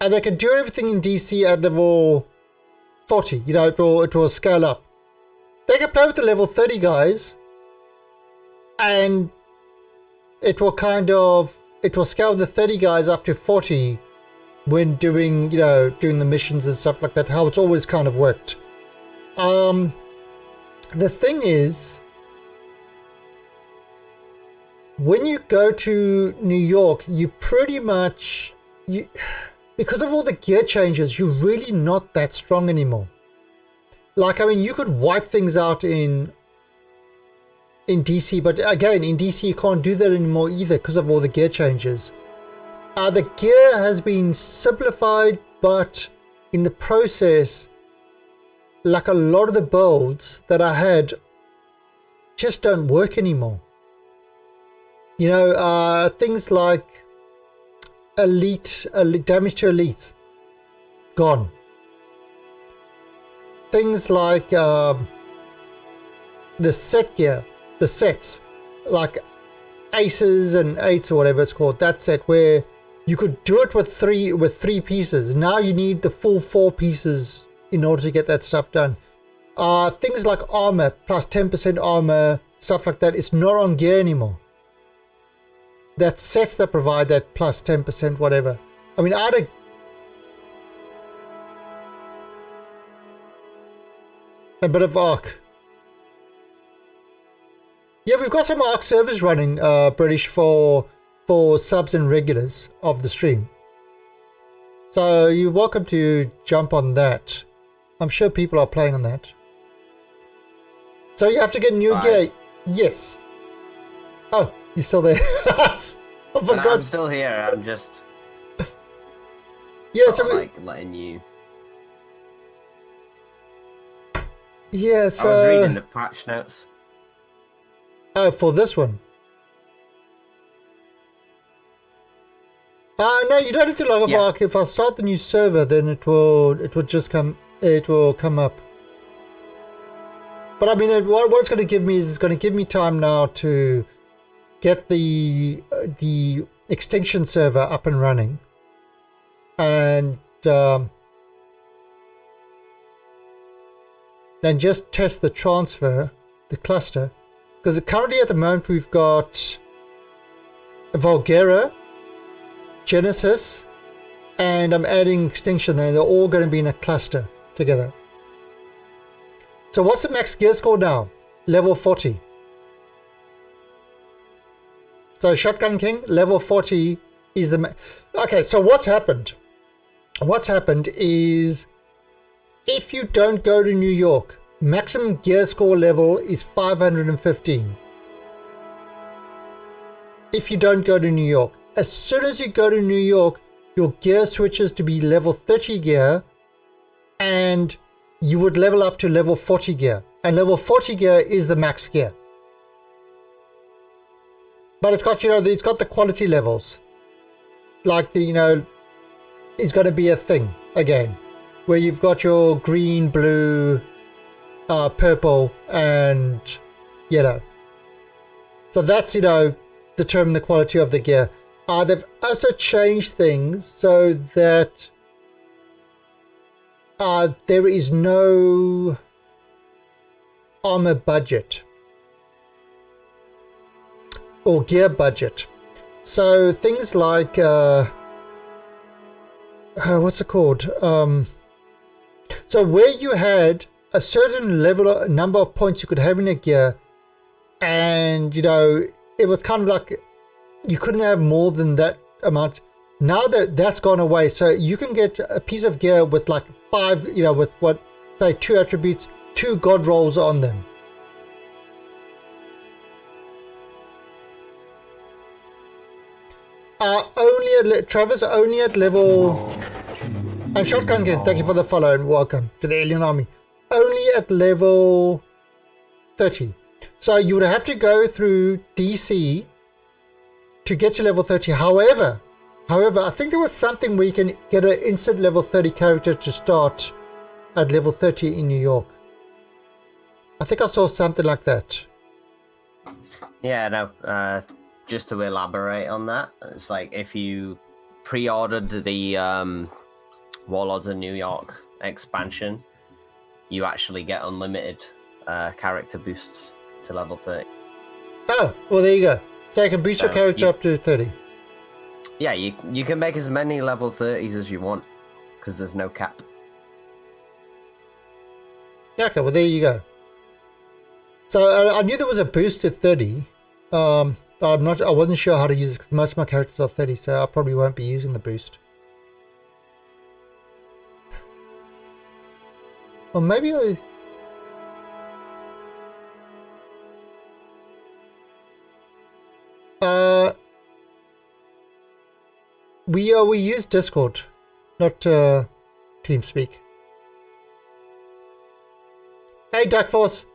Speaker 1: And they can do everything in DC at level 40. You know, it will scale up. They can play with the level 30 guys. And it will it will scale the 30 guys up to 40 when doing the missions and stuff like that, how it's always kind of worked. The thing is, when you go to New York, you pretty much, because of all the gear changes, you're really not that strong anymore. Like, I mean, you could wipe things out in DC, but again, in DC you can't do that anymore either because of all the gear changes. The gear has been simplified, but in the process, like a lot of the builds that I had just don't work anymore. You know, things like elite damage to elites, gone. Things like the set gear, the sets, like aces and eights or whatever it's called, that set where you could do it with three pieces. Now you need the full 4 pieces in order to get that stuff done. Things like armor, plus 10% armor, stuff like that, it's not on gear anymore. That's sets that provide that plus 10% whatever. I mean, I had a bit of ARC. Yeah, we've got some ARC servers running, British, for subs and regulars of the stream. So you're welcome to jump on that. I'm sure people are playing on that. So you have to get new gear. Yes. Oh, you're still there. I forgot.
Speaker 11: I'm still here. I'm just.
Speaker 1: Yeah, so
Speaker 11: like letting you.
Speaker 1: Yeah, so.
Speaker 11: I was reading the patch notes.
Speaker 1: Oh, for this one. No, you don't need to log off ARC. If I start the new server, then it will just come. It will come up. But I mean, what it's going to give me is it's going to give me time now to get the extinction server up and running, and then just test the transfer, the cluster, because currently at the moment we've got Vulgara, Genesis, and I'm adding extinction there. They're all going to be in a cluster together. So what's the max gear score now? Level 40. So Shotgun King, level 40 is the... Okay, so what's happened? What's happened is if you don't go to New York, maximum gear score level is 515. If you don't go to New York. As soon as you go to New York, your gear switches to be level 30 gear, and you would level up to level 40 gear. And level 40 gear is the max gear. But it's got, it's got the quality levels. Like it's going to be a thing again, where you've got your green, blue, purple, and you know. So that's, you know, determine the quality of the gear. They've also changed things so that there is no armor budget or gear budget. So things like what's it called? So where you had a certain level, number of points you could have in a gear, and you know, it was kind of like you couldn't have more than that amount. Now that that's gone away, so you can get a piece of gear with like 5, you know, with what, say 2 attributes, 2 god rolls on them. Travis only at level, and Shotgun King, thank you for the follow and welcome to the Alien Army. Only at level 30. So you would have to go through DC to get to level 30. However, I think there was something where you can get an instant level 30 character to start at level 30 in New York. I think I saw something like that.
Speaker 11: Yeah, no, just to elaborate on that, it's like if you pre-ordered the Warlords of New York expansion, you actually get unlimited character boosts to level 30.
Speaker 1: Oh, well there you go. So you can boost your character up to 30.
Speaker 11: Yeah, you can make as many level 30s as you want, because there's no cap.
Speaker 1: Yeah, okay, well there you go. So I knew there was a boost to 30. I wasn't sure how to use it because most of my characters are 30, so I probably won't be using the boost. Or maybe we use Discord, not TeamSpeak. Hey, Dark Force.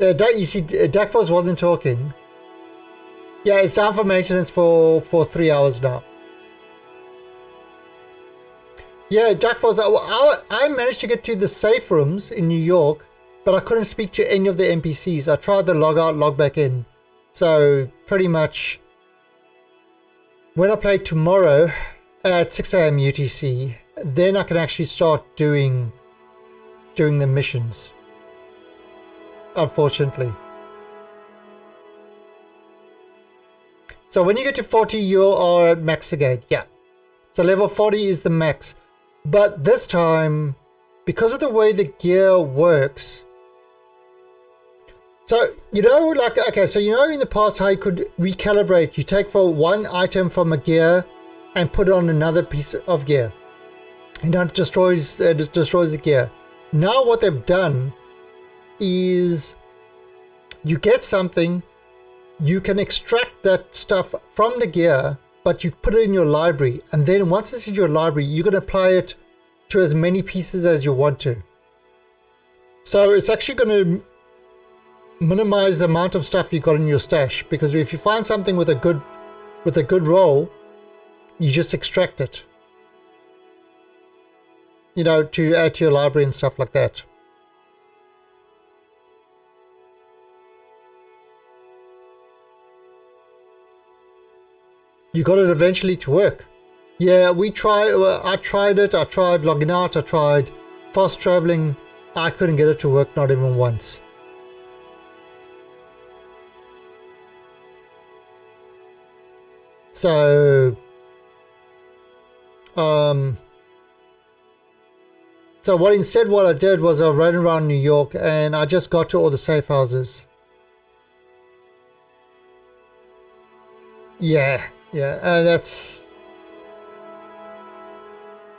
Speaker 1: You see, Dark Force wasn't talking. Yeah, it's down for maintenance for 3 hours now. Yeah, Dark Force, I managed to get to the safe rooms in New York, but I couldn't speak to any of the NPCs. I tried to log out, log back in. So, pretty much, when I play tomorrow at 6 AM UTC, then I can actually start doing the missions. Unfortunately. So when you get to 40, you are at max again. Yeah. So level 40 is the max. But this time, because of the way the gear works, so, you know, like, okay, so you know in the past how you could recalibrate. You take for one item from a gear and put it on another piece of gear. And that destroys the gear. Now what they've done is you get something, you can extract that stuff from the gear, but you put it in your library, and then once it's in your library, you can apply it to as many pieces as you want to. So it's actually going to minimize the amount of stuff you got in your stash, because if you find something with a good roll, you just extract it, you know, to add to your library and stuff like that. You got it eventually to work. Yeah, I tried it. I tried logging out. I tried fast traveling. I couldn't get it to work, not even once. So, so what I did was I ran around New York and I just got to all the safe houses. Yeah, that's...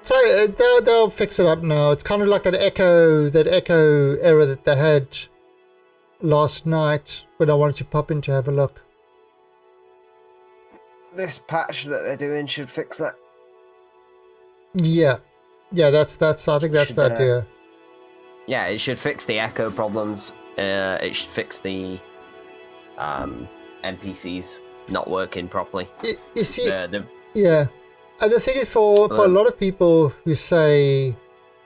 Speaker 1: So they'll fix it up now. It's kind of like that echo error that they had last night when I wanted to pop in to have a look.
Speaker 11: This patch that they're doing should fix that.
Speaker 1: Yeah, that's. I think that's the idea.
Speaker 11: Yeah, it should fix the echo problems. It should fix the NPCs not working properly.
Speaker 1: You see, yeah. And the thing is, for a lot of people who say,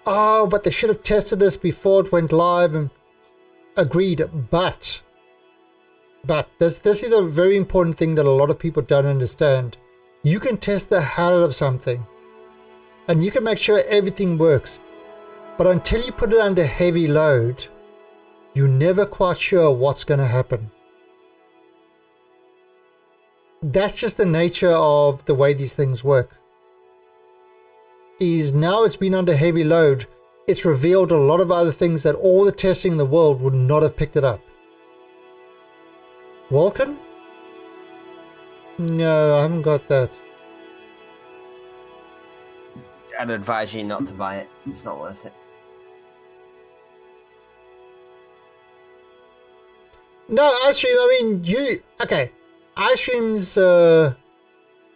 Speaker 1: "Oh, but they should have tested this before it went live," and agreed, but this is a very important thing that a lot of people don't understand. You can test the hell out of something, and you can make sure everything works, but until you put it under heavy load, you're never quite sure what's going to happen. That's just the nature of the way these things work. Is now it's been under heavy load, it's revealed a lot of other things that all the testing in the world would not have picked it up. Vulcan? No, I haven't got that.
Speaker 11: I'd advise you not to buy it. It's not worth it.
Speaker 1: No, iStream, I mean, okay. iStream's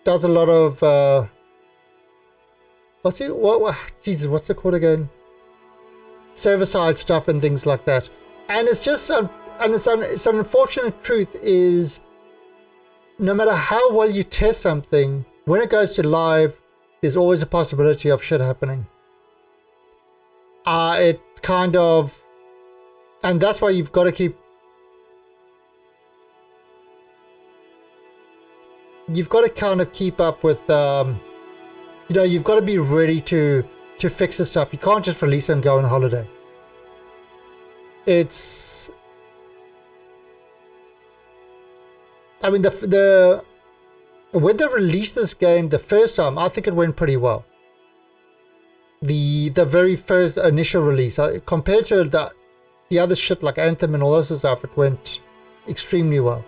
Speaker 1: does a lot of, Jesus, what's it called again? Server-side stuff and things like that. And it's just, and it's an unfortunate truth is, no matter how well you test something, when it goes to live, there's always a possibility of shit happening. It kind of, and that's why you've got to keep, you've got to kind of keep up with, you know, you've got to be ready to fix the stuff. You can't just release it and go on holiday. It's, I mean, when they released this game the first time, I think it went pretty well. The very first initial release, compared to the other shit like Anthem and all this stuff, it went extremely well.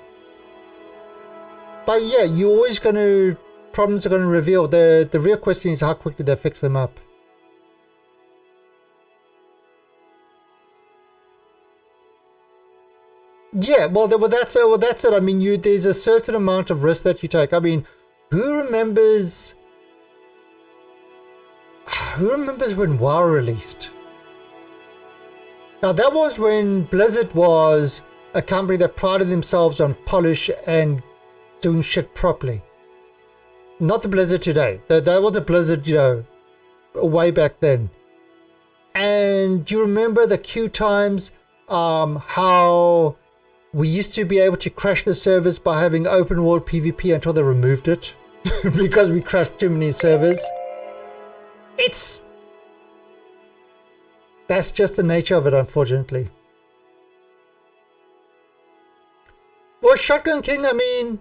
Speaker 1: But yeah, you're always going to, problems are going to reveal. The real question is how quickly they fix them up. Yeah, well, that's it. I mean, there's a certain amount of risk that you take. I mean, who remembers when WoW released? Now, that was when Blizzard was a company that prided themselves on polish and doing shit properly. Not the Blizzard today. That was the Blizzard, you know, way back then. And do you remember the queue times? How we used to be able to crash the servers by having open world PvP until they removed it because we crashed too many servers. That's just the nature of it, unfortunately. Well, Shotgun King, I mean,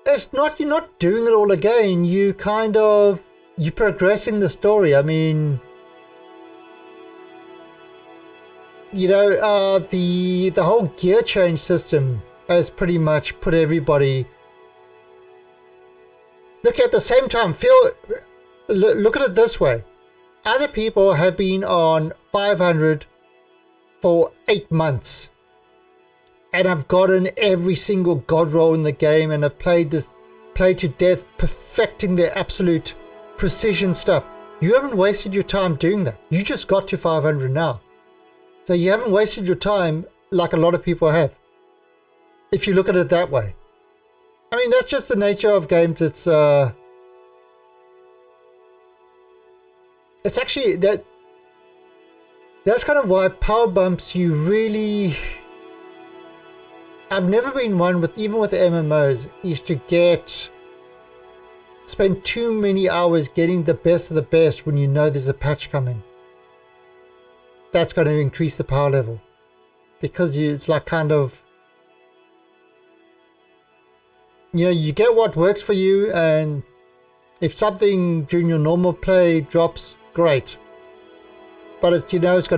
Speaker 1: it's not, you're not doing it all again. You're progressing the story. I mean, you know, the whole gear change system has pretty much put everybody. Look, at the same time, look at it this way. Other people have been on 500 for 8 months and have gotten every single god roll in the game and have played to death, perfecting their absolute precision stuff. You haven't wasted your time doing that. You just got to 500 now. So you haven't wasted your time like a lot of people have, if you look at it that way. I mean, that's just the nature of games. It's actually that's kind of why power bumps you really. I've never been one with, even with MMOs, is to spend too many hours getting the best of the best when you know there's a patch coming. That's going to increase the power level, because it's like kind of, you know, you get what works for you, and if something during your normal play drops, great. But it's, you know, it's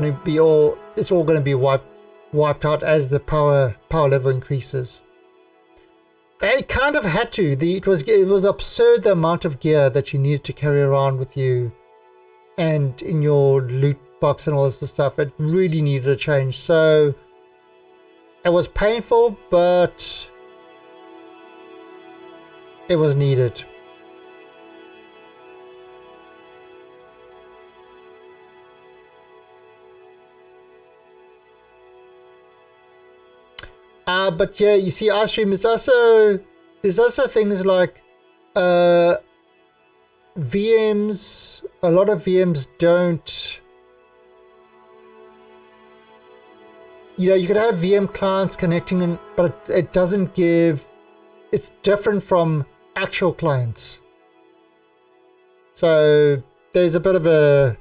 Speaker 1: all going to be wiped out as the power level increases. They kind of had to. It was absurd the amount of gear that you needed to carry around with you, and in your loot box and all this stuff. It really needed a change. So it was painful, but it was needed. But yeah, you see, iStream is also, there's also things like VMs. A lot of VMs don't you could have VM clients connecting, but it doesn't give. It's different from actual clients. So there's a bit of a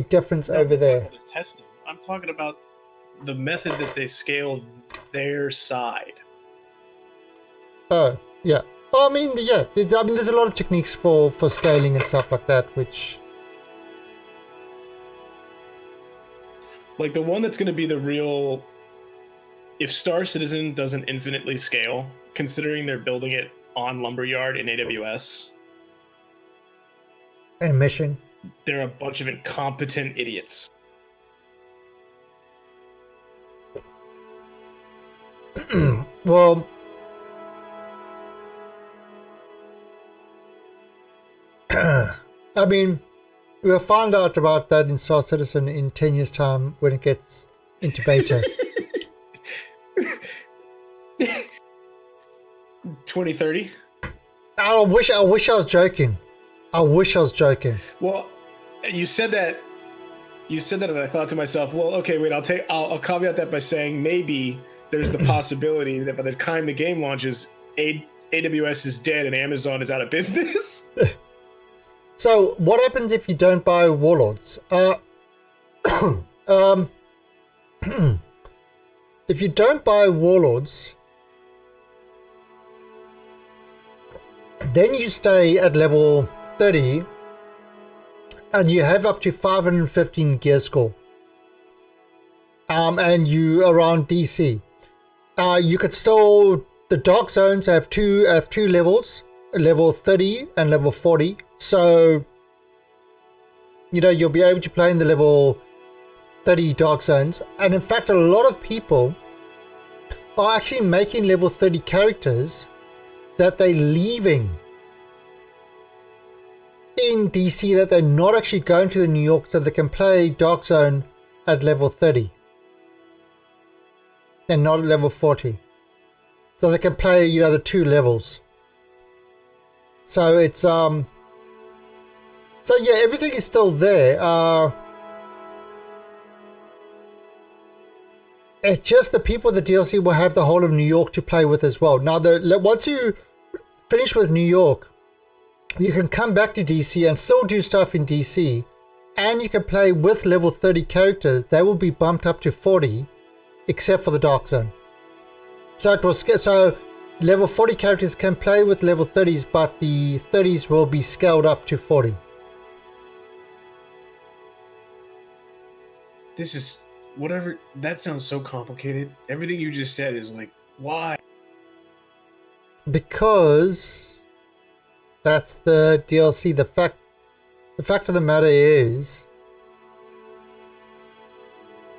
Speaker 1: difference over there.
Speaker 14: The testing. I'm talking about the method that they scaled their side.
Speaker 1: Oh, yeah. Well, I mean, yeah. There's a lot of techniques for scaling and stuff like that, which...
Speaker 14: Like, the one that's going to be the real... If Star Citizen doesn't infinitely scale, considering they're building it on Lumberyard in AWS...
Speaker 1: And mission.
Speaker 14: They're a bunch of incompetent idiots.
Speaker 1: Well... I mean, we'll find out about that in Star Citizen in 10 years' time when it gets into beta.
Speaker 14: 2030?
Speaker 1: I wish I was joking. I wish I was joking.
Speaker 14: Well, you said that, and I thought to myself, well, okay, wait, I'll caveat that by saying maybe there's the possibility that by the time the game launches, AWS is dead and Amazon is out of business.
Speaker 1: So, what happens if you don't buy Warlords? If you don't buy Warlords, then you stay at level 30 and you have up to 515 gear score. And you around DC. You could still, the dark zones have two levels, level 30 and level 40. So, you'll be able to play in the level 30 dark zones. And in fact, a lot of people are actually making level 30 characters that they're leaving in DC, that they're not actually going to the New York, so they can play dark zone at level 30 and not at level 40. So they can play, the two levels. So it's, so yeah, everything is still there. It's just the people of the DLC will have the whole of New York to play with as well. Now, once you finish with New York, you can come back to DC and still do stuff in DC, and you can play with level 30 characters. They will be bumped up to 40, except for the Dark Zone. So level 40 characters can play with level 30s, but the 30s will be scaled up to 40.
Speaker 14: This is whatever. That sounds so complicated. Everything you just said is like, why?
Speaker 1: Because that's the DLC. The fact of the matter is,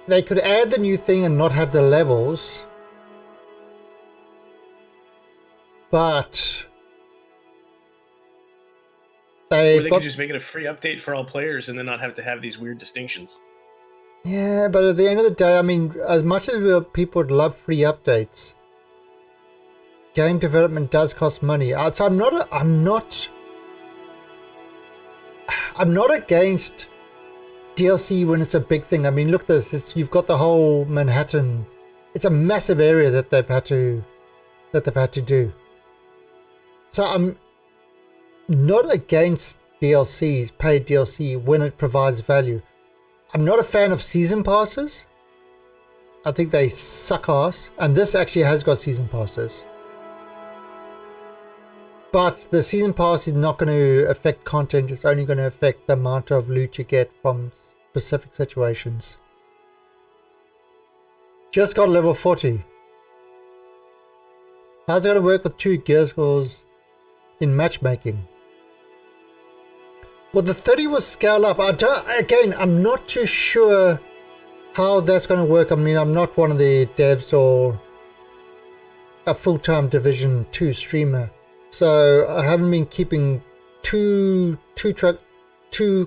Speaker 1: they could add the new thing and not have the levels, but
Speaker 14: they could just make it a free update for all players and then not have to have these weird distinctions.
Speaker 1: Yeah, but at the end of the day, I mean, as much as people would love free updates, game development does cost money. So I'm not against DLC when it's a big thing. I mean, look, you've got the whole Manhattan. It's a massive area that they've had to do. So I'm not against DLCs, paid DLC, when it provides value. I'm not a fan of season passes. I think they suck ass, and this actually has got season passes. But the season pass is not going to affect content, it's only going to affect the amount of loot you get from specific situations. Just got level 40. How's it going to work with 2 gear scores in matchmaking? Well, the 30 was scaled up. I'm not too sure how that's going to work. I mean, I'm not one of the devs or a full-time Division 2 streamer, so I haven't been keeping too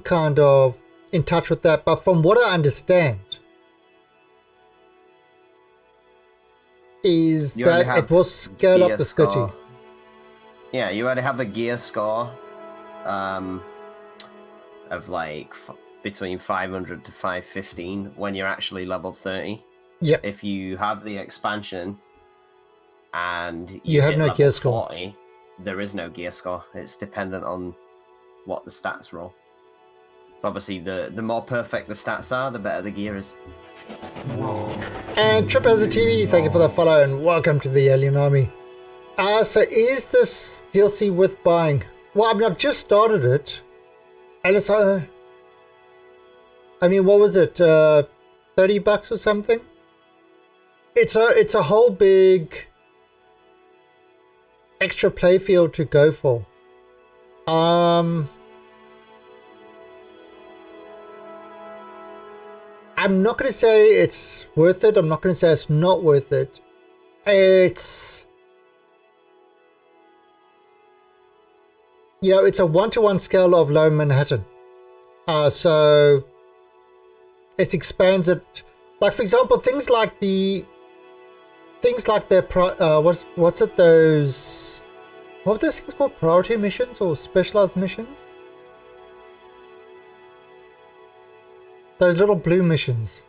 Speaker 1: kind of in touch with that. But from what I understand, is that it was scaled up to 30.
Speaker 11: Yeah, you already have a gear score of like between 500 to 515 when you're actually level 30.
Speaker 1: Yep.
Speaker 11: If you have the expansion and
Speaker 1: You have
Speaker 11: hit
Speaker 1: no
Speaker 11: level
Speaker 1: gear score.
Speaker 11: 40, there is no gear score. It's dependent on what the stats roll. So obviously, the more perfect the stats are, the better the gear is.
Speaker 1: And Trip as a TV, thank you for the follow and welcome to the Alien Army. So is this DLC worth buying? Well, I mean, I've just started it. And it's, I mean, what was it? $30 or something? It's a whole big extra playfield to go for. I'm not going to say it's worth it. I'm not going to say it's not worth it. It's, you know, it's a 1-to-1 scale of Low Manhattan. So it expands it. Like, for example, things like their what's it, those, what are those things called? Priority missions or specialized missions? Those little blue missions.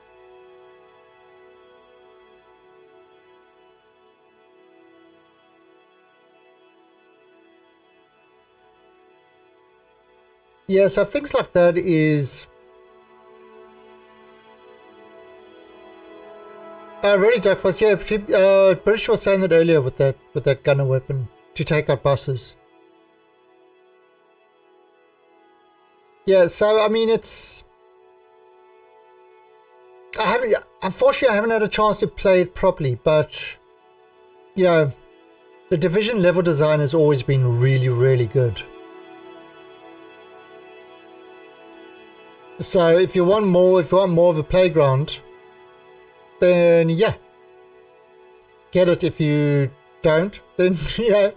Speaker 1: Yeah, so things like that is really Jack was, yeah, British was saying that earlier with that gunner weapon to take out buses. Yeah, so I mean unfortunately I haven't had a chance to play it properly, but you know, the Division level design has always been really, really good. So if you want more of a playground, then yeah, get it. If you don't, then yeah.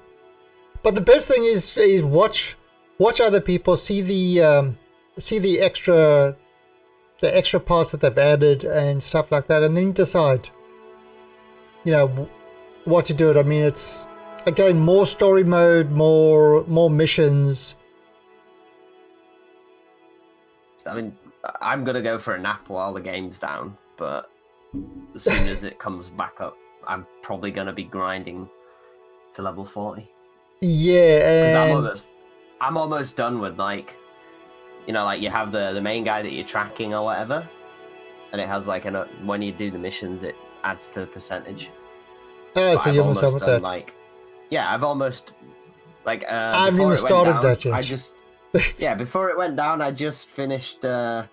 Speaker 1: But the best thing is watch other people, see the extra parts that they've added and stuff like that, and then decide, you know, what to do it. I mean, it's again more story mode, more missions.
Speaker 11: I mean, I'm gonna go for a nap while the game's down, but as soon as it comes back up, I'm probably gonna be grinding to level 40.
Speaker 1: Yeah,
Speaker 11: because I'm almost done with, like, you know, like you have the main guy that you're tracking or whatever, and it has like when you do the missions, it adds to the percentage.
Speaker 1: Oh, so you're almost done with that.
Speaker 11: Like, yeah, I've almost like
Speaker 1: I haven't even started that yet.
Speaker 11: I just yeah, before it went down, I just finished like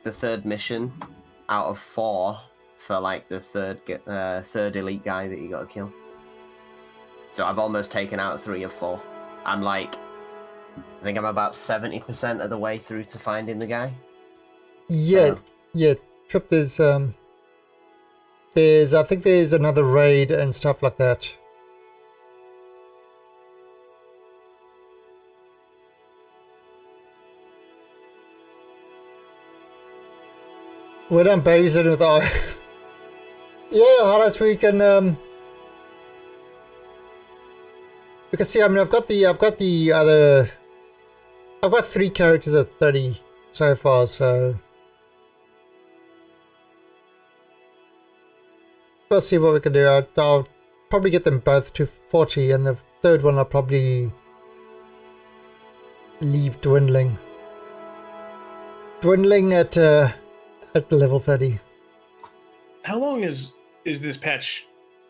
Speaker 11: the third mission out of 4 for like the third elite guy that you got to kill. So I've almost taken out 3 of 4. I'm like, I think I'm about 70% of the way through to finding the guy.
Speaker 1: Yeah, yeah. Trip, there's I think there's another raid and stuff like that. We're done babysitting with our yeah, highlights we can see. I mean, I've got 3 characters at 30 so far, so we'll see what we can do. I'll probably get them both to 40, and the third one I'll probably leave dwindling at level 30.
Speaker 14: How long is this patch?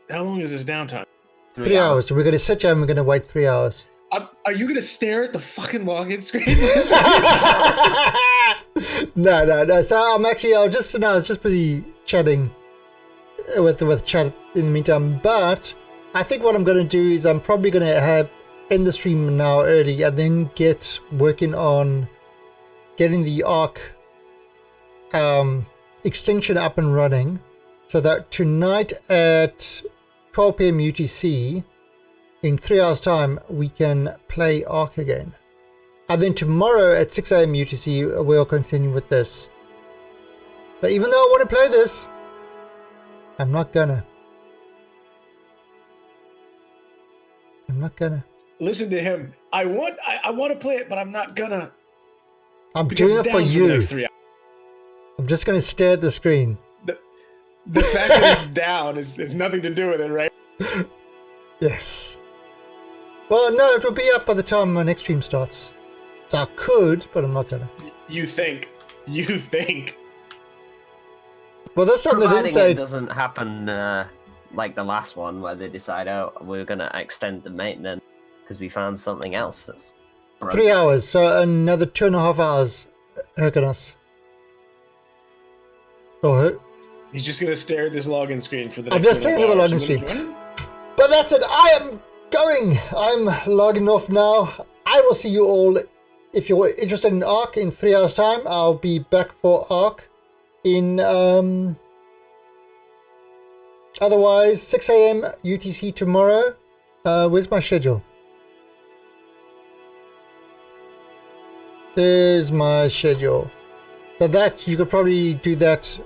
Speaker 14: How long is this downtime?
Speaker 1: 3 hours. So we're going to sit here and we're going to wait 3 hours.
Speaker 14: Are you going to stare at the fucking login screen?
Speaker 1: No. So I'm actually, I was just busy chatting with chat in the meantime. But I think what I'm going to do is I'm probably going to end the stream now early and then get working on getting the Arc extinction up and running, so that tonight at 12 PM UTC, in 3 hours time, we can play Arc again. And then tomorrow at 6 AM UTC, we'll continue with this. But even though I want to play this, I'm not gonna.
Speaker 14: Listen to him. I want to play it, but I'm not gonna.
Speaker 1: I'm
Speaker 14: Because
Speaker 1: doing
Speaker 14: it's
Speaker 1: it for
Speaker 14: down the
Speaker 1: you.
Speaker 14: next 3 hours.
Speaker 1: I'm just going to stare at the screen.
Speaker 14: The fact that it's down is nothing to do with it, right?
Speaker 1: Yes. Well, no, it will be up by the time my next stream starts. So I could, but I'm not gonna.
Speaker 14: You think. You think.
Speaker 1: Well, this time they didn't
Speaker 11: Providing
Speaker 1: say...
Speaker 11: it doesn't happen like the last one where they decide, oh, we're going to extend the maintenance because we found something else that's broke.
Speaker 1: 3 hours, so another 2.5 hours hooking us. Oh,
Speaker 14: He's just gonna stare at this login screen for the next
Speaker 1: I'm just staring at the login
Speaker 14: hours.
Speaker 1: screen. But that's it. I am going. I'm logging off now. I will see you all. If you're interested in Ark in 3 hours' time, I'll be back for Ark in otherwise 6 a.m. UTC tomorrow. Where's my schedule? There's my schedule. So that you could probably do that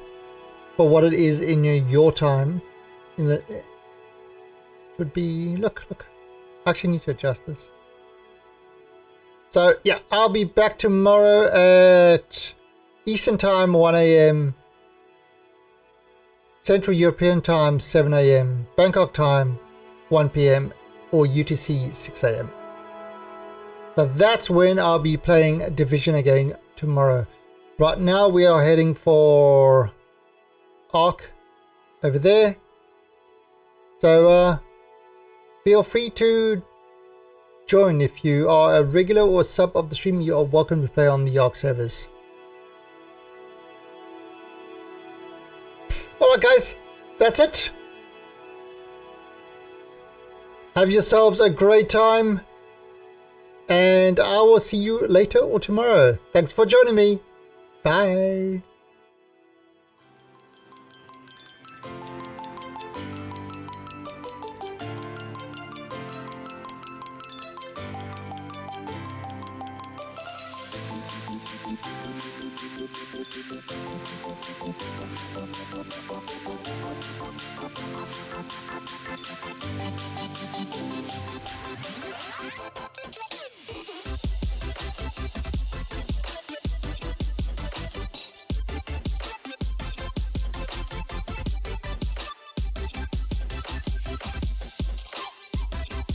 Speaker 1: for what it is in your time. In the would be look. I actually need to adjust this. So yeah, I'll be back tomorrow at Eastern Time 1 a.m. Central European Time 7 a.m. Bangkok Time 1 p.m. or UTC 6 a.m. So that's when I'll be playing Division again tomorrow. Right now we are heading for Ark over there. So feel free to join if you are a regular or sub of the stream. You are welcome to play on the Ark servers. Alright guys, that's it. Have yourselves a great time. And I will see you later or tomorrow. Thanks for joining me. Bye.